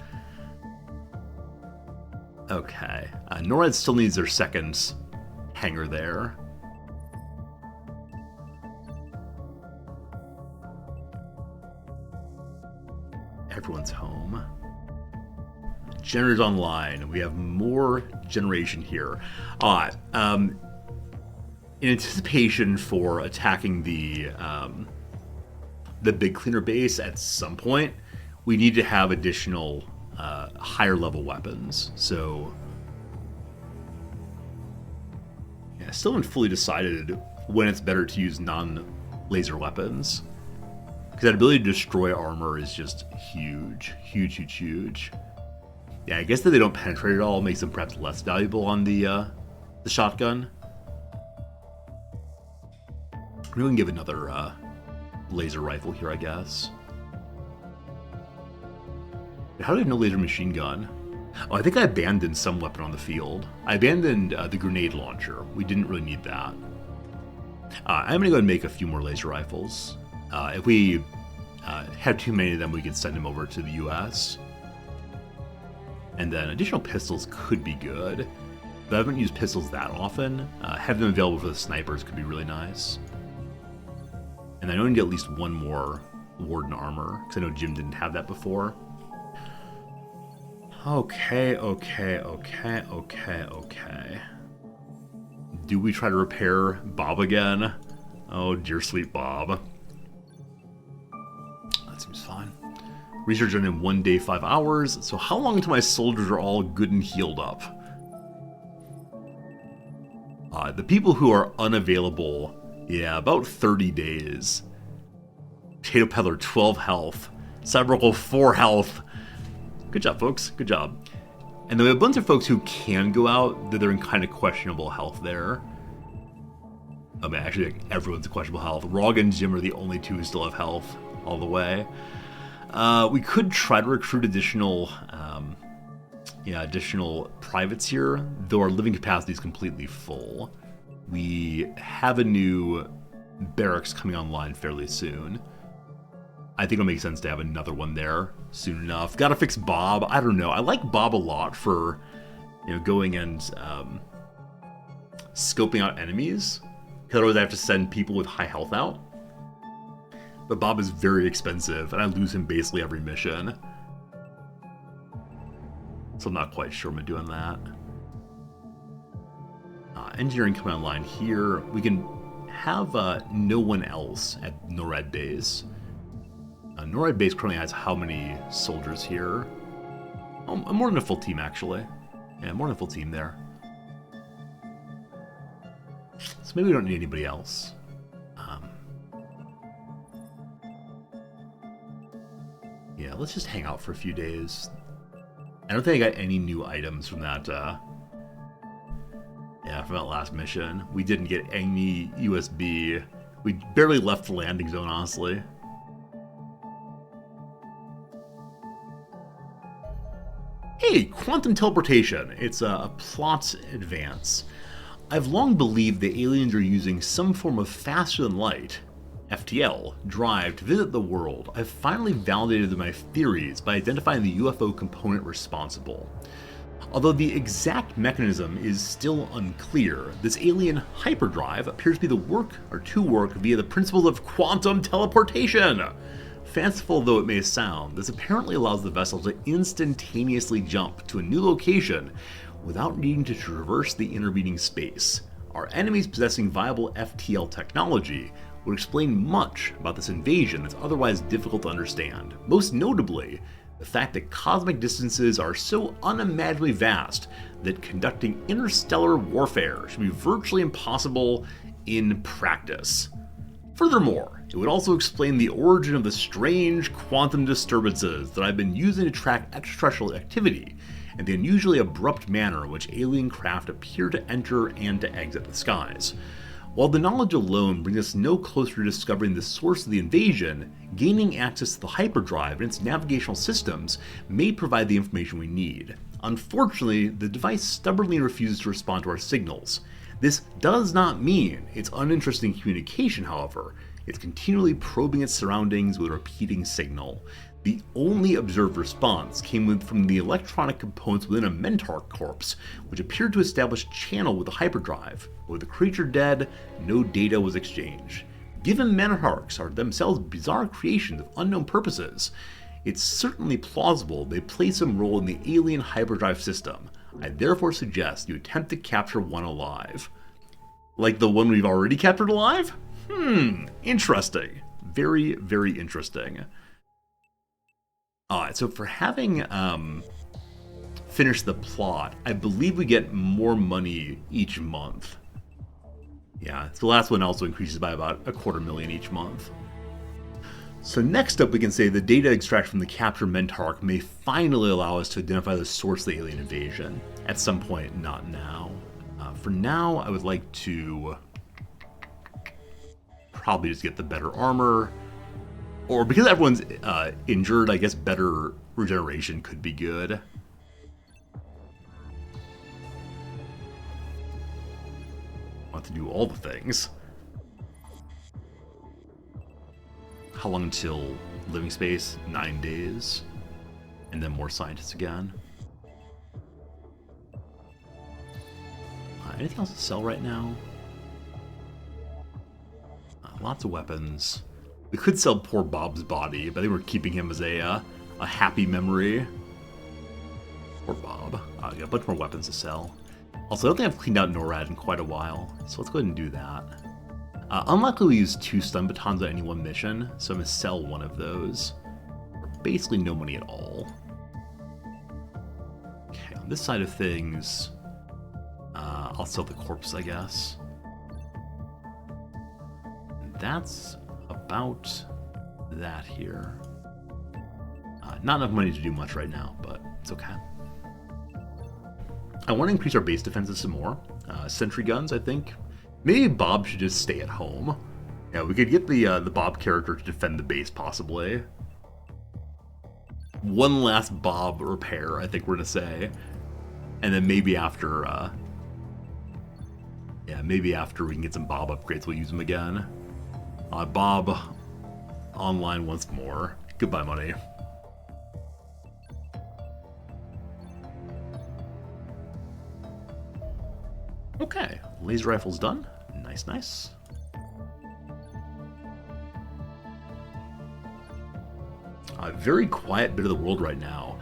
Okay. NORAD still needs their second hangar there. Everyone's home. Generators online. We have more generation here. In anticipation for attacking the big cleaner base at some point, we need to have additional higher level weapons. So, yeah, still haven't fully decided when it's better to use non-laser weapons, because that ability to destroy armor is just huge, huge, huge, huge. Yeah, I guess that they don't penetrate at all makes them perhaps less valuable on the shotgun. We can give another laser rifle here, I guess. How do I have no laser machine gun? Oh, I think I abandoned some weapon on the field. I abandoned the grenade launcher. We didn't really need that. I'm going to go and make a few more laser rifles. If we have too many of them, we could send them over to the US. And then additional pistols could be good. But I haven't used pistols that often. Having them available for the snipers could be really nice. And I know I need at least one more Warden armor, because I know Jim didn't have that before. Okay. Do we try to repair Bob again? Oh, dear sweet Bob. That seems fine. Research done in 1 day, 5 hours. So how long until my soldiers are all good and healed up? The people who are unavailable, yeah, about 30 days. Potato Peddler, 12 health. Cyberlocal, 4 health. Good job, folks. Good job. And then we have a bunch of folks who can go out, that they're in kind of questionable health there. I mean, actually, like, everyone's in questionable health. Rog and Jim are the only two who still have health all the way. We could try to recruit additional privates here, though our living capacity is completely full. We have a new barracks coming online fairly soon. I think it'll make sense to have another one there soon enough. Gotta fix Bob. I don't know. I like Bob a lot for, going and scoping out enemies. Because otherwise I have to send people with high health out. But Bob is very expensive, and I lose him basically every mission. So I'm not quite sure I'm doing that. Engineering coming online here. We can have no one else at NORAD base. NORAD base currently has how many soldiers here? Oh, more than a full team, actually. Yeah, more than a full team there. So maybe we don't need anybody else. Yeah, let's just hang out for a few days. I don't think I got any new items from that, from that last mission. We didn't get any USB. We barely left the landing zone, honestly. Hey, quantum teleportation. It's a plot advance. I've long believed the aliens are using some form of faster-than-light, FTL, drive to visit the world. I've finally validated my theories by identifying the UFO component responsible. Although the exact mechanism is still unclear, this alien hyperdrive appears to be to work via the principles of quantum teleportation. Fanciful though it may sound, this apparently allows the vessel to instantaneously jump to a new location without needing to traverse the intervening space. Our enemies possessing viable FTL technology would explain much about this invasion that's otherwise difficult to understand. Most notably, the fact that cosmic distances are so unimaginably vast that conducting interstellar warfare should be virtually impossible in practice. Furthermore, it would also explain the origin of the strange quantum disturbances that I've been using to track extraterrestrial activity and the unusually abrupt manner in which alien craft appear to enter and to exit the skies. While the knowledge alone brings us no closer to discovering the source of the invasion, gaining access to the hyperdrive and its navigational systems may provide the information we need. Unfortunately, the device stubbornly refuses to respond to our signals. This does not mean it's uninterested in communication, however. It's continually probing its surroundings with a repeating signal. The only observed response came from the electronic components within a Mentarch corpse, which appeared to establish channel with the hyperdrive. With the creature dead, no data was exchanged. Given Mentarchs are themselves bizarre creations of unknown purposes, it's certainly plausible they play some role in the alien hyperdrive system. I therefore suggest you attempt to capture one alive. Like the one we've already captured alive? Interesting. Very, very interesting. Alright, so for having finished the plot, I believe we get more money each month. Yeah, so the last one also increases by about $250,000 each month. So next up we can say the data extracted from the captured Mentarch may finally allow us to identify the source of the alien invasion. At some point, not now. For now, I would like to probably just get the better armor. Or because everyone's injured, I guess better regeneration could be good. I want to do all the things. How long until living space? 9 days. And then more scientists again. Anything else to sell right now? Lots of weapons. We could sell poor Bob's body, but I think we're keeping him as a happy memory. Poor Bob. Got a bunch more weapons to sell. Also, I don't think I've cleaned out NORAD in quite a while, so let's go ahead and do that. Unlikely we use 2 stun batons on any one mission, so I'm going to sell one of those. For basically no money at all. Okay, on this side of things, I'll sell the corpse, I guess. That's about that here. Not enough money to do much right now, but it's okay. I want to increase our base defenses some more. Sentry guns, I think. Maybe Bob should just stay at home. Yeah, we could get the Bob character to defend the base, possibly. One last Bob repair, I think we're gonna say. And then maybe after, maybe after we can get some Bob upgrades, we'll use them again. Bob online once more. Goodbye, money. Okay, laser rifle's done. Nice, nice. Very quiet bit of the world right now.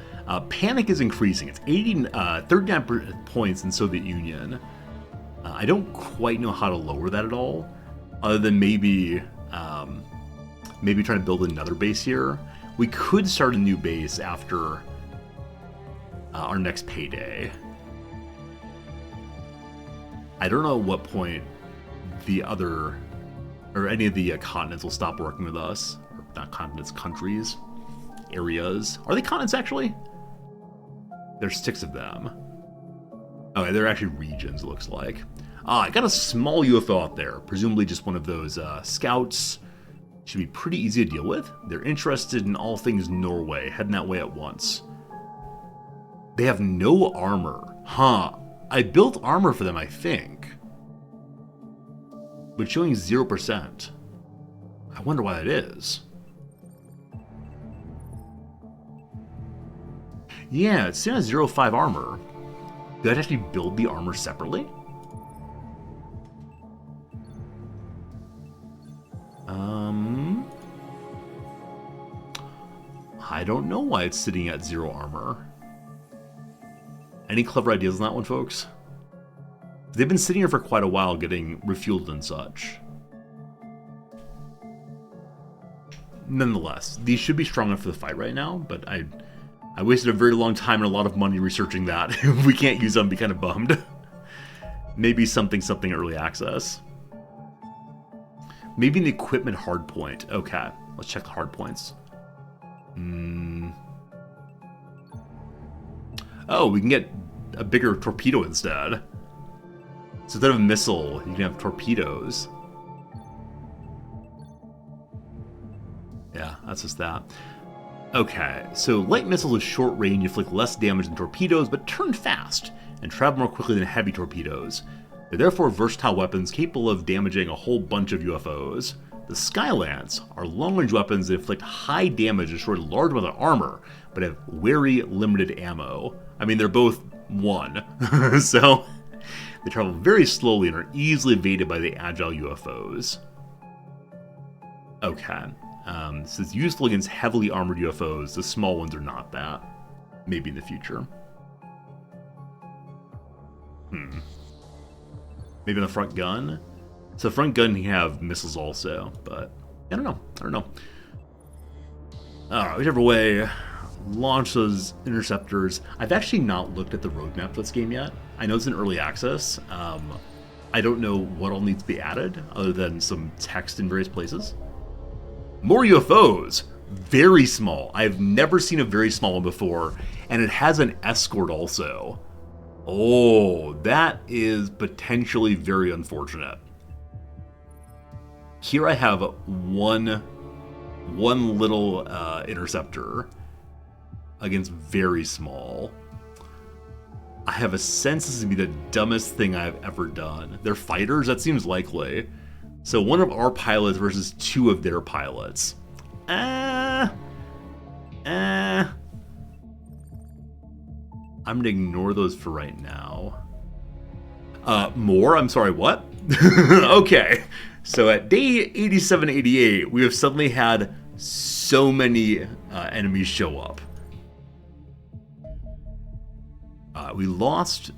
Panic is increasing. It's 39 points in Soviet Union. I I don't quite know how to lower that at all, other than maybe trying to build another base here. We could start a new base after our next payday. I don't know at what point the other, or any of the continents will stop working with us. Or not continents, countries, areas. Are they continents, actually? There's 6 of them. Okay, they're actually regions, it looks like. I got a small UFO out there, presumably just one of those scouts. Should be pretty easy to deal with. They're interested in all things Norway, heading that way at once. They have no armor. Huh. I built armor for them, I think. But showing 0%. I wonder why that is. Yeah, it's saying 0.5 armor. Did I actually build the armor separately? I don't know why it's sitting at 0 armor. Any clever ideas on that one, folks? They've been sitting here for quite a while getting refueled and such. Nonetheless, these should be strong enough for the fight right now, but I wasted a very long time and a lot of money researching that. If we can't use them, I'd be kind of bummed. Maybe something early access. Maybe an equipment hardpoint. Okay, let's check the hardpoints. Oh, we can get a bigger torpedo instead. So instead of a missile, you can have torpedoes. Yeah, that's just that. Okay, so light missiles with short range inflict less damage than torpedoes, but turn fast and travel more quickly than heavy torpedoes. They're therefore versatile weapons capable of damaging a whole bunch of UFOs. The Skylance are long-range weapons that inflict high damage and destroy large amounts of armor, but have very limited ammo. I mean, they're both 1, so they travel very slowly and are easily evaded by the agile UFOs. Okay, this is useful against heavily armored UFOs. The small ones are not that. Maybe in the future. Maybe on the front gun? So the front gun can have missiles also, but I don't know. Alright, whichever way, launch those interceptors. I've actually not looked at the roadmap for this game yet. I know it's in early access. I don't know what all needs to be added, other than some text in various places. More UFOs! Very small. I've never seen a very small one before, and it has an escort also. Oh, that is potentially very unfortunate. Here I have one little interceptor against very small. I have a sense this would be the dumbest thing I've ever done. They're fighters? That seems likely. So one of our pilots versus 2 of their pilots. I'm gonna ignore those for right now. More? I'm sorry, what? Okay. So at day 8788, we have suddenly had so many enemies show up. We lost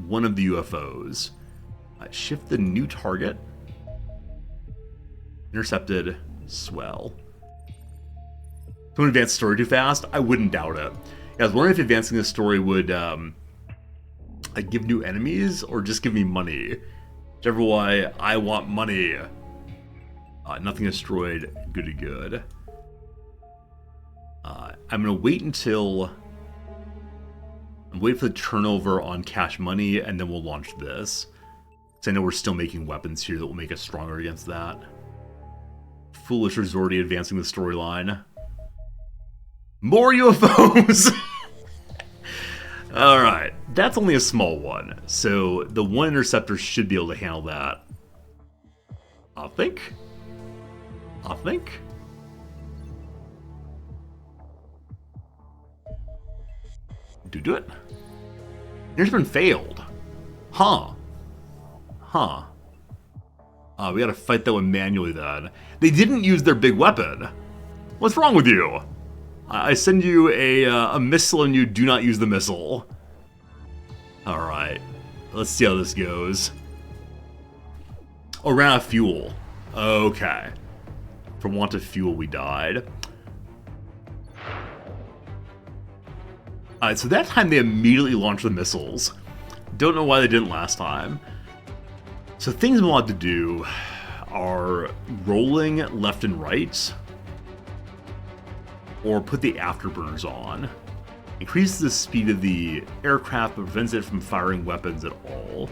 one of the UFOs. Shift the new target. Intercepted. Swell. Don't advance the story too fast? I wouldn't doubt it. I was wondering if advancing the story would give new enemies or just give me money. Whichever way, I want money. Nothing destroyed. Goody good. I'm gonna wait until for the turnover on cash money, and then we'll launch this. Because I know we're still making weapons here that will make us stronger against that. Foolish is already advancing the storyline. More UFOs! Alright, that's only a small one. So the one interceptor should be able to handle that. I think. Do it. Interceptor failed. Huh. We gotta fight that one manually then. They didn't use their big weapon. What's wrong with you? I send you a missile and you do not use the missile. Alright. Let's see how this goes. Oh, ran out of fuel. Okay. For want of fuel, we died. Alright, so that time they immediately launched the missiles. Don't know why they didn't last time. So things we want to do are rolling left and right, or put the afterburners on. Increases the speed of the aircraft but prevents it from firing weapons at all.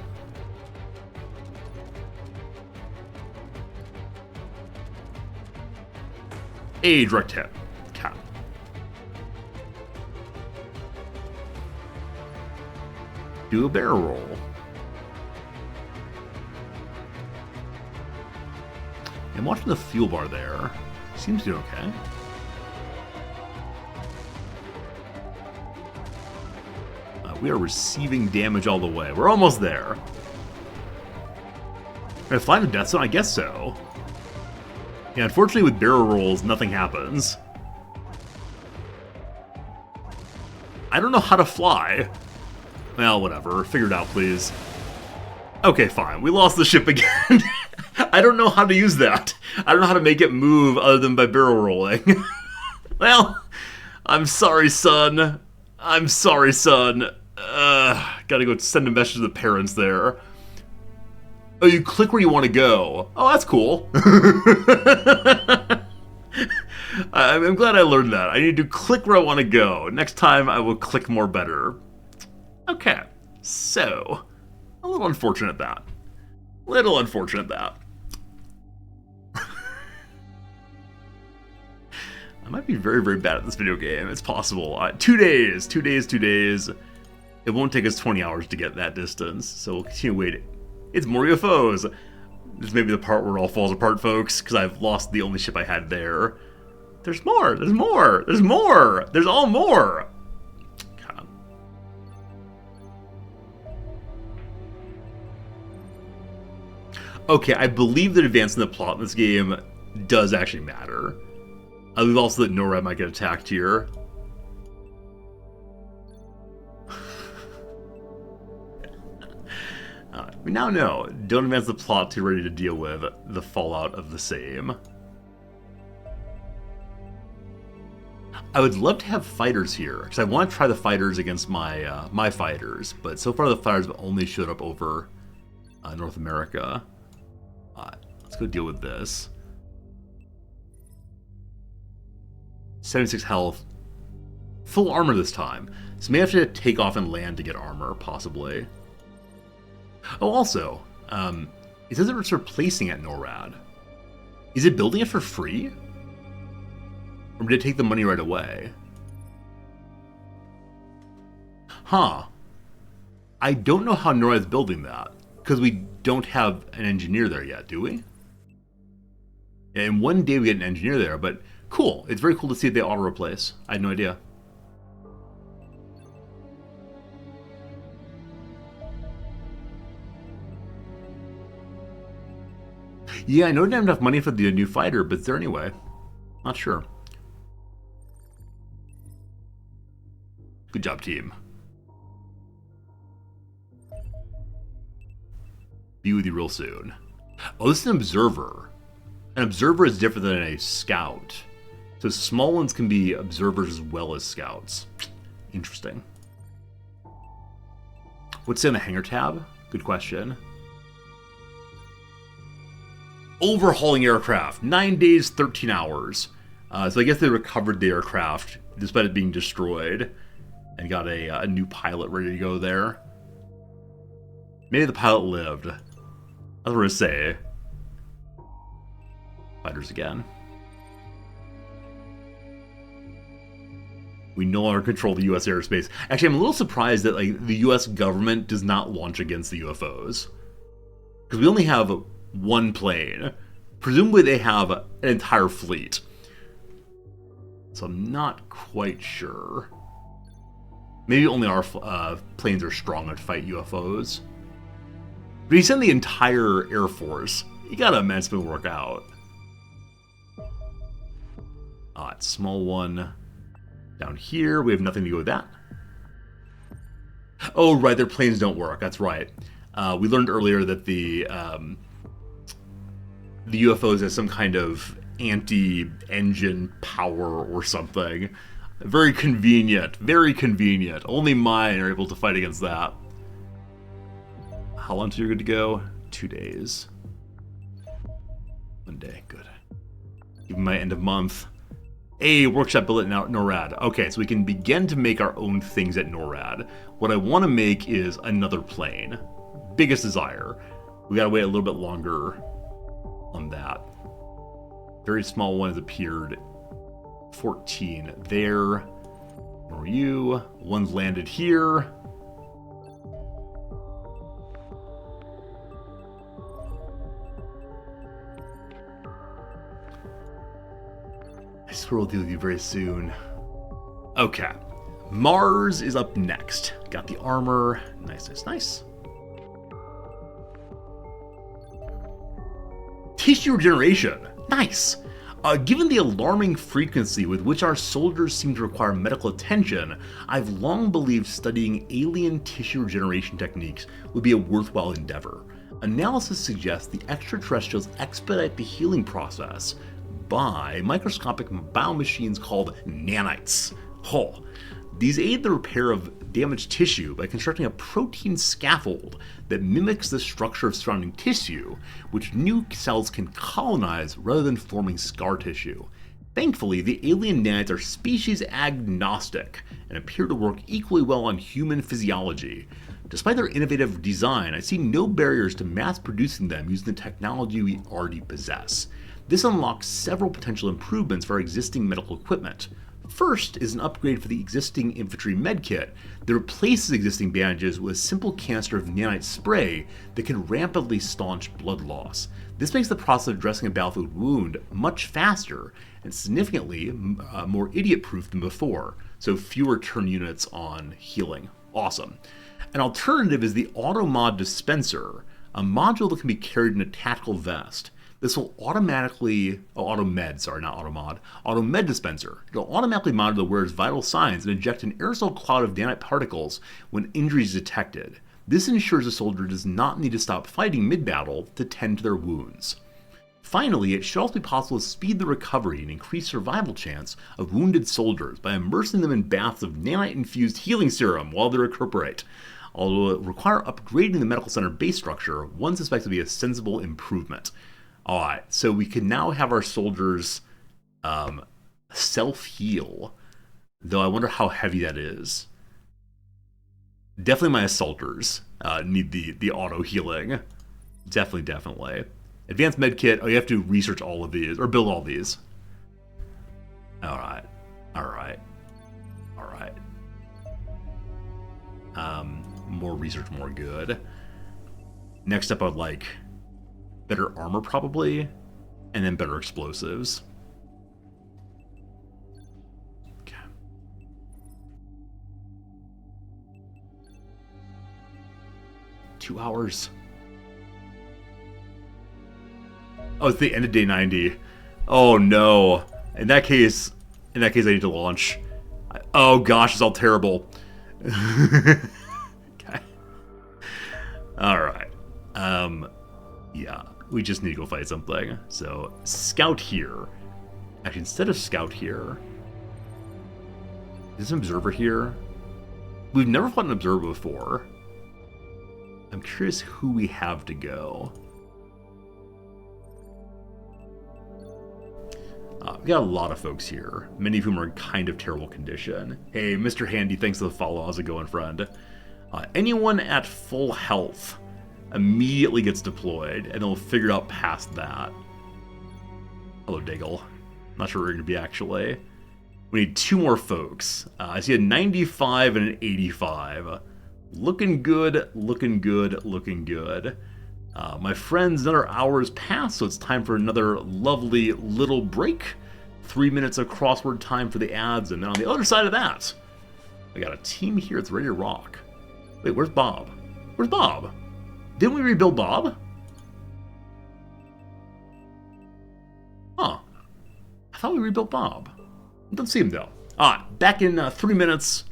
A direct hit. Cap. Do a barrel roll. I'm watching the fuel bar there. Seems to do okay. We are receiving damage all the way. We're almost there. Gonna fly to death zone? I guess so. Yeah, unfortunately with barrel rolls, nothing happens. I don't know how to fly. Well, whatever. Figure it out, please. Okay, fine. We lost the ship again. I don't know how to use that. I don't know how to make it move other than by barrel rolling. Well, I'm sorry, son. I'm sorry, son. Gotta go send a message to the parents there. Oh, you click where you want to go. Oh, that's cool. I'm glad I learned that. I need to click where I want to go. Next time I will click more better. Okay, so a little unfortunate that. Little unfortunate that. I might be very, very bad at this video game. It's possible. 2 days, 2 days, 2 days. It won't take us 20 hours to get that distance, so we'll continue waiting. It's more UFOs. This may be the part where it all falls apart, folks, because I've lost the only ship I had there. There's more. There's more. There's more. There's all more. God. Okay, I believe that advancing the plot in this game does actually matter. I believe also that NORAD might get attacked here. We now know, don't advance the plot too ready to deal with the fallout of the same. I would love to have fighters here, because I want to try the fighters against my my fighters, but so far the fighters have only showed up over North America. Let's go deal with this. 76 health. Full armor this time, so may have to take off and land to get armor, possibly. Oh, also, it says it's replacing at NORAD. Is it building it for free? Or did it take the money right away? Huh. I don't know how NORAD's building that, because we don't have an engineer there yet, do we? And one day we get an engineer there, but cool. It's very cool to see if they auto-replace. I had no idea. Yeah, I know I didn't have enough money for the new fighter, but it's there anyway. Not sure. Good job, team. Be with you real soon. Oh, this is an observer. An observer is different than a scout. So small ones can be observers as well as scouts. Interesting. What's in the hangar tab? Good question. Overhauling aircraft. 9 days, 13 hours. So I guess they recovered the aircraft despite it being destroyed. And got a new pilot ready to go there. Maybe the pilot lived. That's what we're going to say. Fighters again. We no longer control the U.S. airspace. Actually, I'm a little surprised that the U.S. government does not launch against the UFOs. Because we only have one plane. Presumably they have an entire fleet. So I'm not quite sure. Maybe only our planes are strong enough to fight UFOs. But you send the entire Air Force. You gotta imagine it's gonna work out. It's small one down here. We have nothing to do with that. Oh, right, their planes don't work. That's right. We learned earlier that the the UFOs as some kind of anti-engine power or something. Very convenient. Very convenient. Only mine are able to fight against that. How long till you're good to go? 2 days. 1 day. Good. Even my end of month. A workshop built at NORAD. Okay, so we can begin to make our own things at NORAD. What I want to make is another plane. Biggest desire. We gotta wait a little bit longer on that. Very small one has appeared. 14 there. Where are you? One's landed here. I swear we'll deal with you very soon. Okay. Mars is up next. Got the armor. Nice, nice, nice. Tissue regeneration. Nice. Given the alarming frequency with which our soldiers seem to require medical attention, I've long believed studying alien tissue regeneration techniques would be a worthwhile endeavor. Analysis suggests the extraterrestrials expedite the healing process by microscopic biomachines called nanites. Oh. These aid the repair of damaged tissue by constructing a protein scaffold that mimics the structure of surrounding tissue, which new cells can colonize rather than forming scar tissue. Thankfully, the alien nanites are species agnostic and appear to work equally well on human physiology. Despite their innovative design, I see no barriers to mass producing them using the technology we already possess. This unlocks several potential improvements for our existing medical equipment. First is an upgrade for the existing infantry medkit that replaces existing bandages with a simple canister of nanite spray that can rapidly staunch blood loss. This makes the process of dressing a battlefield wound much faster and significantly more idiot-proof than before, so fewer turn units on healing. Awesome. An alternative is the Automod Dispenser, a module that can be carried in a tactical vest. This will automatically, Automed Dispenser. It'll automatically monitor the wearer's vital signs and inject an aerosol cloud of nanite particles when injury is detected. This ensures the soldier does not need to stop fighting mid-battle to tend to their wounds. Finally, it should also be possible to speed the recovery and increase survival chance of wounded soldiers by immersing them in baths of nanite-infused healing serum while they recuperate. Although it will require upgrading the medical center base structure, one suspects to be a sensible improvement. Alright, so we can now have our soldiers self-heal, though I wonder how heavy that is. Definitely my assaulters need the auto-healing. Definitely. Advanced medkit, you have to research all of these, or build all these. Alright. More research, more good. Next up, I would like better armor, probably, and then better explosives. Okay. Two hours. Oh, it's the end of day 90. Oh no. In that case, I need to launch. Oh gosh, it's all terrible. Okay. Alright. Yeah. We just need to go fight something. So, scout here. Actually, instead of scout here... Is an observer here? We've never fought an observer before. I'm curious who we have to go. We got a lot of folks here, many of whom are in kind of terrible condition. Hey, Mr. Handy, thanks for the follow. How's it going, friend? Anyone at full health immediately gets deployed, and they'll figure it out past that. Hello, Diggle. Not sure where we're going to be, actually. We need two more folks. I see a 95 and an 85. Looking good. My friends, another hour has passed, so it's time for another lovely little break. 3 minutes of crossword time for the ads, and then on the other side of that, I got a team here that's ready to rock. Wait, where's Bob? Didn't we rebuild Bob? Huh. I thought we rebuilt Bob. Doesn't see him, though. Back in 3 minutes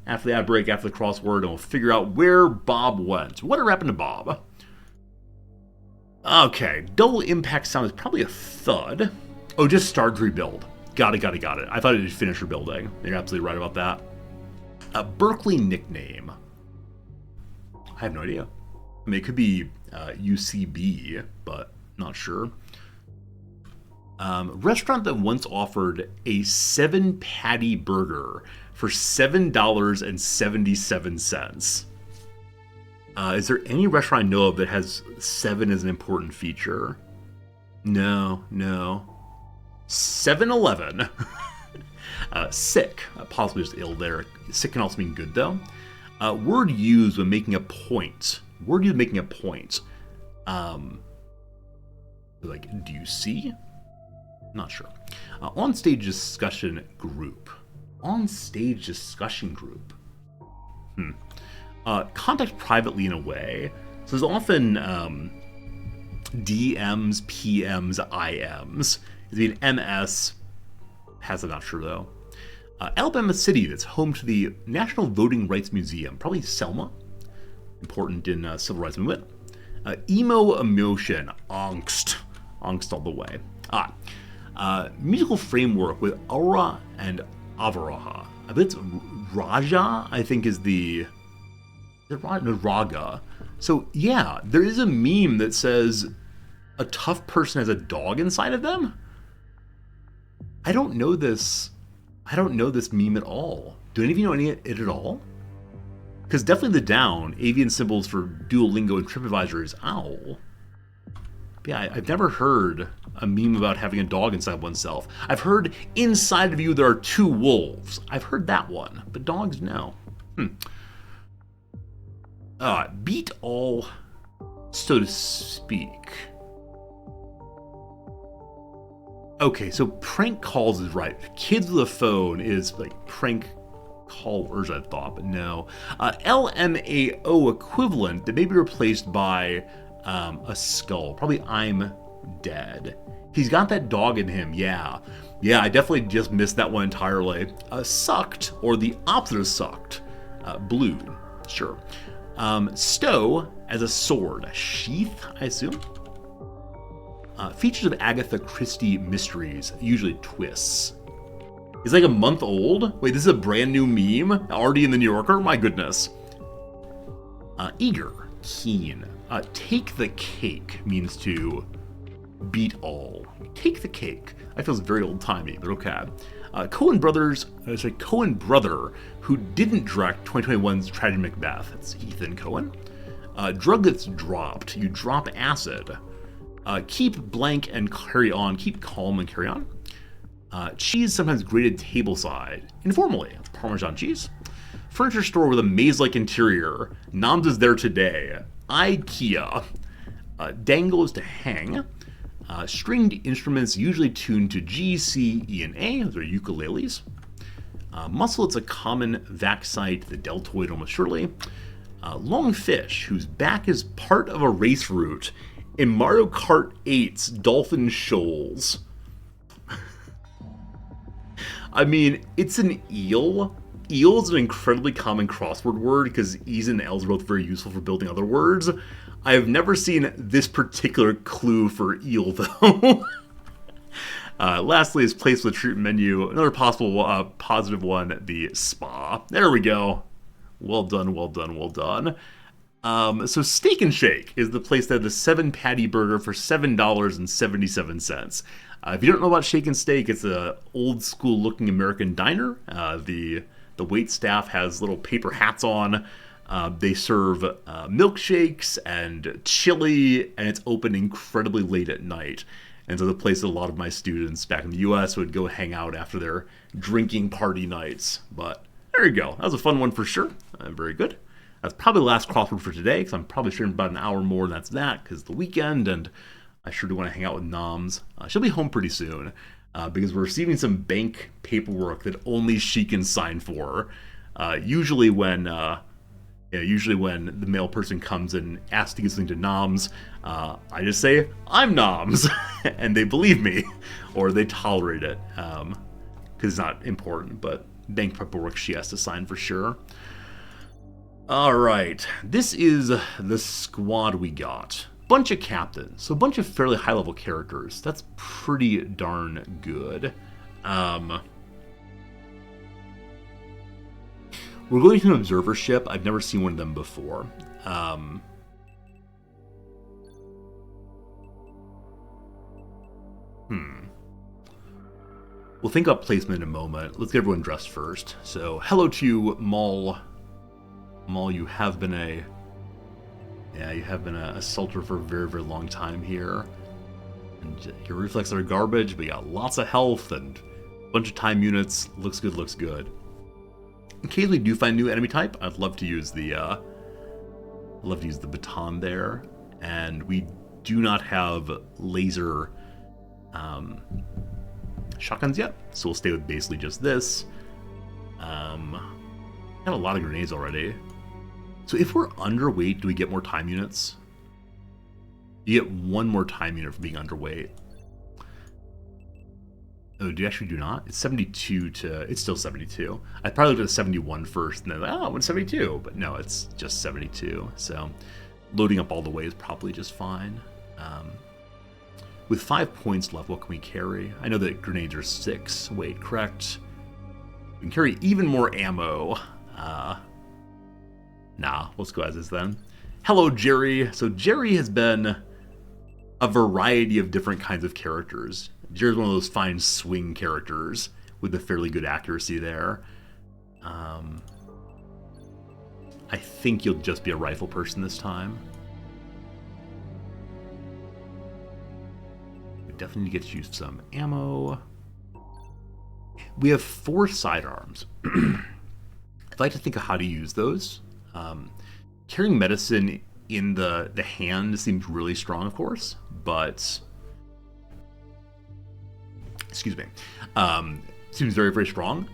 after the ad break, after the crossword, and we'll figure out where Bob went. What happened to Bob? Okay, double impact sound is probably a thud. Oh, just start rebuild. Got it. I thought it did finish rebuilding. You're absolutely right about that. A Berkeley nickname. I have no idea. I mean, it could be UCB, but not sure. Restaurant that once offered a 7-patty burger for $7.77. Is there any restaurant I know of that has 7 as an important feature? No. 7-Eleven. Sick. Possibly just ill there. Sick can also mean good, though. Word used when making a point. Like, do you see? Not sure. On-stage discussion group. Contact privately in a way. So there's often DMs, PMs, IMs. It'd be an MS. I'm not sure though. Alabama City, that's home to the National Voting Rights Museum. Probably Selma. Important in civil rights movement. Emo emotion. Angst all the way. Musical framework with aura and avaraha. I bet it's Raja, I think is the... Raga. So yeah, there is a meme that says a tough person has a dog inside of them. I don't know this meme at all. Do any of you know it at all? Because definitely the down, avian symbols for Duolingo and TripAdvisor is owl. But yeah, I've never heard a meme about having a dog inside oneself. I've heard inside of you there are 2 wolves. I've heard that one, but dogs, no. Beat all, so to speak. Okay, so prank calls is right. Kids with a phone is like prank callers, I thought, but no. LMAO equivalent that may be replaced by a skull. Probably I'm dead. He's got that dog in him, yeah. Yeah, I definitely just missed that one entirely. Sucked, or the opposite of sucked. Blue, sure. Stow as a sword. A sheath, I assume? Features of Agatha Christie mysteries, usually twists. It's like a month old? Wait, this is a brand new meme? Already in the New Yorker? My goodness. Eager, keen. Take the cake means to beat all. Take the cake. That feels very old-timey, but okay. Coen brother who didn't direct 2021's Tragedy Macbeth. That's Ethan Coen. Drug that's dropped. You drop acid. Keep blank and carry on. Keep calm and carry on. Cheese sometimes grated tableside. Informally. Parmesan cheese. Furniture store with a maze-like interior. Noms is there today. IKEA. Dangle is to hang. Stringed instruments usually tuned to G, C, E, and A. Those are ukuleles. Muscle, it's a common vac-site, the deltoid almost surely. Long fish, whose back is part of a race route in Mario Kart 8's Dolphin Shoals. I mean, it's an eel. Eel is an incredibly common crossword word because E's and L's are both very useful for building other words. I have never seen this particular clue for eel, though. Lastly is placed with the treatment menu. Another possible positive one, the spa. There we go. Well done. So Steak and Shake is the place that had the 7-patty burger for $7.77. If you don't know about Shake and Steak, it's a old school looking American diner. The wait staff has little paper hats on. They serve milkshakes and chili, and it's open incredibly late at night. And so the place that a lot of my students back in the US would go hang out after their drinking party nights. But there you go. That was a fun one for sure. Very good. That's probably the last crossword for today, because I'm probably sure in about an hour more, and that's that, because it's the weekend, and I sure do want to hang out with Noms. She'll be home pretty soon, because we're receiving some bank paperwork that only she can sign for. Usually when the mail person comes and asks to get something to Noms, I just say, I'm Noms, and they believe me, or they tolerate it, because it's not important, but bank paperwork she has to sign for sure. All right, this is the squad we got. bunch of captains, so a bunch of fairly high-level characters. That's pretty darn good. We're going to an observer ship. I've never seen one of them before. We'll think about placement in a moment. Let's get everyone dressed first. So, hello to you, Maul. Maul, you have been a assaulter for a very, very long time here. And your reflexes are garbage, but you got lots of health and a bunch of time units. Looks good, looks good. In case we do find a new enemy type, I'd love to use the baton there. And we do not have laser shotguns yet, so we'll stay with basically just this. Got a lot of grenades already. So if we're underweight, do we get more time units? You get one more time unit for being underweight. Oh, do you actually do not? It's 72 to... It's still 72. I probably looked at 71 first, and then, oh, I went 72. But no, it's just 72. So loading up all the way is probably just fine. With 5 points left, what can we carry? I know that grenades are 6. Wait, correct. We can carry even more ammo. Nah, let's go as is then. Hello, Jerry. So Jerry has been a variety of different kinds of characters. Jerry's one of those fine swing characters with a fairly good accuracy there. I think you'll just be a rifle person this time. We definitely need to get you some ammo. We have 4 sidearms. I'd like to think of how to use those. Carrying medicine in the hand seems really strong, of course, but... Excuse me. Seems very, very strong.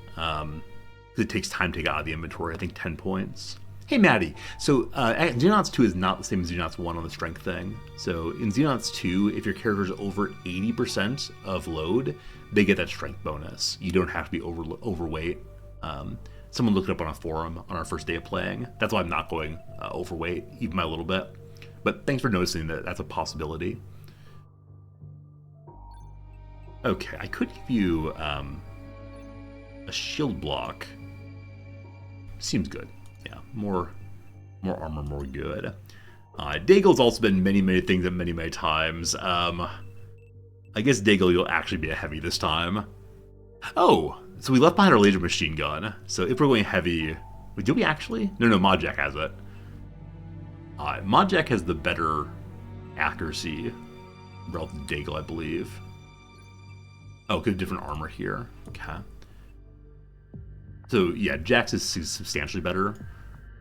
It takes time to get out of the inventory. I think 10 points. Hey, Maddie. So, Xenonauts 2 is not the same as Xenonauts 1 on the strength thing. So, in Xenonauts 2, if your character is over 80% of load, they get that strength bonus. You don't have to be overweight. Someone looked it up on a forum on our first day of playing. That's why I'm not going overweight, even by a little bit. But thanks for noticing that that's a possibility. Okay, I could give you a shield block. Seems good. Yeah, more armor, more good. Daigle's also been many, many things at many, many times. I guess Daigle, you'll actually be a heavy this time. Oh, so we left behind our laser machine gun. So if we're going heavy... Wait, did we actually? No, Modjack has it. Modjack has the better accuracy relative to Daigle, I believe. Oh, good, different armor here. Okay. So, yeah, Jax is substantially better.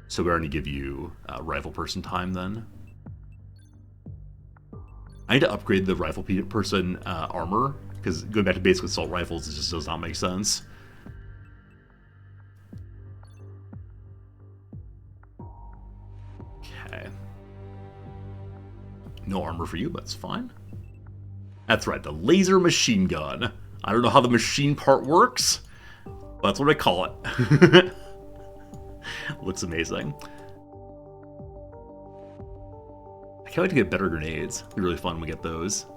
So we're going to give you rifle person time then. I need to upgrade the rifle person armor, because going back to basic assault rifles, it just does not make sense. Okay. No armor for you, but it's fine. That's right, the laser machine gun. I don't know how the machine part works, but that's what I call it. Looks amazing. I can't wait to get better grenades. It'll be really fun when we get those.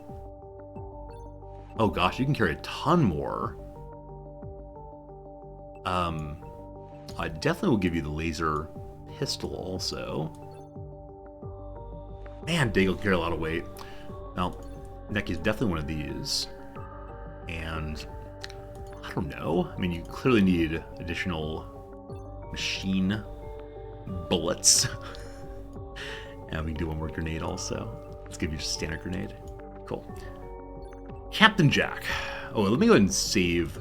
Oh gosh, you can carry a ton more. I definitely will give you the laser pistol also. Man, Daigle can carry a lot of weight. Well, in that case, definitely one of these. And I don't know. I mean, you clearly need additional machine bullets. And we can do one more grenade also. Let's give you just a standard grenade. Cool. Captain Jack. Oh, let me go ahead and save.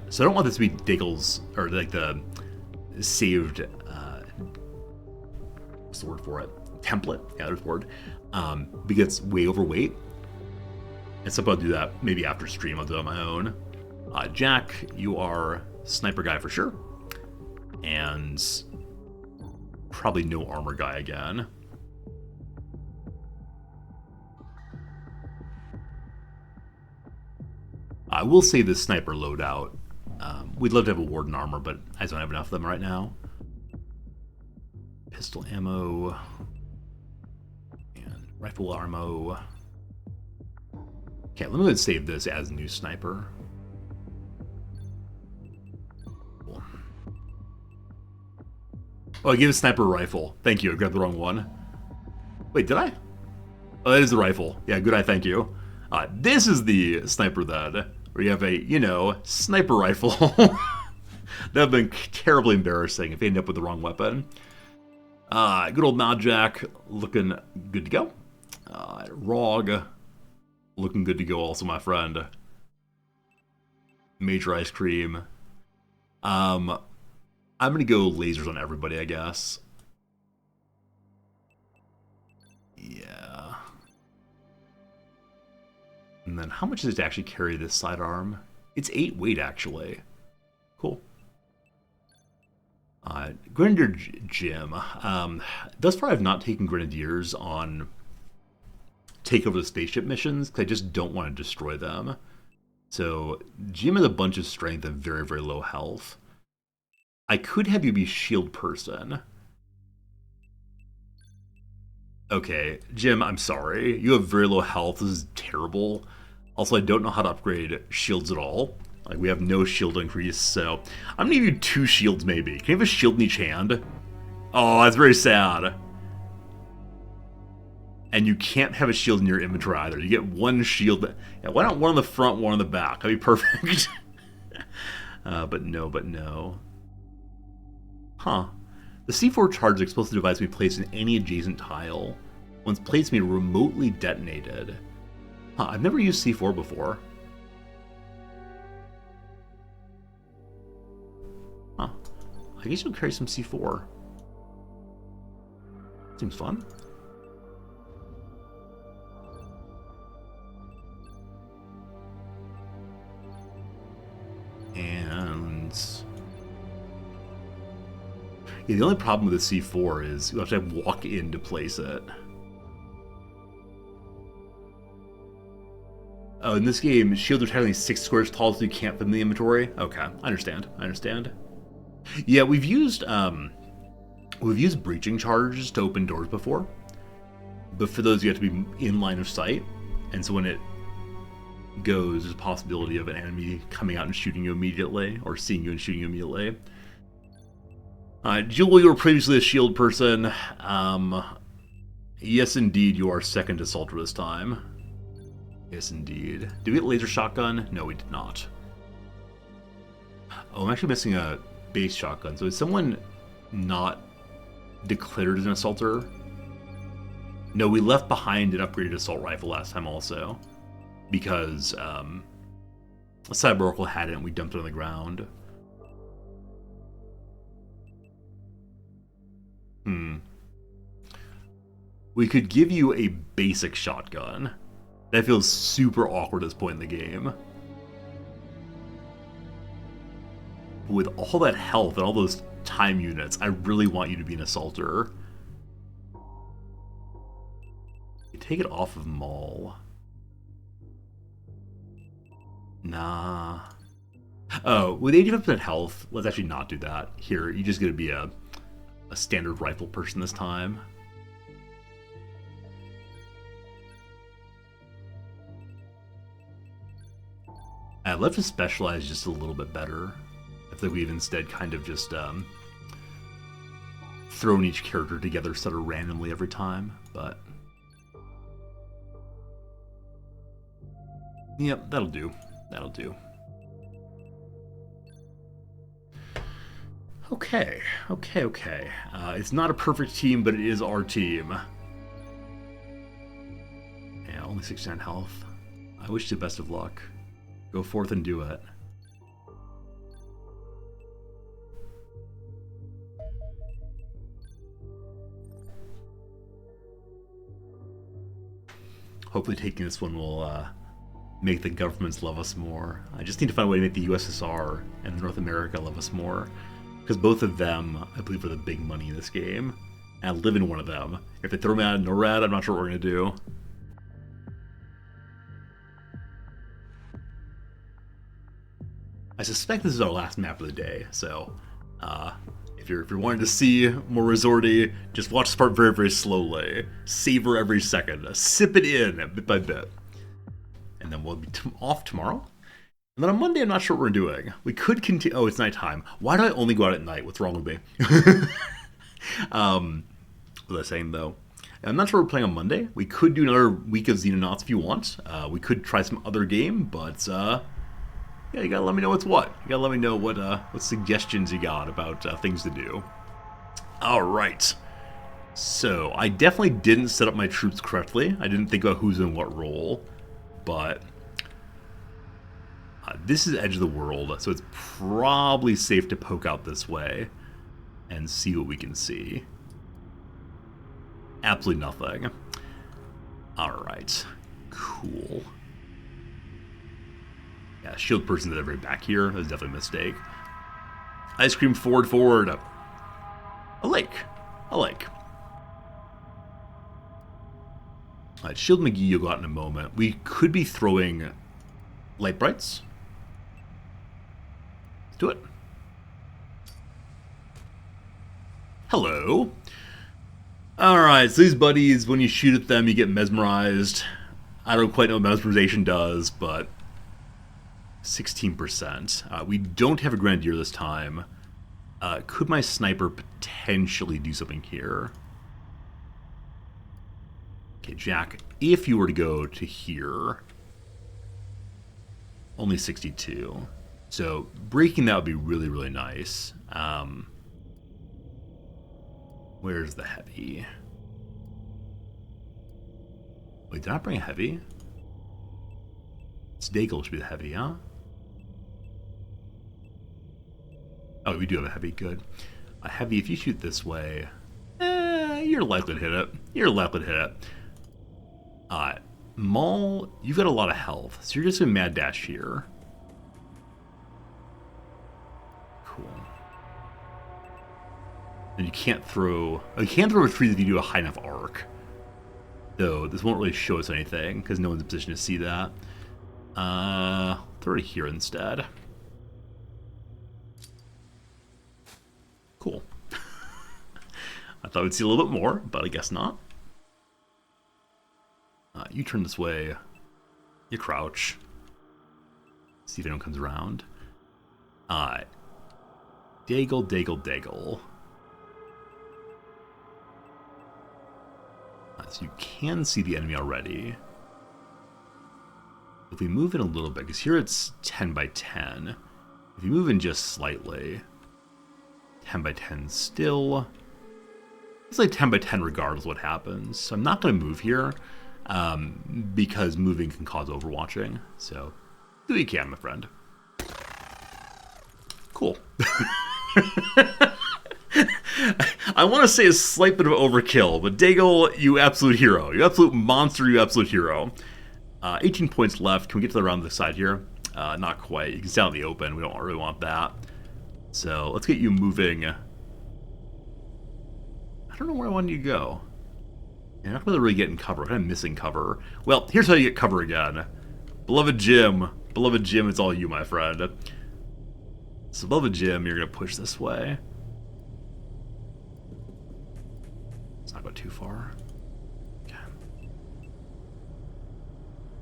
So I don't want this to be Daigle's, or like the saved, what's the word for it? Template. Yeah, there's the word. Because it's way overweight. And so I'll do that maybe after stream. I'll do it on my own. Jack, you are sniper guy for sure. And probably no armor guy again. I will say this sniper loadout. We'd love to have a warden armor, but I just don't have enough of them right now. Pistol ammo. And Rifle ammo. Okay, let me go ahead and save this as new sniper. Cool. Oh, I gave a sniper a rifle. Thank you, I grabbed the wrong one. Wait, did I? Oh, that is the rifle. Yeah, good eye, thank you. This is the sniper then, where you have a, you know, sniper rifle. That would have been terribly embarrassing if you ended up with the wrong weapon. Good old Nodjack, looking good to go. Rog, looking good to go also, my friend. Major Ice Cream. I'm gonna go lasers on everybody, I guess. Yeah. And then how much is it to actually carry this sidearm? It's 8 weight, actually. Cool. Grenadier Jim. Thus far, I've not taken Grenadiers on take over the spaceship missions because I just don't want to destroy them. So Jim has a bunch of strength and very, very low health. I could have you be shield person. Okay, Jim, I'm sorry. You have very low health. This is terrible. Also, I don't know how to upgrade shields at all. Like, we have no shield increase, so I'm gonna give you 2 shields, maybe. Can you have a shield in each hand? Oh, that's very sad. And you can't have a shield in your inventory either. You get 1 shield. Yeah, why not 1 on the front, 1 on the back? That'd be perfect. But no. Huh. The C4 charge explosive device can be placed in any adjacent tile. Once placed, may be remotely detonated. Huh, I've never used C4 before. Huh. I guess you'll carry some C4. Seems fun. And yeah, the only problem with the C4 is you have to walk in to place it. Oh, in this game, shields are technically 6 squares tall, so you can't fit in the inventory. Okay, I understand. Yeah, we've used breaching charges to open doors before, but for those you have to be in line of sight, and so when it goes, there's a possibility of an enemy coming out and shooting you immediately, or seeing you and shooting you immediately. Jewel, you were previously a shield person. Yes, indeed, you are second assaulter this time. Yes, indeed. Did we get laser shotgun? No, we did not. Oh, I'm actually missing a base shotgun. So is someone not declared as an assaulter? No, we left behind an upgraded assault rifle last time also. Because Cyber Oracle had it and we dumped it on the ground. We could give you a basic shotgun. That feels super awkward at this point in the game. But with all that health and all those time units, I really want you to be an assaulter. You take it off of Maul. Nah. Oh, with 85% health, let's actually not do that. Here, you're just going to be a standard rifle person this time. I'd love to specialize just a little bit better. I think we've instead kind of just thrown each character together sort of randomly every time, but... Yep, that'll do. That'll do. Okay. It's not a perfect team, but it is our team. Yeah, only 69 health. I wish you the best of luck. Go forth and do it. Hopefully taking this one will make the governments love us more. I just need to find a way to make the USSR and North America love us more. Because both of them, I believe, are the big money in this game. And I live in one of them. If they throw me out of NORAD, I'm not sure what we're going to do. I suspect this is our last map of the day, so if if you're wanting to see more Resorty, just watch this part very, very slowly. Savor every second. Sip it in bit by bit. And then we'll be off tomorrow. And then on Monday, I'm not sure what we're doing. We could continue. Oh, it's nighttime. Why do I only go out at night? What's wrong with me? What was I saying, though? I'm not sure we're playing on Monday. We could do another week of Xenonauts if you want. We could try some other game, but yeah, you gotta let me know what's what. You gotta let me know what suggestions you got about things to do. All right. So I definitely didn't set up my troops correctly. I didn't think about who's in what role, but this is Edge of the World, so it's probably safe to poke out this way and see what we can see. Absolutely nothing. Alright. Cool. Yeah, shield person's at the very back here. That's definitely a mistake. Ice cream forward. A lake. Alright, Shield McGee you'll go out in a moment. We could be throwing light brights. Let's do it. Hello. Alright, so these buddies, when you shoot at them, you get mesmerized. I don't quite know what mesmerization does, but 16%. We don't have a Grenadier this time. Could my sniper potentially do something here? Okay, Jack, if you were to go to here, only 62. So breaking that would be really, really nice. Where's the heavy? Wait, did I bring a heavy? It's Daigle should be the heavy, huh? Oh, we do have a heavy, good. A heavy, if you shoot this way, you're likely to hit it. Maul, you've got a lot of health, so you're just gonna mad dash here. Cool. And you can't throw retreat if you do a high enough arc. Though this won't really show us anything because no one's in a position to see that. Throw it here instead. Cool. I thought we'd see a little bit more, but I guess not. You turn this way. You crouch. See if anyone comes around. Daigle. So you can see the enemy already. If we move in a little bit, because here it's 10 by 10. If you move in just slightly, 10 by 10 still. It's like 10 by 10 regardless of what happens. So I'm not going to move here because moving can cause overwatching. So do what you can, my friend. Cool. I want to say a slight bit of overkill, but Daigle, you absolute hero. You absolute monster, you absolute hero. 18 points left. Can we get to around the side here? Not quite. You can stay out in the open. We don't really want that. So let's get you moving. I don't know where I want you to go. You're not really getting cover. I'm kind of missing cover. Well, here's how you get cover again. Beloved Jim, it's all you, my friend. So Beloved Jim, you're going to push this way. Let's not go too far. Okay.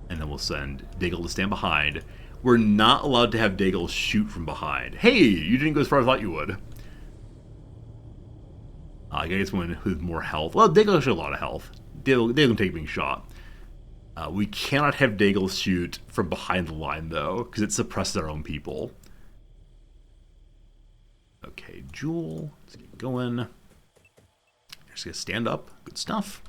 And then we'll send Daigle to stand behind. We're not allowed to have Daigle shoot from behind. Hey, you didn't go as far as I thought you would. I guess one with more health. Well, Daigle has a lot of health. Daigle can take being shot. We cannot have Daigle shoot from behind the line, though, because it suppresses our own people. Okay, Jewel. Let's get going. Just gonna stand up. Good stuff.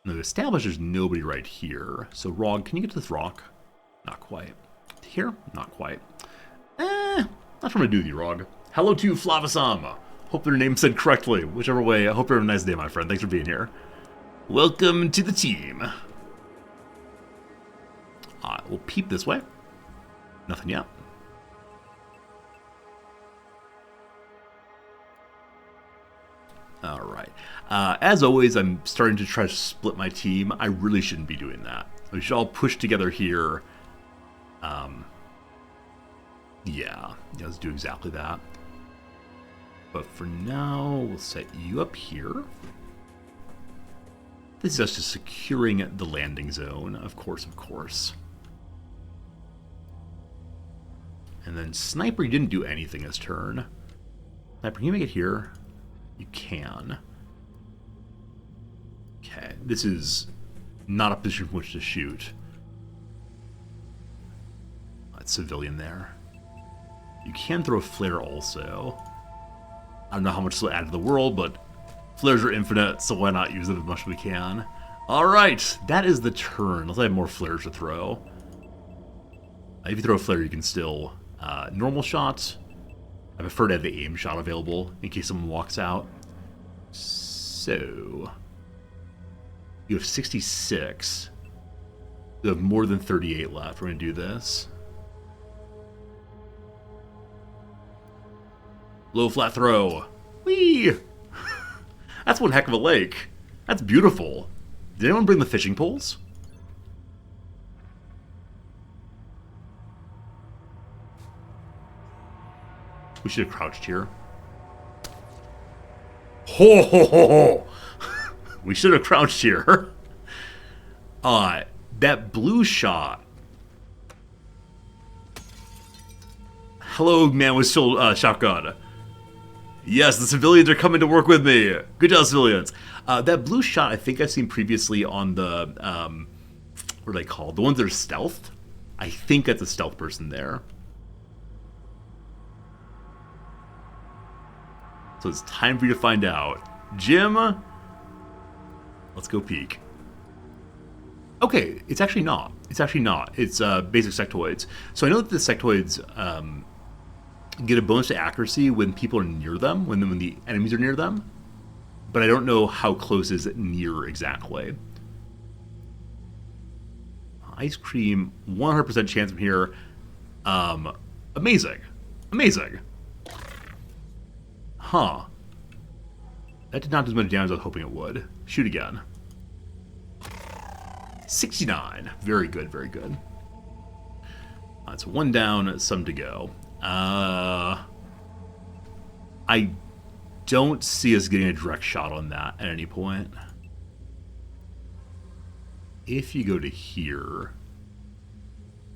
Now, to establish there's nobody right here. So, Rog, can you get to this rock? Not quite. Here? Not quite. Not what I'm gonna do with you, Rog. Hello to you, Flavasama. Hope their name's said correctly. Whichever way, I hope you have a nice day, my friend. Thanks for being here. Welcome to the team. We'll peep this way. Nothing yet. Alright. As always, I'm starting to try to split my team. I really shouldn't be doing that. We should all push together here. Yeah, let's do exactly that. But for now, we'll set you up here. This is just securing the landing zone, of course, of course. And then Sniper, you didn't do anything this turn. Sniper, can you make it here? You can. Okay, this is not a position from which to shoot. That's civilian there. You can throw a flare also. I don't know how much this will add to the world, but flares are infinite, so why not use them as much as we can? Alright, that is the turn. Let's have more flares to throw. If you throw a flare, you can still... normal shots. I prefer to have the aim shot available in case someone walks out. So... you have 66. You have more than 38 left. We're going to do this. Low flat throw. Whee! That's one heck of a lake. That's beautiful. Did anyone bring the fishing poles? We should have crouched here. Ho ho ho ho! We should have crouched here. That blue shot. Hello, man with shotgun. Yes, the civilians are coming to work with me. Good job, civilians. That blue shot, I think I've seen previously on the, what are they called? The ones that are stealthed? I think that's a stealth person there. So it's time for you to find out. Jim, let's go peek. Okay, it's actually not. It's actually not. It's basic sectoids. So I know that the sectoids get a bonus to accuracy when people are near them, when the enemies are near them. But I don't know how close is it near exactly. Ice cream, 100% chance from here. Amazing. Amazing. Huh. That did not do as much damage as I was hoping it would. Shoot again. 69. Very good, very good. That's one down, some to go. I don't see us getting a direct shot on that at any point. If you go to here,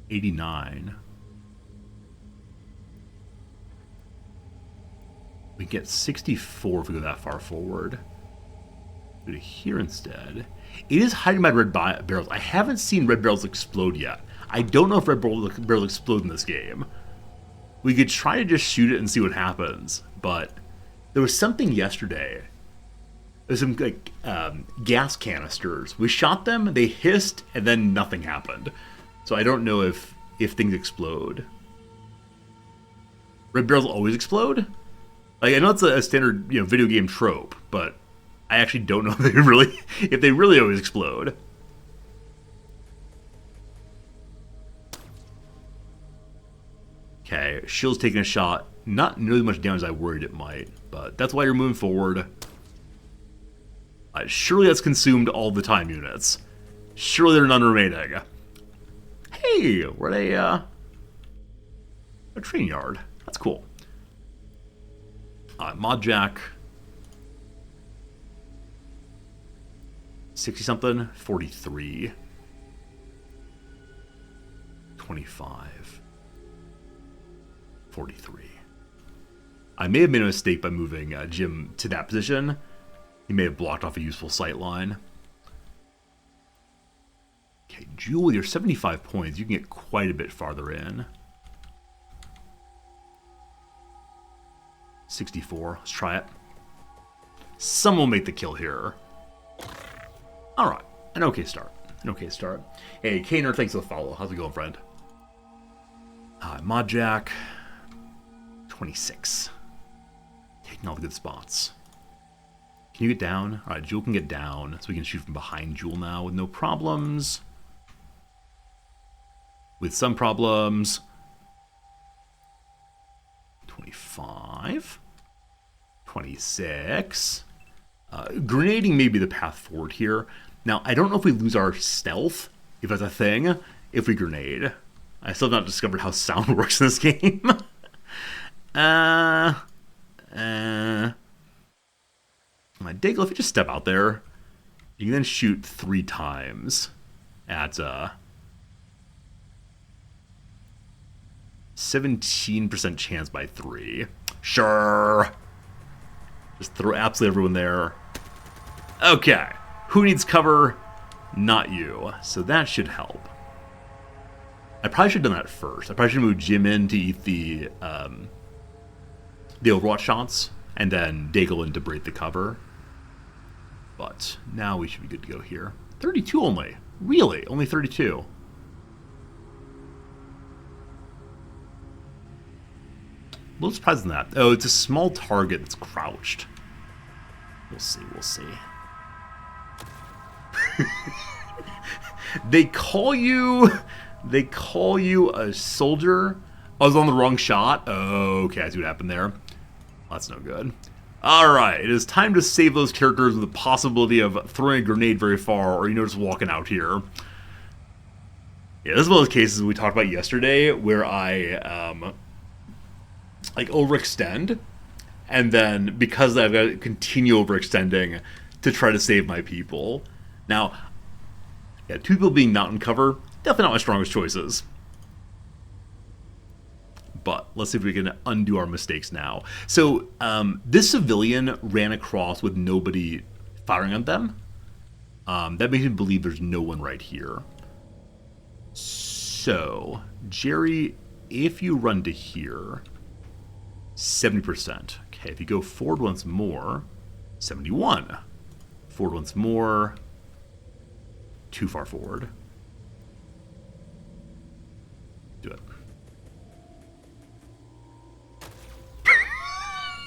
89. We get 64 if we go that far forward. Go to here instead. It is hiding behind red barrels. I haven't seen red barrels explode yet. I don't know if red barrels explode in this game. We could try to just shoot it and see what happens, but there was something yesterday. There's some like gas canisters. We shot them, they hissed, and then nothing happened. So I don't know if things explode. Red barrels always explode? Like, I know it's a standard, video game trope, but I actually don't know if they really always explode. Okay, shield's taking a shot. Not nearly much damage as I worried it might, but that's why you're moving forward. Surely that's consumed all the time units. Surely there are none remaining. Hey, we're at a train yard. That's cool. Mod Jack. 60-something. 43. 25. 43. I may have made a mistake by moving Jim to that position. He may have blocked off a useful sight line. Okay, Jewel, with your 75 points, you can get quite a bit farther in. 64. Let's try it. Someone will make the kill here. Alright. An okay start. An okay start. Hey, Kaner, thanks for the follow. How's it going, friend? Mod Jack. 26. Taking all the good spots. Can you get down? Alright, Jewel can get down, so we can shoot from behind Jewel now with no problems. With some problems. 25. 26. Grenading may be the path forward here. Now, I don't know if we lose our stealth, if that's a thing, if we grenade. I still have not discovered how sound works in this game. Daigle, if you just step out there, you can then shoot 3 times at 17% chance by 3. Sure. Just throw absolutely everyone there. Okay. Who needs cover? Not you. So that should help. I probably should have done that first. I probably should have moved Jim in to eat the Overwatch shots, and then Daigle in to break the cover. But now we should be good to go here. 32 only. Really? Only 32. A little surprised in that. Oh, it's a small target that's crouched. We'll see, we'll see. They call you a soldier. I was on the wrong shot. Oh, okay, I see what happened there. Well, that's no good. Alright, it is time to save those characters with the possibility of throwing a grenade very far, or, just walking out here. Yeah, this is one of those cases we talked about yesterday, where I, overextend, and then, because I've got to continue overextending to try to save my people. Now, yeah, 2 people being not in cover, definitely not my strongest choices. But let's see if we can undo our mistakes now. So this civilian ran across with nobody firing at them. That makes me believe there's no one right here. So, Jerry, if you run to here, 70%. Okay, if you go forward once more, 71. Forward once more. Too far forward. Do it.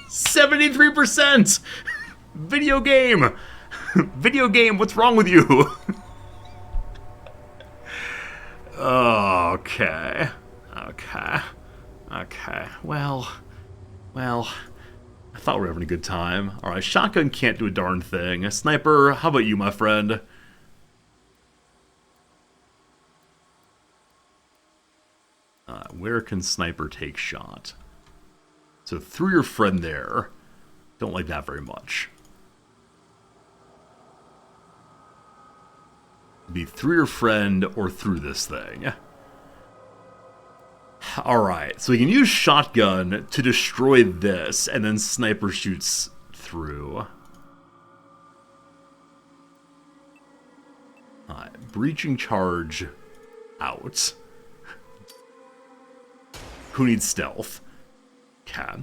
73%! Video game! Video game, what's wrong with you? Okay. Well, I thought we were having a good time. Alright, shotgun can't do a darn thing. A sniper, how about you, my friend? Where can sniper take shot? So through your friend there. Don't like that very much. Be through your friend or through this thing. Alright, so we can use shotgun to destroy this, and then sniper shoots through. Breaching charge out. Who needs stealth? Okay.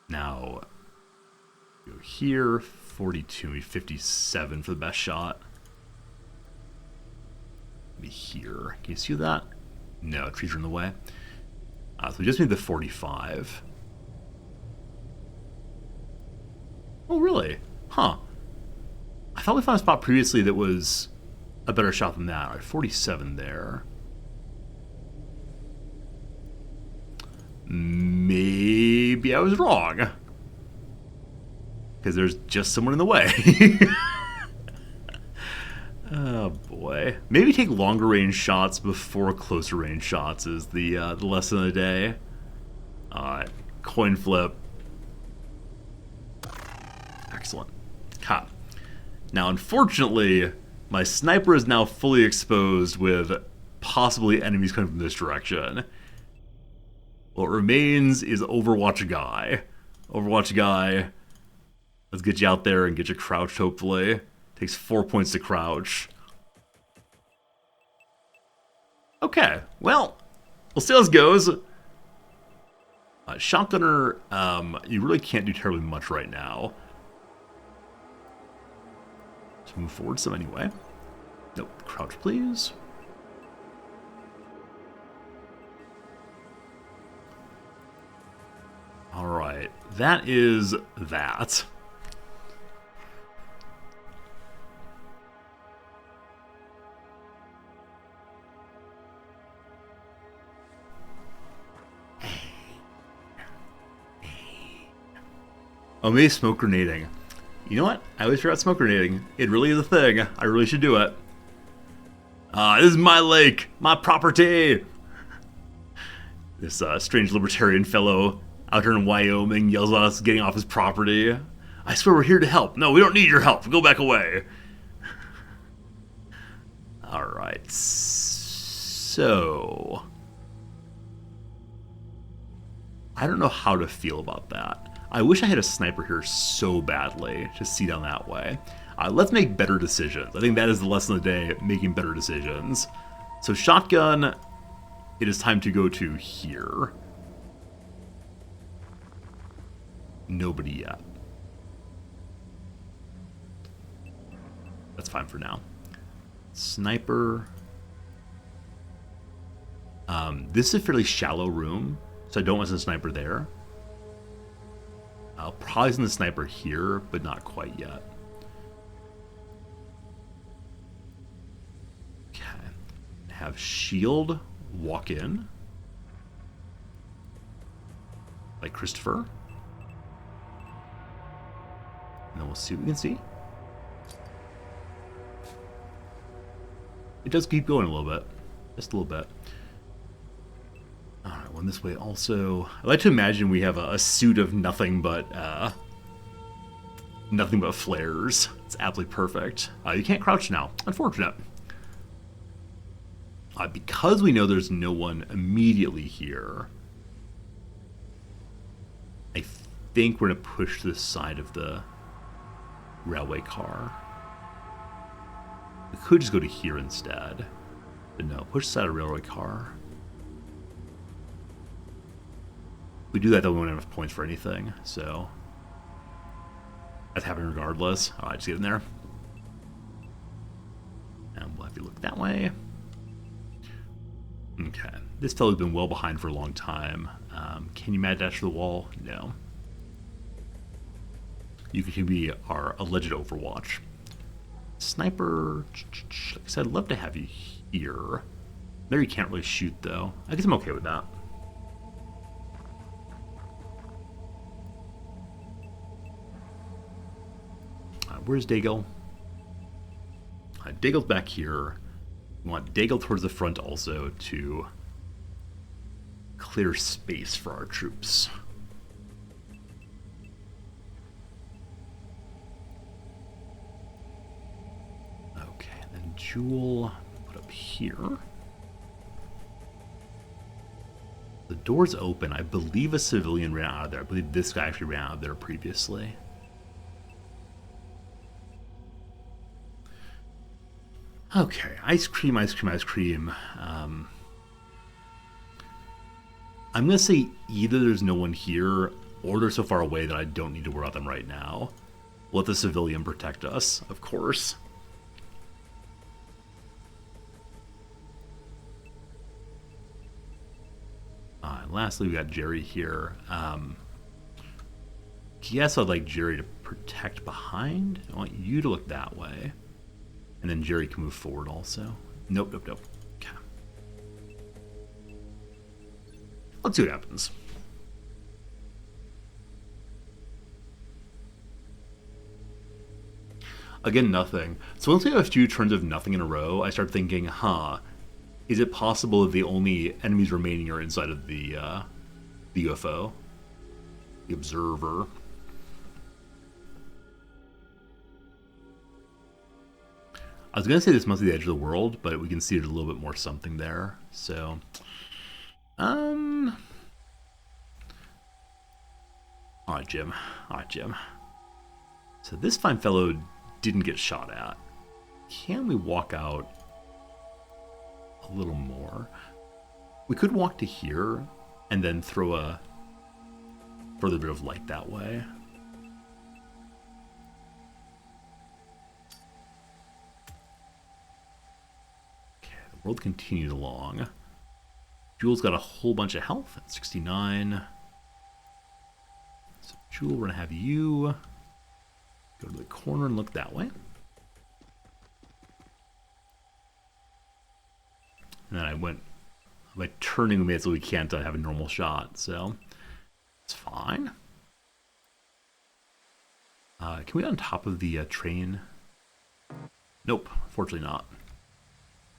Now, go here, 42, 57 for the best shot. Maybe here. Can you see that? No, trees are in the way. So we just made the 45. Oh, really? Huh. I thought we found a spot previously that was a better shot than that. All right, 47 there. Maybe I was wrong. Because there's just someone in the way. Oh boy. Maybe take longer range shots before closer range shots is the lesson of the day. Alright, coin flip. Excellent. Ha. Now unfortunately, my sniper is now fully exposed with possibly enemies coming from this direction. What remains is Overwatch Guy. Overwatch Guy. Let's get you out there and get you crouched, hopefully. Takes 4 points to crouch. Okay, well, we'll see how this goes. Shotgunner, you really can't do terribly much right now. Let's move forward some anyway. Nope, crouch please. Alright, that is that. Oh, maybe smoke grenading. You know what? I always forgot smoke grenading. It really is a thing. I really should do it. This is my lake, my property. This strange libertarian fellow Out here in Wyoming, yells at us getting off his property. I swear we're here to help. No, we don't need your help. Go back away. Alright. So... I don't know how to feel about that. I wish I had a sniper here so badly to see down that way. Let's make better decisions. I think that is the lesson of the day, making better decisions. So shotgun, it is time to go to here. Nobody yet. That's fine for now. Sniper. This is a fairly shallow room, so I don't want to send a sniper there. I'll probably send the sniper here, but not quite yet. Okay. Have shield walk in. Like Christopher. And then we'll see what we can see. It does keep going a little bit. Just a little bit. Alright, one this way also. I like to imagine we have a suit of nothing but flares. It's absolutely perfect. You can't crouch now. Unfortunate. Because we know there's no one immediately here, I think we're going to push to the side of the railway car. We could just go to here instead. But no, push the side of the railway car. If we do that, then we won't have enough points for anything, so that's happening regardless. Alright, just get in there. And we'll have you look that way. Okay. This fellow's been well behind for a long time. Can you mad dash to the wall? No. You can be our alleged Overwatch. Sniper, like I said, I'd love to have you here. There you can't really shoot, though. I guess I'm okay with that. Where's Daigle? Daigle's back here. We want Daigle towards the front also to clear space for our troops. Okay, then Jewel put up here. The door's open. I believe a civilian ran out of there. I believe this guy actually ran out of there previously. Okay, ice cream, ice cream, ice cream. I'm going to say either there's no one here, or they're so far away that I don't need to worry about them right now. Let the civilian protect us, of course. And lastly, we got Jerry here. Yes, I'd like Jerry to protect behind. I want you to look that way. And then Jerry can move forward also. Nope, nope, nope. Okay. Let's see what happens. Again, nothing. So once we have a few turns of nothing in a row, I start thinking, is it possible that the only enemies remaining are inside of the UFO? The observer. I was going to say this must be the edge of the world, but we can see there's a little bit more something there. So, alright, Jim. Alright, Jim. So this fine fellow didn't get shot at. Can we walk out a little more? We could walk to here and then throw a further bit of light that way. World continued along. Jewel's got a whole bunch of health at 69. So Jewel, we're gonna have you go to the corner and look that way. And then by turning, we made it so we can't have a normal shot, so it's fine. Can we get on top of the train? Nope, fortunately not.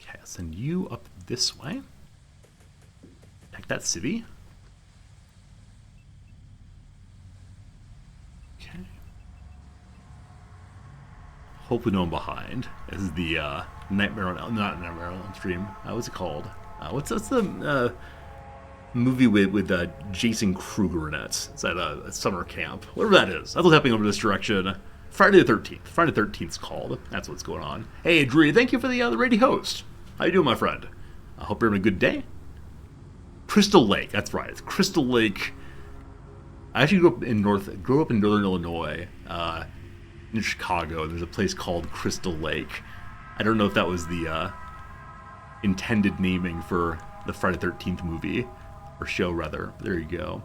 Okay, I'll send you up this way. Take that civvy. Hopefully no one behind. This is the Nightmare on not Nightmare on Elm Street. What's it called? What's the movie with Jason Kruger in it? It's at a summer camp. Whatever that is. That's what's happening over this direction. Friday the 13th. Friday the 13th's called. That's what's going on. Hey, Drew, thank you for the radio host. How you doing, my friend? I hope you're having a good day. Crystal Lake. That's right. It's Crystal Lake. I actually grew up in northern Illinois, in Chicago. There's a place called Crystal Lake. I don't know if that was the intended naming for the Friday the 13th movie, or show rather. There you go.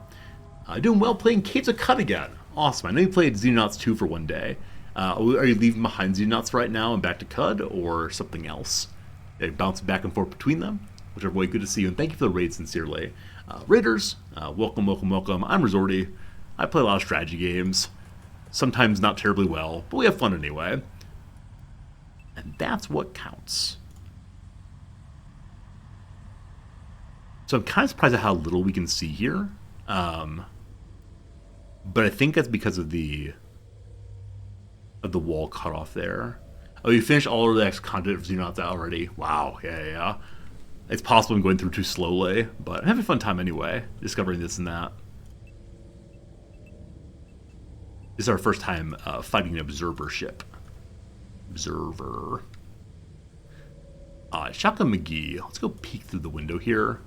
Doing well playing Caves of Cut again. Awesome. I know you played Xenonauts 2 for one day. Are you leaving behind Xenonauts right now and back to Cud, or something else? They bounce back and forth between them, which are really good to see you, and thank you for the raid sincerely. Raiders, welcome, welcome, welcome. I'm Resorty. I play a lot of strategy games. Sometimes not terribly well, but we have fun anyway. And that's what counts. So I'm kind of surprised at how little we can see here. But I think that's because of the wall cut off there. Oh, you finished all of the X content for Xenonauts already? Wow, yeah. It's possible I'm going through too slowly, but I'm having a fun time anyway, discovering this and that. This is our first time fighting an observer ship. Observer. Shotgun McGee. Let's go peek through the window here.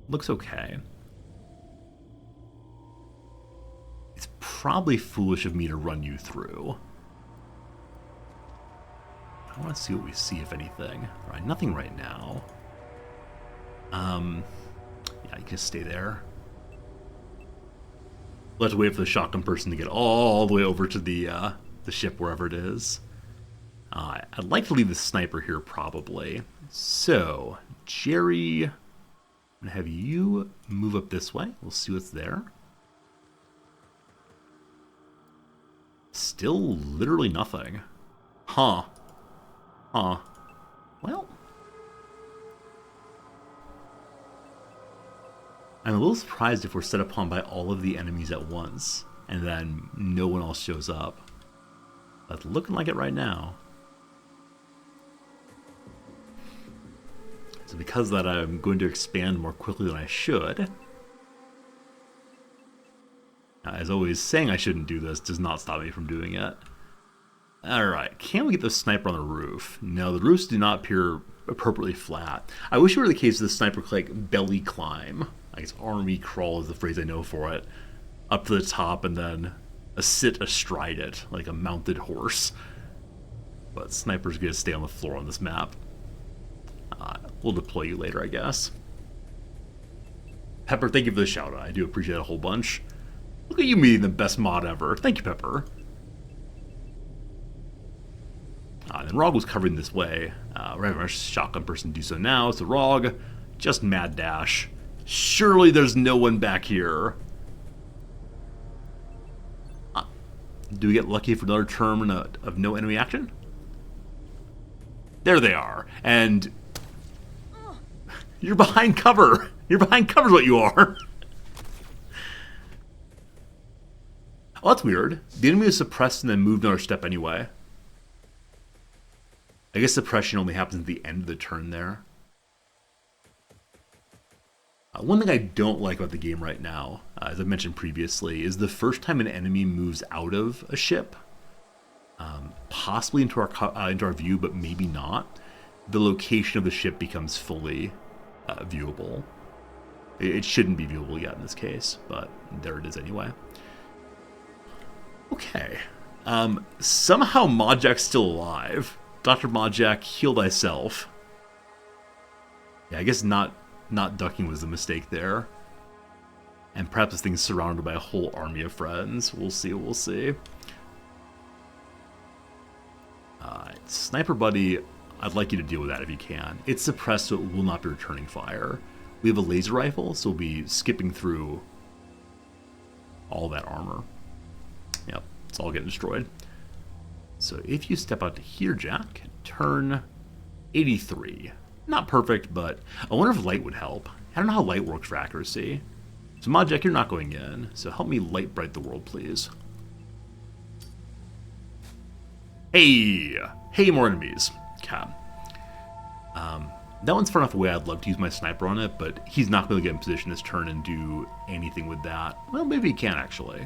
Looks okay. It's probably foolish of me to run you through. I want to see what we see, if anything. All right, nothing right now. Yeah, you can just stay there. We'll have to wait for the shotgun person to get all the way over to the ship, wherever it is. I'd like to leave the sniper here, probably. So, Jerry, I'm going to have you move up this way. We'll see what's there. Still literally nothing. Huh. Well, I'm a little surprised if we're set upon by all of the enemies at once, and then no one else shows up. That's looking like it right now. So because of that, I'm going to expand more quickly than I should. Now, as always, saying I shouldn't do this does not stop me from doing it. Alright, can we get the sniper on the roof? No, the roofs do not appear appropriately flat. I wish it were the case of the sniper could, like, belly climb. I guess army crawl is the phrase I know for it. Up to the top and then sit astride it, like a mounted horse. But sniper's gonna stay on the floor on this map. We'll deploy you later, I guess. Pepper, thank you for the shout out. I do appreciate it a whole bunch. Look at you meeting the best mod ever. Thank you, Pepper. And then Rog was covering this way. We're having our shotgun person do so now. So Rog, just mad dash. Surely there's no one back here. Do we get lucky for another turn of no enemy action? There they are. And you're behind cover. You're behind cover is what you are. Oh, that's weird. The enemy was suppressed and then moved another step anyway. I guess suppression only happens at the end of the turn there. One thing I don't like about the game right now, as I mentioned previously, is the first time an enemy moves out of a ship, possibly into our view, but maybe not, the location of the ship becomes fully viewable. It shouldn't be viewable yet in this case, but there it is anyway. Okay. Somehow Modjack's still alive. Dr. Modjack, heal thyself. Yeah, I guess not ducking was the mistake there. And perhaps this thing's surrounded by a whole army of friends. We'll see, we'll see. Sniper Buddy, I'd like you to deal with that if you can. It's suppressed, so it will not be returning fire. We have a laser rifle, so we'll be skipping through all that armor. Yep, it's all getting destroyed. So if you step out to here, Jack, turn 83. Not perfect, but I wonder if light would help. I don't know how light works for accuracy. So Modjack, you're not going in, so help me light bright the world, please. Hey! Hey, more enemies. Okay. That one's far enough away, I'd love to use my sniper on it, but he's not going to get in position this turn and do anything with that. Well, maybe he can, actually.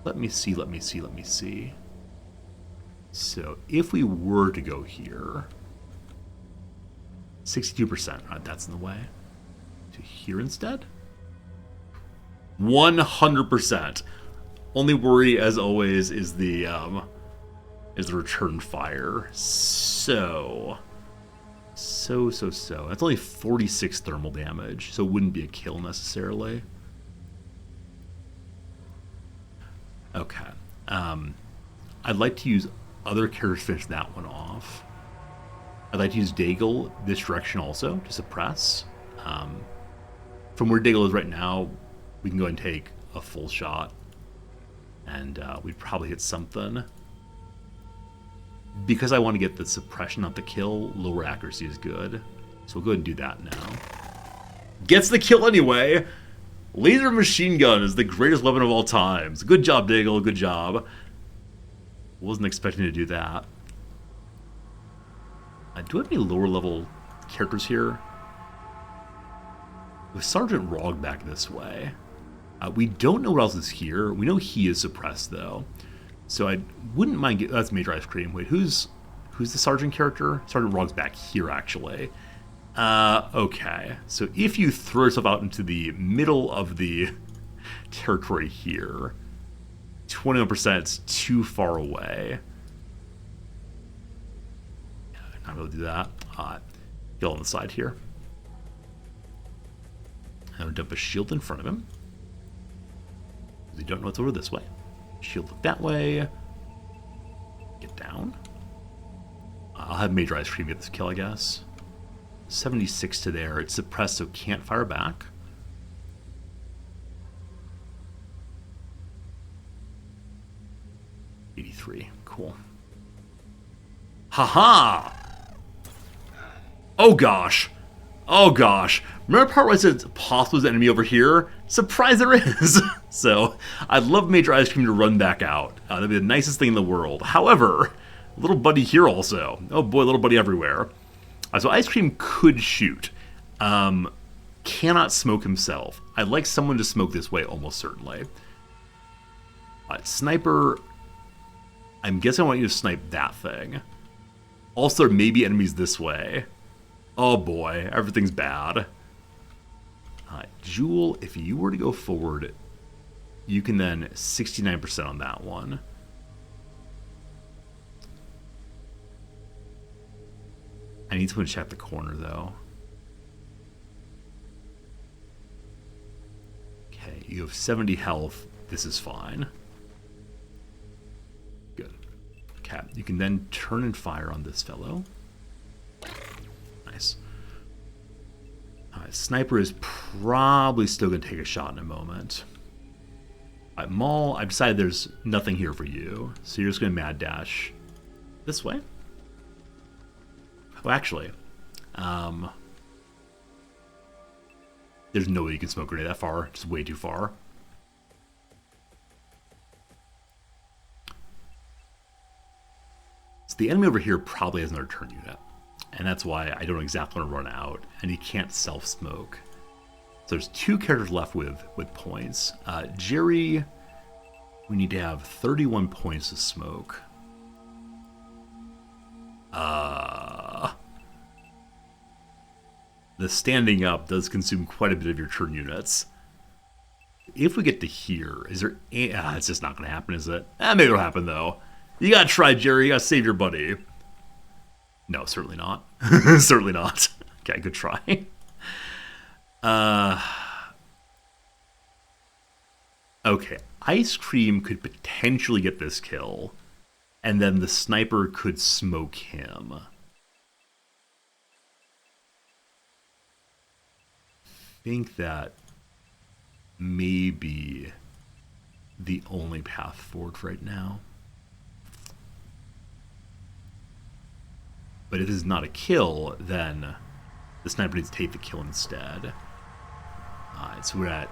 Let me see. So, if we were to go here... 62%. Right, that's in the way. To here instead? 100%. Only worry, as always, is the return fire. So. That's only 46 thermal damage, so it wouldn't be a kill necessarily. Okay. I'd like to use other characters to finish that one off. I'd like to use Daigle this direction also to suppress. From where Daigle is right now, we can go and take a full shot. And we'd probably hit something. Because I want to get the suppression, not the kill, lower accuracy is good. So we'll go ahead and do that now. Gets the kill anyway! Laser machine gun is the greatest weapon of all times. Good job, Daigle, good job. Wasn't expecting to do that. Do I have any lower level characters here? With Sergeant Rog back this way. We don't know what else is here. We know he is suppressed though. So I wouldn't mind that's Major Ice Cream. Wait, who's the Sergeant character? Sergeant Rog's back here actually. Okay. So if you throw yourself out into the middle of the territory here, 21% is too far away. Not able to do that. Get on the side here. I'm gonna dump a shield in front of him. We don't know what's over this way. Shield look that way. Get down. I'll have Major Ice Cream get this kill, I guess. 76 to there. It's suppressed, so can't fire back. $83. Cool. Haha! Oh gosh. Oh gosh. Remember the part where I said it's possible there's an enemy over here? Surprise, there is! So, I'd love Major Ice Cream to run back out. That'd be the nicest thing in the world. However, little buddy here also. Oh boy, little buddy everywhere. So Ice Cream could shoot. Cannot smoke himself. I'd like someone to smoke this way almost certainly. Sniper, I'm guessing I want you to snipe that thing. Also, there may be enemies this way. Oh boy, everything's bad. Jewel, if you were to go forward, you can then 69% on that one. I need someone to check the corner though. Okay, you have 70 health. This is fine. Good. Okay, you can then turn and fire on this fellow. Nice. Sniper is probably still going to take a shot in a moment. Maul, I've decided there's nothing here for you, so you're just going to mad dash this way. Oh, actually, there's no way you can smoke grenade that far. It's way too far. So the enemy over here probably has another turn unit. And that's why I don't exactly want to run out. And he can't self-smoke. So there's two characters left with points. Jerry, we need to have 31 points to smoke. The standing up does consume quite a bit of your turn units. If we get to here, is there... it's just not going to happen, is it? Maybe it'll happen, though. You gotta try, Jerry. You gotta save your buddy. No, certainly not. Certainly not. Okay, good try. Okay, Ice Cream could potentially get this kill, and then the sniper could smoke him. I think that may be the only path forward right now. But if this is not a kill, then the sniper needs to take the kill instead. So we're at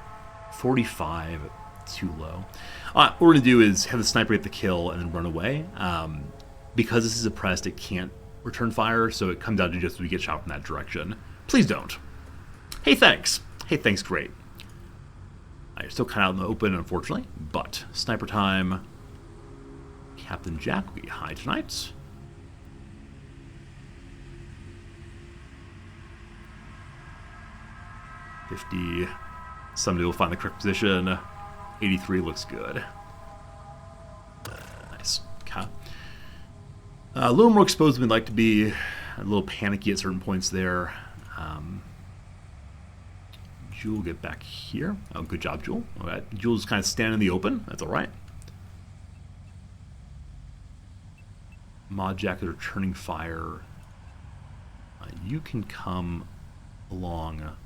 45, too low. What we're going to do is have the sniper get the kill and then run away. Because this is suppressed, it can't return fire, so it comes out to just we get shot from that direction. Please don't. Hey, thanks. Hey, thanks, great. You're still kind of out in the open, unfortunately, but sniper time. Captain Jack will be high tonight. $50. Somebody will find the correct position. 83 looks good. Nice. Okay. A little more exposed than we'd like to be. A little panicky at certain points there. Jewel will get back here. Oh, good job, Jewel. All right. Jewel's kind of standing in the open. That's all right. Mod Jack is returning fire. You can come along.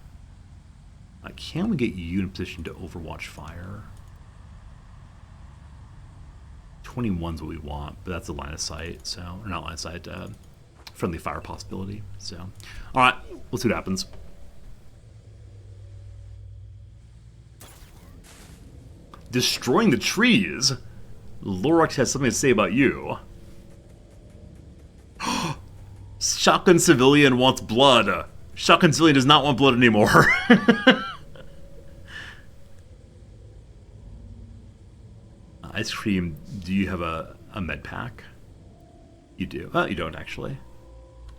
Can we get you in a position to overwatch fire? 21's what we want, but that's a line of sight, so, or not line of sight, friendly fire possibility. So, all right, we'll see what happens. Destroying the trees? Lorax has something to say about you. Shotgun Civilian wants blood. Shotgun Civilian does not want blood anymore. Ice Cream, do you have a med pack? You do. Oh, you don't actually.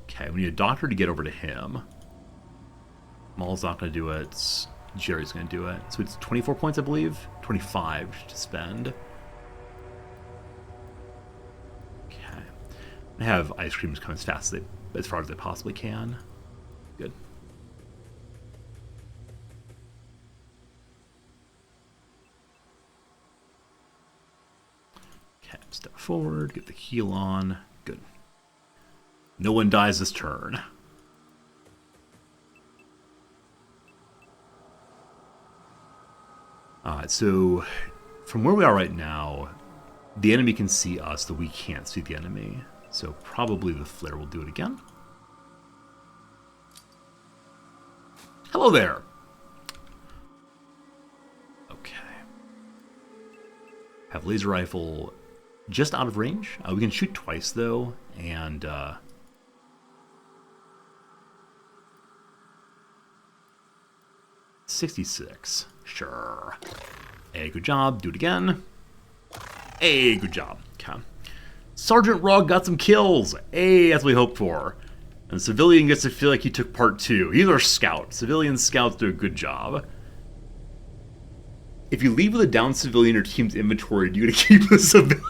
Okay, we need a doctor to get over to him. Maul's not going to do it. Jerry's going to do it. So it's 24 points, I believe. 25 to spend. Okay. I have Ice Creams come as fast as far as they possibly can. Good. Okay, step forward, get the heal on. Good. No one dies this turn. So from where we are right now, the enemy can see us, though we can't see the enemy. So probably the flare will do it again. Hello there. Okay. Have laser rifle just out of range. We can shoot twice though, and 66. Sure. Hey, good job. Do it again. Hey, good job. Okay. Sergeant Rog got some kills. Hey, that's what we hoped for. And Civilian gets to feel like he took part two. He's our scout. Civilian scouts do a good job. If you leave with a down civilian in your team's inventory, do you get to keep the civilian?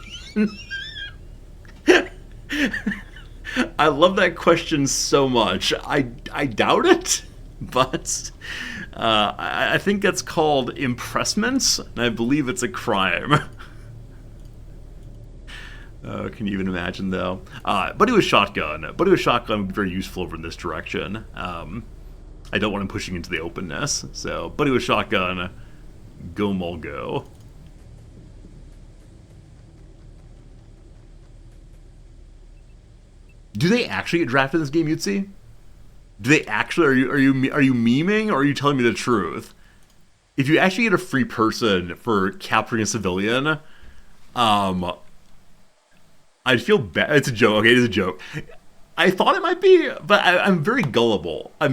I love that question so much. I doubt it, but I think that's called impressment, and I believe it's a crime. Can you even imagine, though? Buddy with shotgun. Buddy with shotgun would be very useful over in this direction. I don't want him pushing into the openness. So, buddy with shotgun, go Maul go. Do they actually get drafted in this game, Yutzi? Do they actually? Are you memeing, or are you telling me the truth? If you actually get a free person for capturing a civilian, I'd feel bad. It's a joke. Okay, it is a joke. I thought it might be, but I'm very gullible. I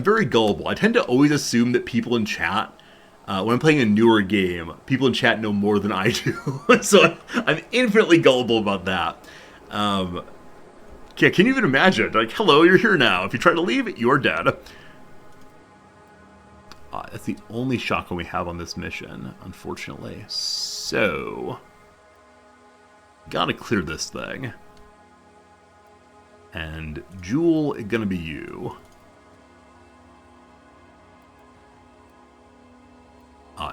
tend to always assume that people in chat, when I'm playing a newer game, people in chat know more than I do. So I'm infinitely gullible about that. Yeah, can you even imagine? Like, hello, you're here now. If you try to leave, you're dead. That's the only shotgun we have on this mission, unfortunately. So, gotta clear this thing. And Jewel, it's gonna be you.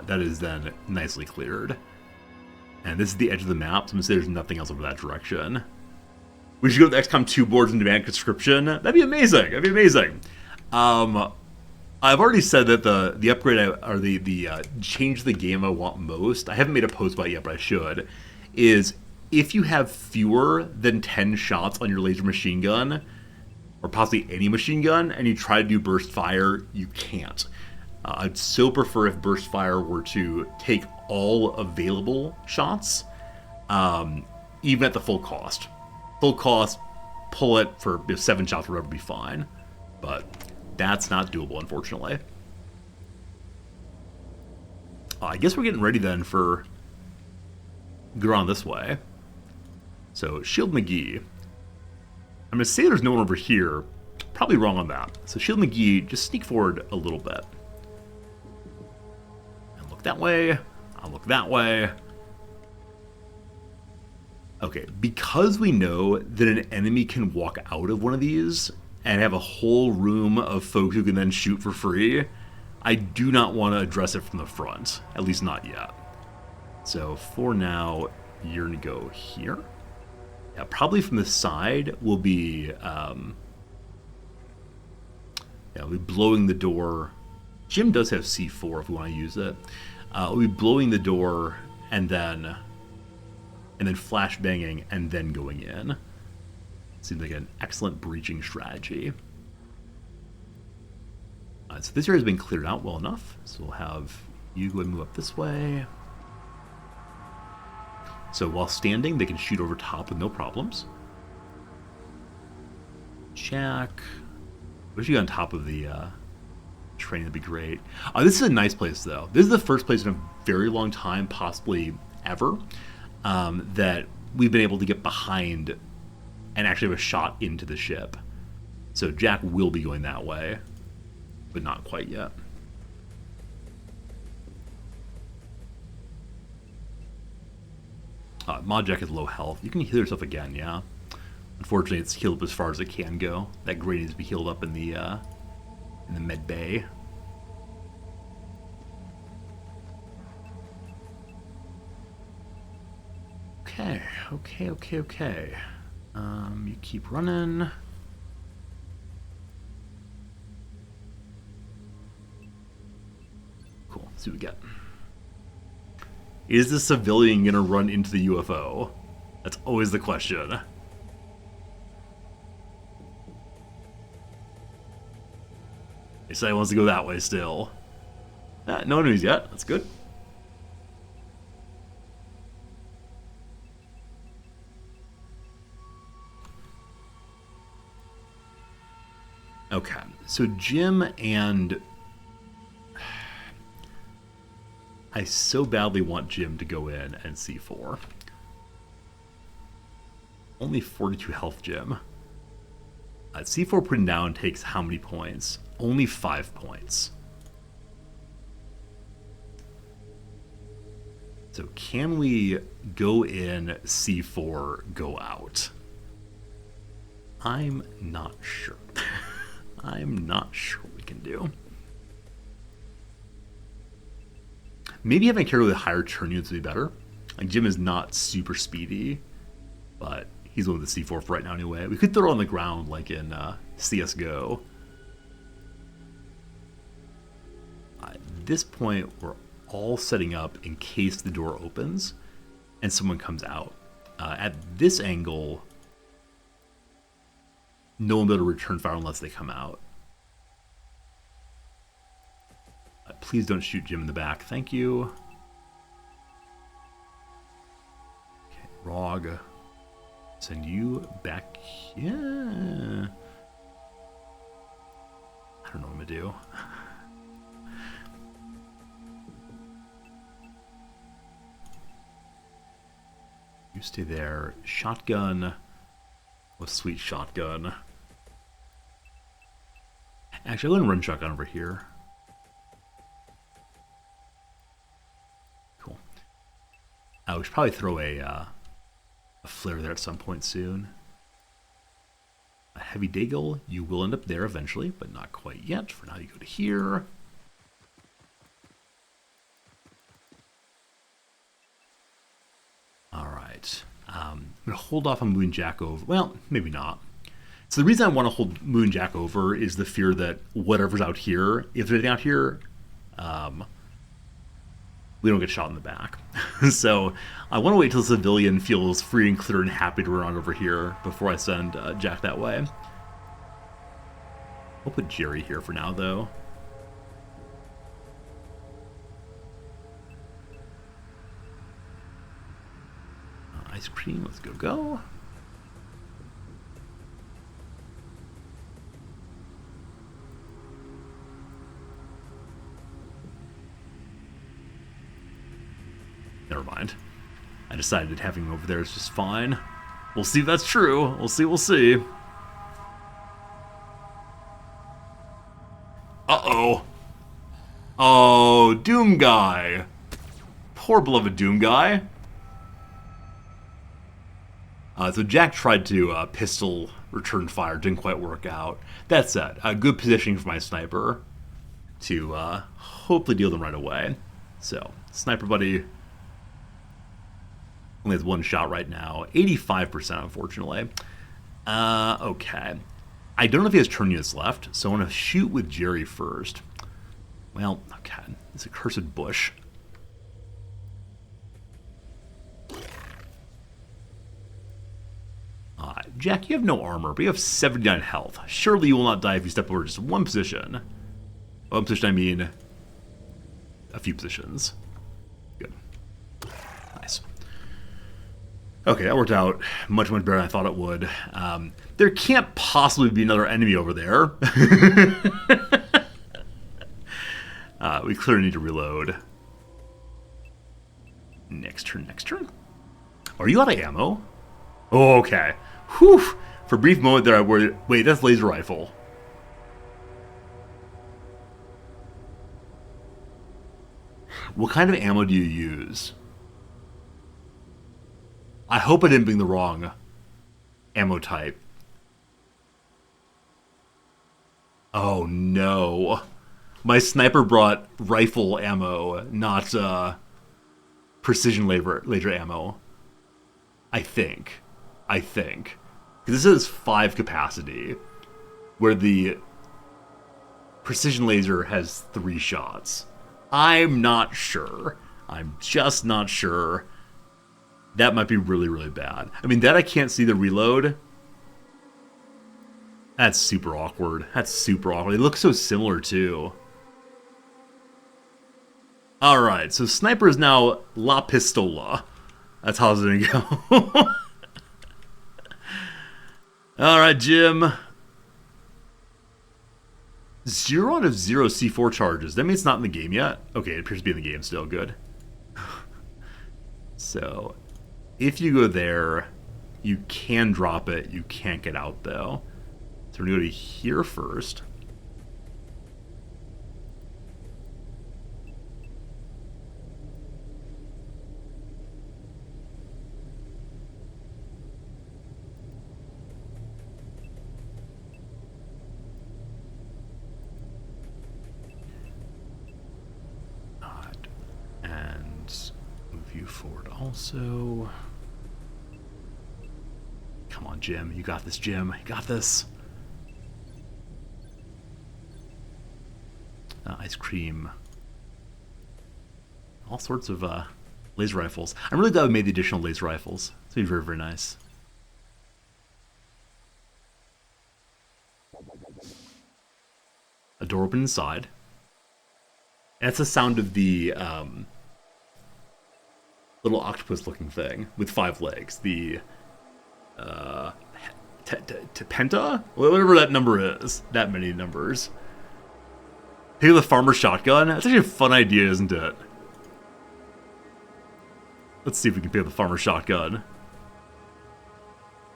That is then nicely cleared. And this is the edge of the map, so I'm gonna say there's nothing else over that direction. We should go to the XCOM 2 boards and demand conscription. That'd be amazing. That'd be amazing. I've already said that the upgrade or the change the game I want most. I haven't made a post about it yet, but I should. Is if you have fewer than 10 shots on your laser machine gun, or possibly any machine gun, and you try to do burst fire, you can't. I'd so prefer if burst fire were to take all available shots, even at the full cost. full cost, pull it for 7 shots or whatever, be fine. But that's not doable, unfortunately. I guess we're getting ready then for go on this way. So Shield McGee. I'm gonna say there's no one over here. Probably wrong on that. So Shield McGee, just sneak forward a little bit. And look that way. I'll look that way. Okay, because we know that an enemy can walk out of one of these and have a whole room of folks who can then shoot for free, I do not want to address it from the front. At least not yet. So for now, you're going to go here. Yeah, probably from the side will be... we'll be blowing the door. Jim does have C4 if we want to use it. We'll be blowing the door and then flashbanging and then going in. Seems like an excellent breaching strategy. So this area has been cleared out well enough. So we'll have you go and move up this way. So while standing, they can shoot over top with no problems. Jack. Wish you got on top of the train, that'd be great. This is a nice place, though. This is the first place in a very long time, possibly ever, that we've been able to get behind and actually have a shot into the ship. So Jack will be going that way, but not quite yet. Mod Jack is low health. You can heal yourself again, yeah. Unfortunately, it's healed up as far as it can go. That grade needs to be healed up in the med bay. Okay. You keep running. Cool. Let's see what we get. Is the civilian gonna run into the UFO? That's always the question. He said he wants to go that way still. No news yet. That's good. Okay, so Jim and... I so badly want Jim to go in and C4. Only 42 health, Jim. C4 putting down takes how many points? Only 5 points. So can we go in, C4, go out? I'm not sure. I'm not sure what we can do. Maybe having a character with higher turn units would be better. Like Jim is not super speedy, but he's one with the C4 for right now anyway. We could throw it on the ground like in CSGO. At this point, we're all setting up in case the door opens and someone comes out. At this angle, no one will be able to return fire unless they come out. Please don't shoot Jim in the back. Thank you. Okay, Rog. Send you back here. I don't know what I'm going to do. You stay there. Shotgun. Oh, sweet shotgun. Actually, I'm going to run shotgun over here. Cool. We should probably throw a flare there at some point soon. A heavy Daigle, you will end up there eventually, but not quite yet. For now, you go to here. Alright. I'm going to hold off on moving Jack over. Well, maybe not. So the reason I want to hold moving Jack over is the fear that whatever's out here, if there's anything out here, we don't get shot in the back. So I want to wait till the civilian feels free and clear and happy to run over here before I send Jack that way. We'll put Jerry here for now, though. Ice cream, let's go. Never mind. I decided having him over there is just fine. We'll see if that's true. We'll see. Uh-oh. Oh, Doom Guy. Poor beloved Doom Guy. So Jack tried to pistol return fire. Didn't quite work out. That said, good positioning for my sniper to hopefully deal them right away. So, sniper buddy only has one shot right now. 85%, unfortunately. Okay. I don't know if he has turn units left, so I want to shoot with Jerry first. Well, okay. It's a cursed bush. Jack, you have no armor, but you have 79 health. Surely you will not die if you step over just one position. One position, I mean a few positions. Good. Nice. Okay, that worked out much, much better than I thought it would. There can't possibly be another enemy over there. We clearly need to reload. Next turn. Are you out of ammo? Oh, okay. Whew. For a brief moment there, I worried. Wait, that's laser rifle. What kind of ammo do you use? I hope I didn't bring the wrong ammo type. Oh no. My sniper brought rifle ammo, not precision laser ammo. I think. This is 5 capacity, where the precision laser has 3 shots. I'm not sure. I'm just not sure. That might be really, really bad. I mean, that I can't see the reload. That's super awkward. They look so similar, too. Alright, so Sniper is now La Pistola. That's how it's going to go. Alright, Jim. 0 out of 0 C4 charges. That means it's not in the game yet. Okay, it appears to be in the game still. Good. So, if you go there, you can drop it. You can't get out, though. So we're going to go to here first. Forward also. Come on, Jim. You got this, Jim. You got this. Ice cream. All sorts of laser rifles. I'm really glad we made the additional laser rifles. It's been very, very nice. A door open inside. And that's the sound of the little octopus-looking thing with 5 legs. The penta? Whatever that number is. That many numbers. Pick up the farmer's shotgun. That's actually a fun idea, isn't it? Let's see if we can pick up the farmer's shotgun.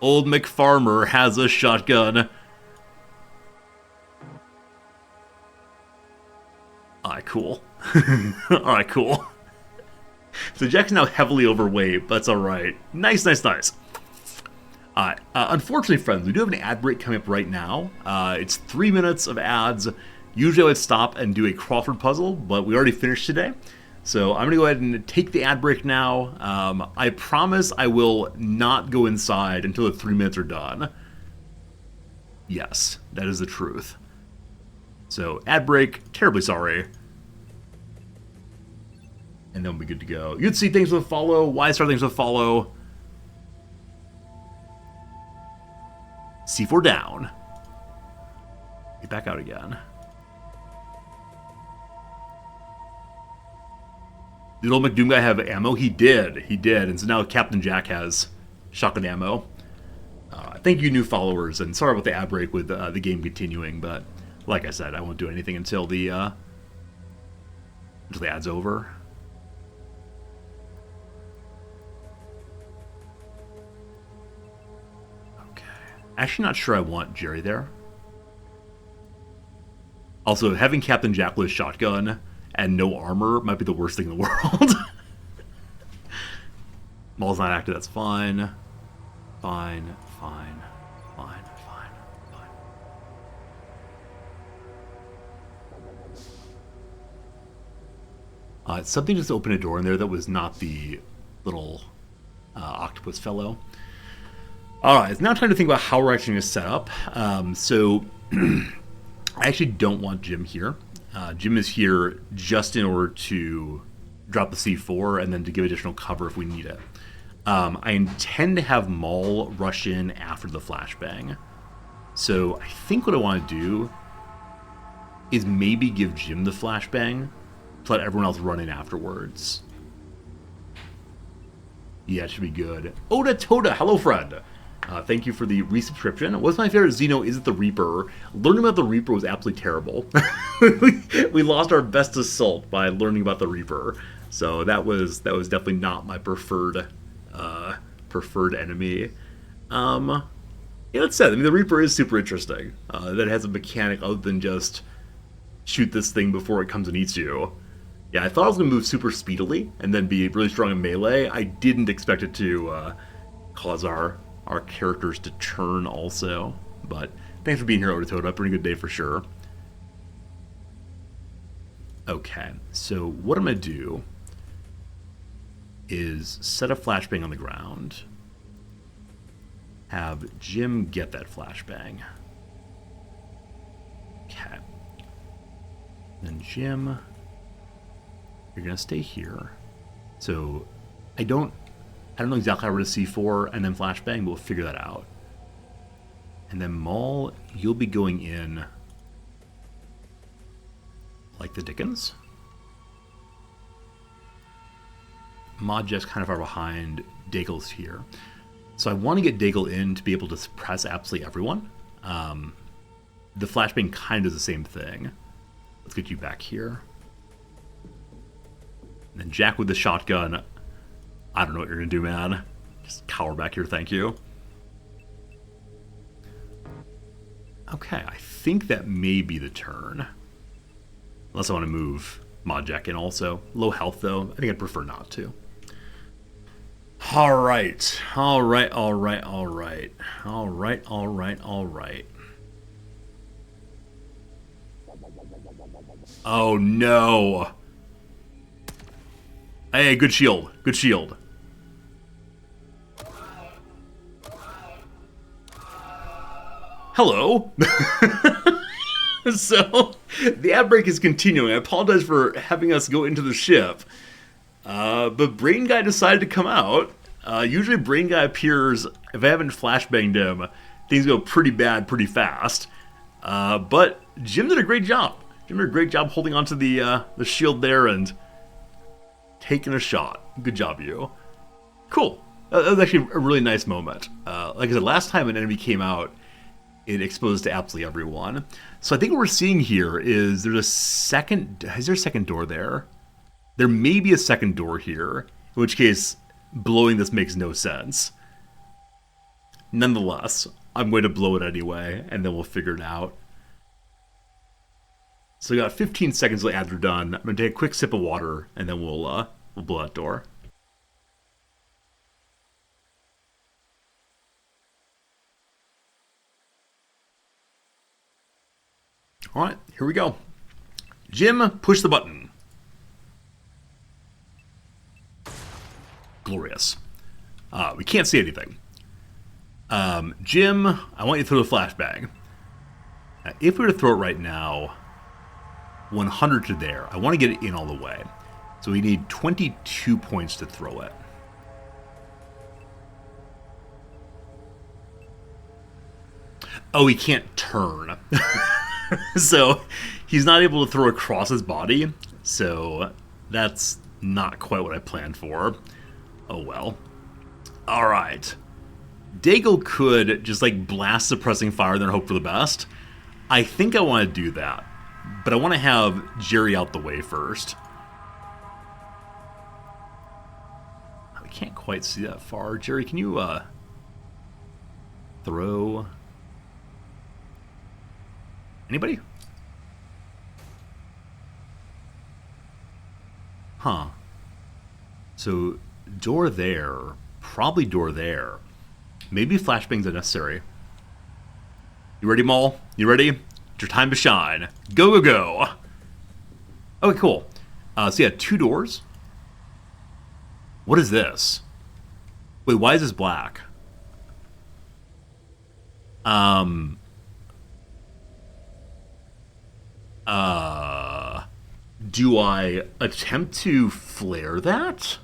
Old McFarmer has a shotgun. Alright, cool. Alright, cool. So Jack's now heavily overweight, but that's alright. Nice. Unfortunately, friends, we do have an ad break coming up right now. It's 3 minutes of ads. Usually I would stop and do a Crawford puzzle, but we already finished today. So I'm going to go ahead and take the ad break now. I promise I will not go inside until the 3 minutes are done. Yes, that is the truth. So, ad break, terribly sorry. And then we'll be good to go. You'd see things with follow. Why start things with follow? C4 down. Get back out again. Did old McDoom guy have ammo? He did. And so now Captain Jack has shotgun ammo. Thank you, new followers. And sorry about the ad break with the game continuing, but like I said, I won't do anything until the ad's over. Actually, not sure I want Jerry there. Also, having Captain Jack with a shotgun and no armor might be the worst thing in the world. Maul's not active, that's fine. Fine. Something just opened a door in there that was not the little octopus fellow. Alright, it's now time to think about how we're actually going to set up. So, I actually don't want Jim here. Jim is here just in order to drop the C4 and then to give additional cover if we need it. I intend to have Maul rush in after the flashbang. So I think what I want to do is maybe give Jim the flashbang to let everyone else run in afterwards. Yeah, it should be good. Oda Toda, hello friend. Thank you for the resubscription. What's my favorite Xeno? Is it the Reaper? Learning about the Reaper was absolutely terrible. We lost our best assault by learning about the Reaper. So that was definitely not my preferred enemy. Yeah, that said, I mean, the Reaper is super interesting. That has a mechanic other than just shoot this thing before it comes and eats you. Yeah, I thought I was going to move super speedily and then be really strong in melee. I didn't expect it to cause our characters to turn also. But thanks for being here, Ototoda. Pretty good day for sure. Okay, so what I'm going to do is set a flashbang on the ground. Have Jim get that flashbang. Okay. Then Jim, you're gonna stay here. So I don't know exactly how we're gonna C4 and then flashbang, but we'll figure that out. And then Maul, you'll be going in like the Dickens. Modjeff's kind of far behind. Daigle's here. So I want to get Daigle in to be able to suppress absolutely everyone. The flashbang kind of does the same thing. Let's get you back here. And then Jack with the shotgun. I don't know what you're going to do, man. Just cower back here, thank you. Okay, I think that may be the turn. Unless I want to move Modjack in also. Low health, though. I think I'd prefer not to. Alright. Oh no. Hey, good shield. Good shield. Hello. So, the ad break is continuing. I apologize for having us go into the ship. But Brain Guy decided to come out. Usually Brain Guy appears, if I haven't flashbanged him, things go pretty bad pretty fast. But Jim did a great job. Jim did a great job holding onto the shield there and taking a shot. Good job, you. Cool. That was actually a really nice moment. Like I said, last time an enemy came out, it exposed to absolutely everyone. So I think what we're seeing here is there's a second... Is there a second door there? There may be a second door here, in which case blowing this makes no sense. Nonetheless, I'm going to blow it anyway, and then we'll figure it out. So we got 15 seconds till the ads are done. I'm going to take a quick sip of water, and then we'll blow that door. Alright, here we go. Jim, push the button. Glorious. We can't see anything. Jim, I want you to throw the flashbang. If we were to throw it right now, 100 to there. I want to get it in all the way. So we need 22 points to throw it. Oh, he can't turn. So he's not able to throw across his body. So that's not quite what I planned for. Oh well. Alright. Daigle could just like blast suppressing fire then hope for the best. I think I want to do that. But I want to have Jerry out the way first. I can't quite see that far. Jerry, can you throw Anybody? Huh. So, door there. Probably door there. Maybe flashbangs are necessary. You ready, Maul? You ready? It's your time to shine. Go, go, go! Okay, cool. So yeah, 2 doors. What is this? Wait, why is this black? Do I attempt to flare that?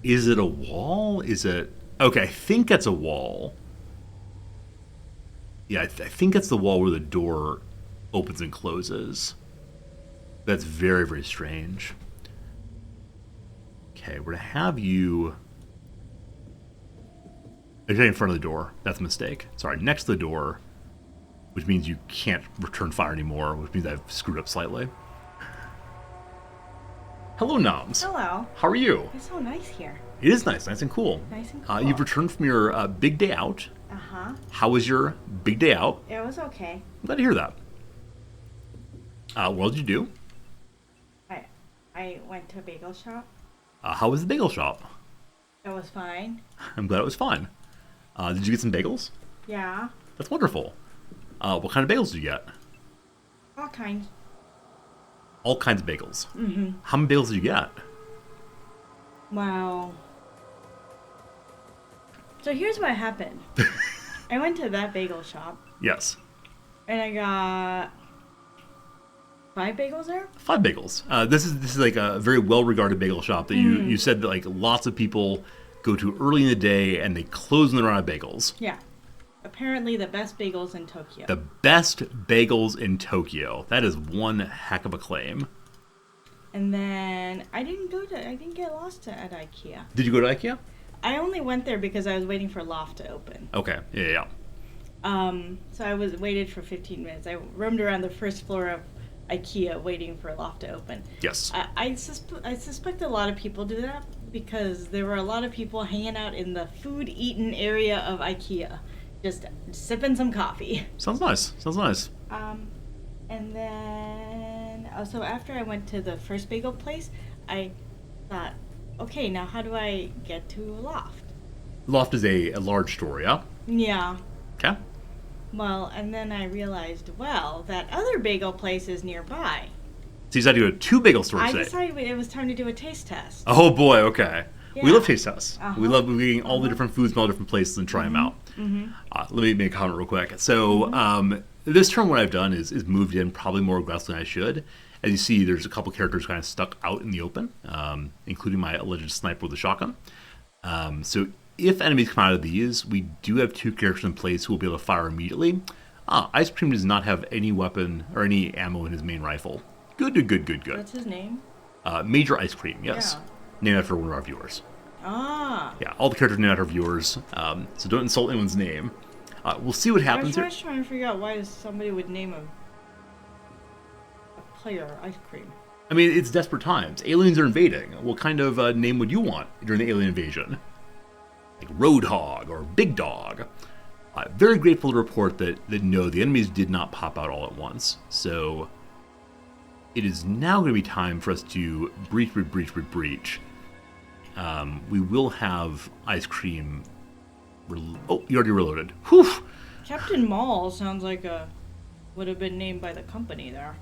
Is it a wall? Is it... Okay, I think that's a wall. Yeah, I think that's the wall where the door opens and closes. That's very, very strange. Okay, we're gonna have you... Okay, in front of the door. That's a mistake. Sorry, next to the door, which means you can't return fire anymore, which means I've screwed up slightly. Hello, Noms. Hello. How are you? It's so nice here. It is nice and cool. Nice and cool. You've returned from your big day out. Uh-huh. How was your big day out? It was okay. I'm glad to hear that. What did you do? I went to a bagel shop. How was the bagel shop? It was fine. I'm glad it was fun. Did you get some bagels? Yeah. That's wonderful. What kind of bagels did you get? All kinds. All kinds of bagels. Mm-hmm. How many bagels did you get? Wow. So here's what happened. I went to that bagel shop Yes. and I got 5 bagels there. 5 bagels. This is like a very well-regarded bagel shop that you said that like lots of people go to early in the day and they close when they're out of bagels. Yeah. Apparently the best bagels in Tokyo. The best bagels in Tokyo. That is one heck of a claim. And then I didn't get lost at IKEA. Did you go to IKEA? I only went there because I was waiting for Loft to open. Okay. Yeah. So I waited for 15 minutes. I roamed around the first floor of IKEA waiting for Loft to open. Yes. I suspect a lot of people do that because there were a lot of people hanging out in the food eaten area of IKEA, just sipping some coffee. Sounds nice. And then so after I went to the first bagel place, I thought, okay, now how do I get to Loft? Loft is a large store, yeah? Yeah. Okay. Well, and then I realized, well, that other bagel place is nearby. So you decided to go to 2 bagel stores I today. decided it was time to do a taste test. Oh boy, okay. We Yeah. love taste tests. Uh-huh. We love getting all the different foods from all different places and try them out. Let me make a comment real quick. So this term, what I've done is moved in probably more aggressively than I should. As you see, there's a couple characters kind of stuck out in the open, including my alleged sniper with a shotgun. So if enemies come out of these, we do have 2 characters in place who will be able to fire immediately. Ice Cream does not have any weapon or any ammo in his main rifle. Good. What's his name? Major Ice Cream, yes. Yeah. Named after one of our viewers. Ah. Yeah, all the characters named after viewers, so don't insult anyone's name. We'll see what I happens was here. trying to figure out why somebody would name a player Ice Cream. I mean, it's desperate times. Aliens are invading. What kind of name would you want during the alien invasion? Like Roadhog or Big Dog. Very grateful to report that no, the enemies did not pop out all at once. So it is now going to be time for us to breach. We will have Ice Cream... Oh, you already reloaded. Whew! Captain Mall sounds like would have been named by the company there.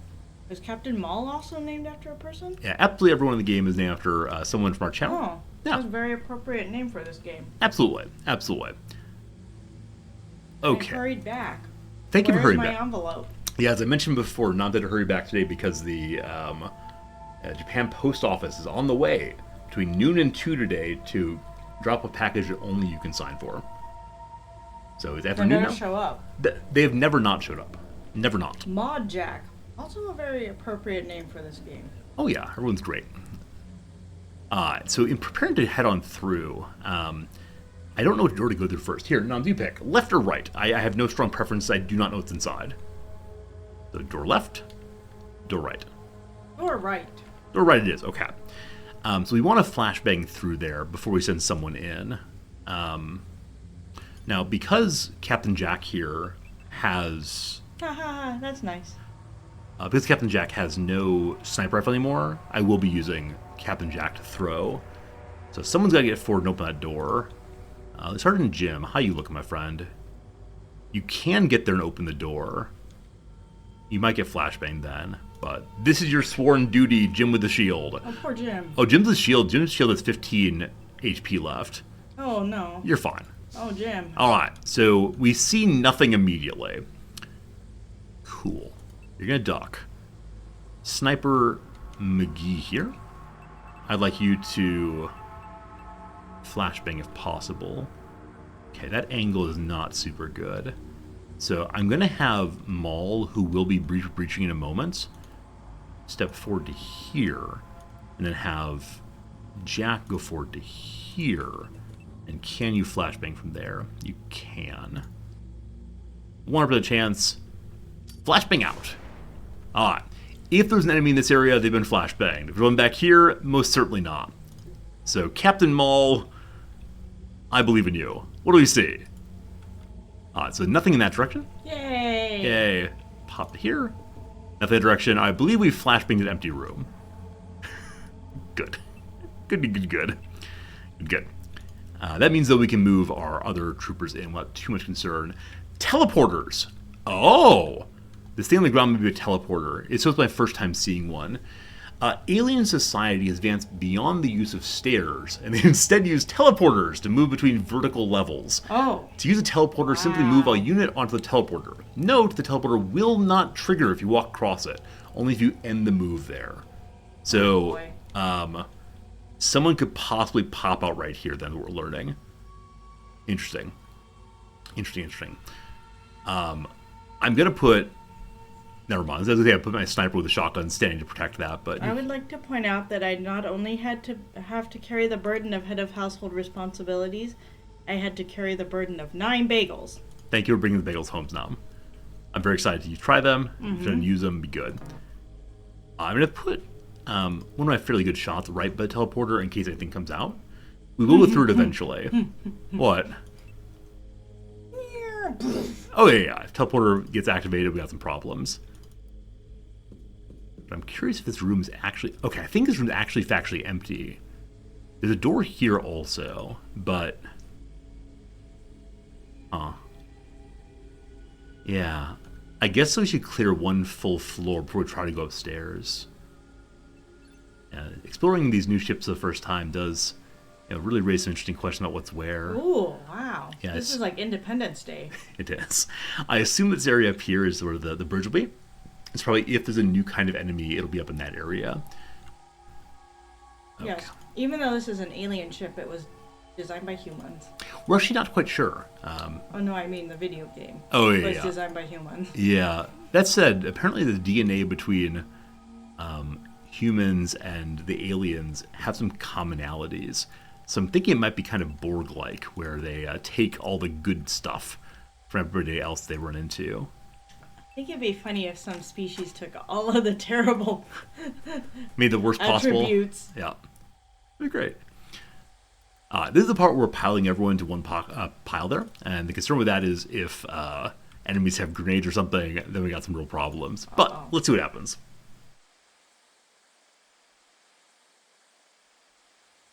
Is Captain Mall also named after a person? Yeah, absolutely everyone in the game is named after someone from our channel. Oh, that's a very appropriate name for this game. Absolutely. Okay. I hurried back. Thank you for hurrying Where's back. my envelope? Yeah, as I mentioned before, not that to hurry back today because the Japan Post Office is on the way between noon and 2 today to drop a package that only you can sign for. So it's They're afternoon gonna now. show up. They have never not showed up. Never not. Mod Jack. Also a very appropriate name for this game. Oh yeah, everyone's great. So in preparing to head on through, I don't know which door to go through first. Here, Nom, you pick. Left or right? I have no strong preference. I do not know what's inside. So door left, door right. Or right. Door right it is, okay. So we want to flashbang through there before we send someone in. Now, because Captain Jack here has Ha ha ha, that's nice. Because Captain Jack has no sniper rifle anymore, I will be using Captain Jack to throw. So someone's got to get forward and open that door. Sergeant Jim, how you looking, my friend? You can get there and open the door. You might get flashbanged then, but this is your sworn duty, Jim with the shield. Oh, poor Jim. Oh, Jim's the shield. Jim's shield has 15 HP left. Oh, no. You're fine. Oh, Jim. Alright, so we see nothing immediately. Cool. You're gonna duck. Sniper McGee here. I'd like you to flashbang if possible. Okay, that angle is not super good. So I'm gonna have Maul, who will be breaching in a moment, step forward to here, and then have Jack go forward to here. And can you flashbang from there? You can. 100% chance. Flashbang out. Alright. If there's an enemy in this area, they've been flashbanged. If you're going back here, most certainly not. So, Captain Maul, I believe in you. What do we see? So nothing in that direction. Yay! Yay. Pop to here. Nothing in that direction. I believe we flashbanged an empty room. Good. Good. That means that we can move our other troopers in without too much concern. Teleporters! Oh! This thing on the ground may be a teleporter. It's just my first time seeing one. Alien society has advanced beyond the use of stairs, and they instead use teleporters to move between vertical levels. Oh. To use a teleporter, simply move a unit onto the teleporter. Note, the teleporter will not trigger if you walk across it, only if you end the move there. So, someone could possibly pop out right here, then we're learning. Interesting. I'm going to put... Never mind. I was going to say I put my sniper with a shotgun standing to protect that, but... I would like to point out that I not only had to have to carry the burden of head of household responsibilities, I had to carry the burden of 9 bagels. Thank you for bringing the bagels home, Nom. I'm very excited to try them. If you don't use them, be good. I'm going to put one of my fairly good shots right by the teleporter in case anything comes out. We will go through it eventually. What? Oh, yeah. If teleporter gets activated, we got some problems. But I'm curious if this room is actually... Okay, I think this room is actually factually empty. There's a door here also, but... Yeah. I guess we should clear one full floor before we try to go upstairs. Exploring these new ships for the first time does really raise some interesting questions about what's where. Ooh, wow. Yeah, this is like Independence Day. It is. I assume this area up here is where the bridge will be. It's probably, if there's a new kind of enemy, it'll be up in that area. Okay. Yes. Even though this is an alien ship, it was designed by humans. We're actually not quite sure. Oh, no, I mean the video game. Oh, It yeah. was designed by humans. Yeah. That said, apparently the DNA between humans and the aliens have some commonalities. So I'm thinking it might be kind of Borg-like, where they take all the good stuff from everybody else they run into. I think it'd be funny if some species took all of the terrible Made the worst possible. attributes. Yeah. That'd be great. This is the part where we're piling everyone into one pile there. And the concern with that is if enemies have grenades or something, then we got some real problems. But let's see what happens.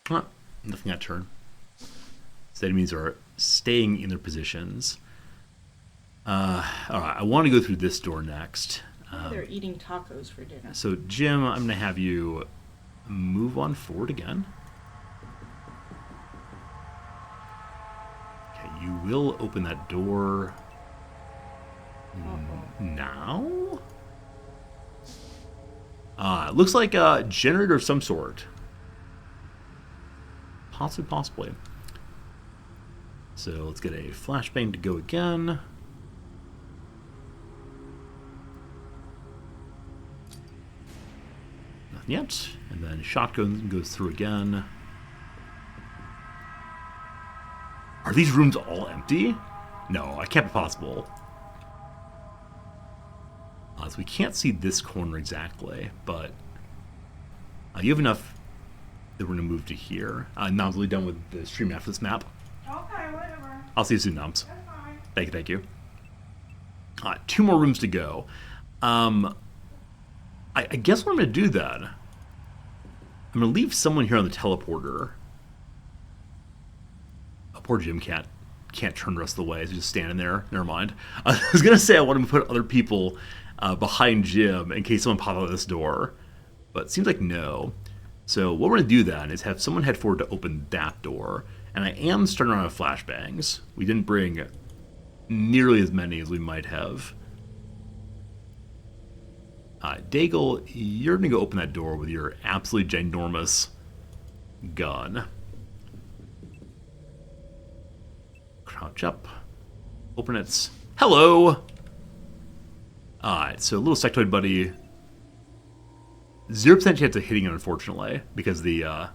Nothing that turn. So enemies are staying in their positions. Alright, I want to go through this door next. They're eating tacos for dinner. So, Jim, I'm going to have you move on forward again. Okay, you will open that door now. It looks like a generator of some sort. Possibly. So let's get a flashbang to go again. Nothing yet. And then shotgun goes through again. Are these rooms all empty? No, that can't be possible. So we can't see this corner exactly, but you have enough that we're going to move to here. Nom's really done with the stream after this map. Okay, whatever. I'll see you soon, Noms. That's fine. Thank you. 2 more rooms to go. I guess what I'm going to do then, I'm going to leave someone here on the teleporter. Oh, poor Jim can't turn the rest of the way. He's just standing there. Never mind. I was going to say I want to put other people behind Jim in case someone pops out this door. But it seems like no. So what we're going to do then is have someone head forward to open that door. And I am starting around with flashbangs. We didn't bring nearly as many as we might have. Daigle, you're going to go open that door with your absolutely ginormous gun. Crouch up. Open it. Hello! Alright, so little sectoid buddy. 0% chance of hitting it, unfortunately, because the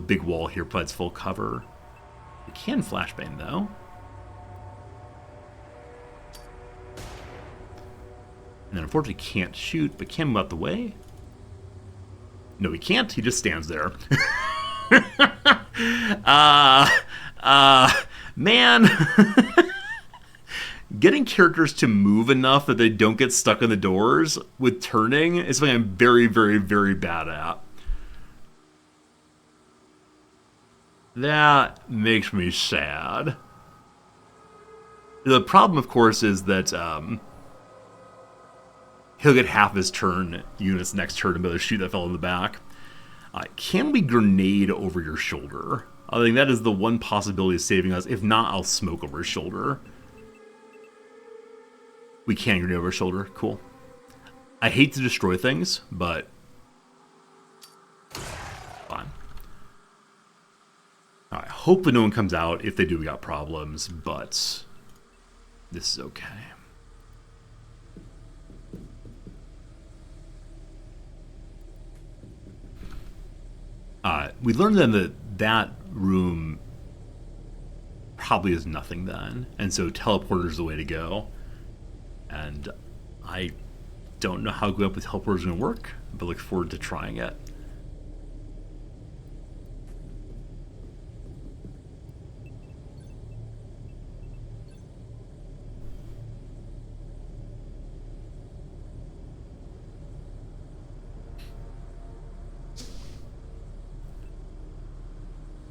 big wall here provides full cover. You can flashbang, though. And then unfortunately can't shoot, but can move out the way. No, he can't. He just stands there. Man. Getting characters to move enough that they don't get stuck in the doors with turning is something I'm very, very, very bad at. That makes me sad. The problem, of course, is that he'll get half his turn units next turn to be able to shoot that fellow in the back. Can we grenade over your shoulder? I think that is the one possibility of saving us. If not, I'll smoke over his shoulder. We can grenade over his shoulder. Cool. I hate to destroy things, but fine. Alright, hopefully no one comes out. If they do, we got problems, but this is okay. We learned then that room probably is nothing then, and so teleporter is the way to go. And I don't know how going up with teleporter is going to work, but look forward to trying it.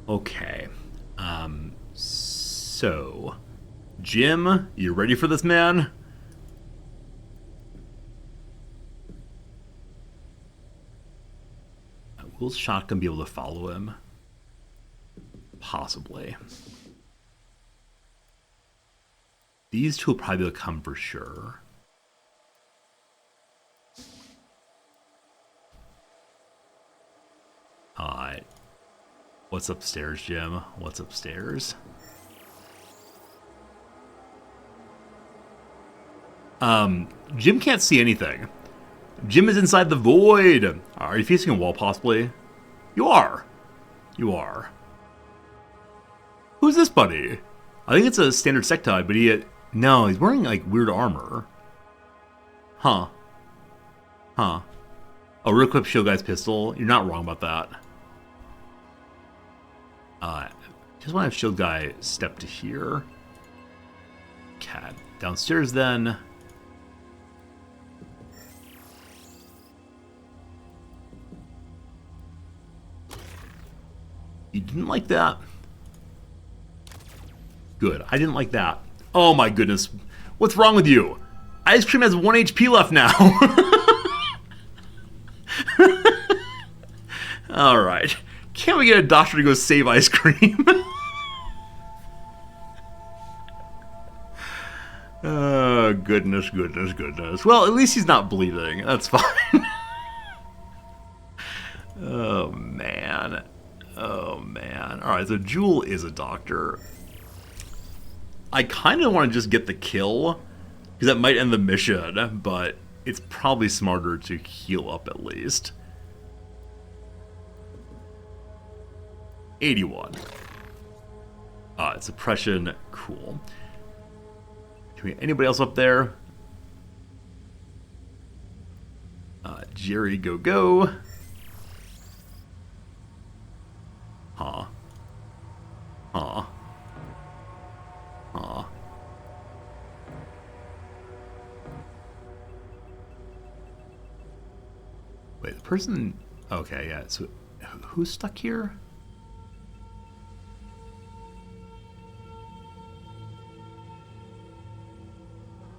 Okay. So, Jim, you ready for this, man? Will Shotgun be able to follow him? Possibly. These two will probably be able to come for sure. Alright. What's upstairs, Jim? What's upstairs? Jim can't see anything. Jim is inside the void. Are you facing a wall, possibly? You are. You are. Who's this buddy? I think it's a standard sectoid, but no, he's wearing, like, weird armor. Huh. Huh. Oh, real quick, Shield Guy's pistol. You're not wrong about that. Just want to have Shield Guy step to here. Cat. Downstairs, then. You didn't like that? Good. I didn't like that. Oh my goodness. What's wrong with you? Ice Cream has 1 HP left now. Alright. Can't we get a doctor to go save Ice Cream? Oh, goodness, goodness, goodness. Well, at least he's not bleeding. That's fine. Oh, man. Oh, man. Alright, so Jewel is a doctor. I kind of want to just get the kill, because that might end the mission, but it's probably smarter to heal up at least. 81. Suppression, cool. Anybody else up there? Jerry, go. Huh. person... Okay, yeah, so who's stuck here?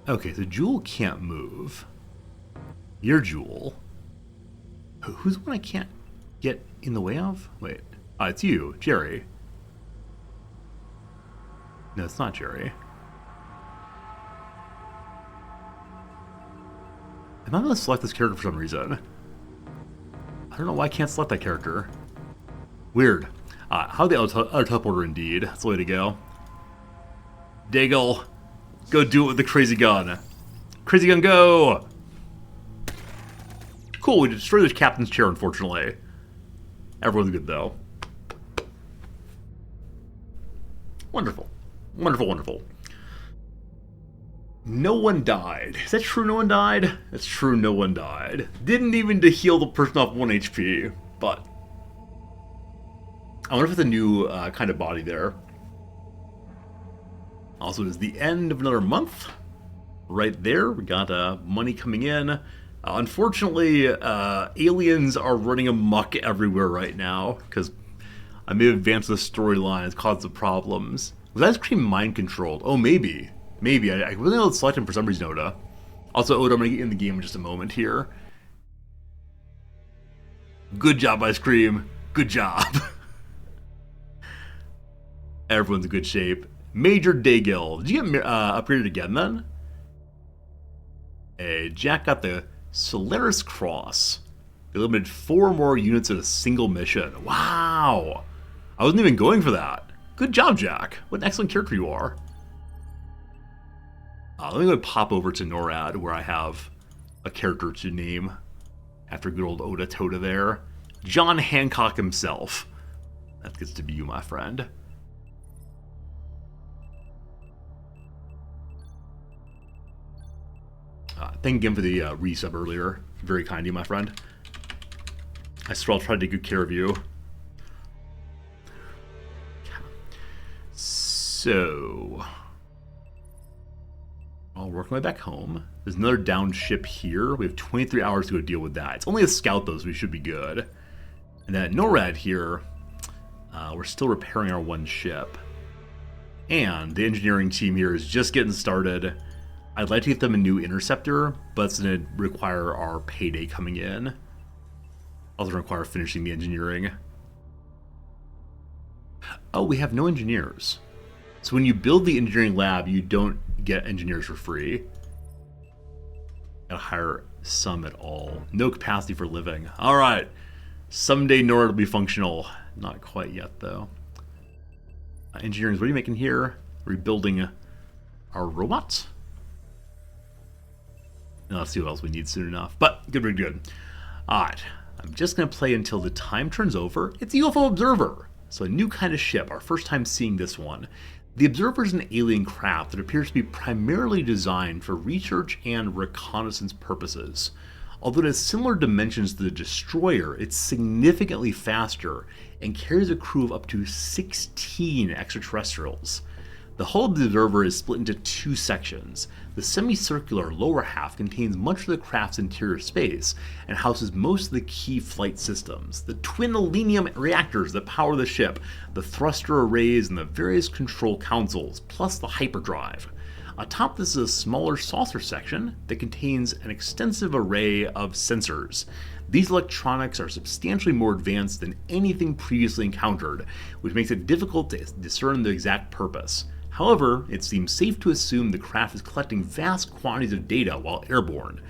Okay, so Jewel can't move. You're Jewel. Who's the one I can't get in the way of? Wait. It's you, Jerry. No, it's not Jerry. Am I going to select this character for some reason? I don't know why I can't select that character. Weird. How the other teleporter indeed. That's the way to go. Daigle. Go do it with the crazy gun. Crazy gun, go! Cool, we destroyed the captain's chair, unfortunately. Everyone's good, though. Wonderful. Wonderful, wonderful. No one died. Is that true, no one died? That's true, no one died. Didn't even to heal the person off 1 HP, but... I wonder if it's a new kind of body there. Also, it is the end of another month. Right there, we got money coming in. Unfortunately, aliens are running amok everywhere right now, because I may have advanced the storyline, it's caused some problems. Was Ice Cream mind controlled? Oh, maybe. Maybe. I wasn't able to select him for some reason, Oda. Also, Oda, I'm going to get in the game in just a moment here. Good job, Ice Cream. Good job. Everyone's in good shape. Major Daigle. Did you get upgraded again, then? Hey, Jack got the Solaris Cross. They limited 4 more units in a single mission. Wow! I wasn't even going for that. Good job, Jack. What an excellent character you are. Let me go pop over to NORAD, where I have a character to name after good old Oda Toda there. John Hancock himself. That gets to be you, my friend. Thank you again for the resub earlier. Very kind of you, my friend. I swear I'll try to take good care of you. So... I'll work my way back home. There's another downed ship here. We have 23 hours to go deal with that. It's only a scout, though, so we should be good. And then at NORAD here, we're still repairing our one ship. And the engineering team here is just getting started. I'd like to get them a new interceptor, but it's going to require our payday coming in. Also require finishing the engineering. Oh, we have no engineers. So when you build the engineering lab, you don't get engineers for free. Gotta hire some at all. No capacity for living. Alright. Someday NORAD will be functional. Not quite yet, though. Engineering, what are you making here? Rebuilding our robots? Now let's see what else we need soon enough. But good, good. Alright. I'm just going to play until the time turns over. It's a UFO Observer. So a new kind of ship. Our first time seeing this one. The Observer is an alien craft that appears to be primarily designed for research and reconnaissance purposes. Although it has similar dimensions to the Destroyer, it's significantly faster and carries a crew of up to 16 extraterrestrials. The hull of the Observer is split into 2 sections. The semicircular lower half contains much of the craft's interior space and houses most of the key flight systems, the twin selenium reactors that power the ship, the thruster arrays, and the various control consoles, plus the hyperdrive. Atop this is a smaller saucer section that contains an extensive array of sensors. These electronics are substantially more advanced than anything previously encountered, which makes it difficult to discern their exact purpose. However, it seems safe to assume the craft is collecting vast quantities of data while airborne.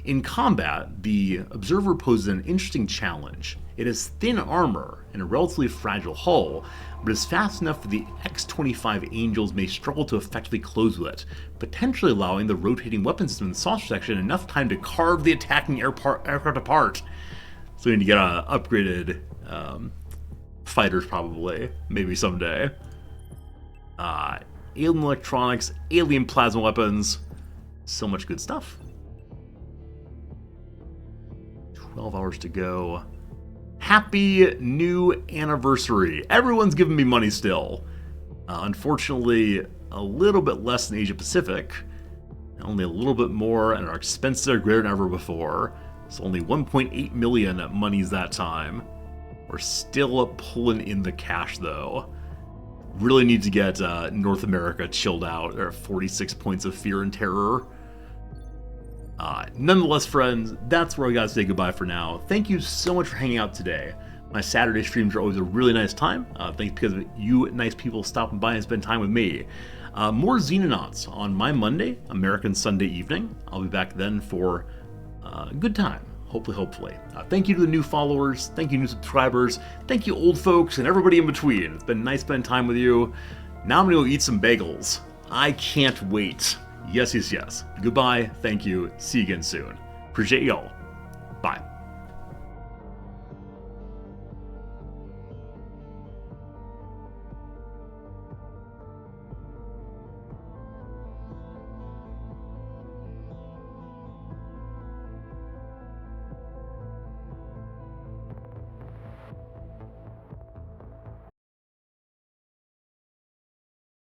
In combat, the Observer poses an interesting challenge. It has thin armor and a relatively fragile hull, but is fast enough that the X-25 Angels may struggle to effectively close with it, potentially allowing the rotating weapon system in the saucer section enough time to carve the attacking aircraft apart. So we need to get upgraded fighters probably, maybe someday. Alien electronics, alien plasma weapons, so much good stuff. 12 hours to go. Happy new anniversary. Everyone's giving me money still. Unfortunately, a little bit less than Asia Pacific. Only a little bit more, and our expenses are greater than ever before. So only 1.8 million monies that time. We're still pulling in the cash though. Really need to get North America chilled out. There are 46 points of fear and terror. Nonetheless, friends, that's where I gotta say goodbye for now. Thank you so much for hanging out today. My Saturday streams are always a really nice time. Thanks because of you nice people stopping by and spend time with me. More Xenonauts on my Monday, American Sunday evening. I'll be back then for a good time. Hopefully. Thank you to the new followers. Thank you, new subscribers. Thank you, old folks, and everybody in between. It's been nice spending time with you. Now I'm gonna go eat some bagels. I can't wait. Yes. Goodbye. Thank you. See you again soon. Appreciate y'all. Bye.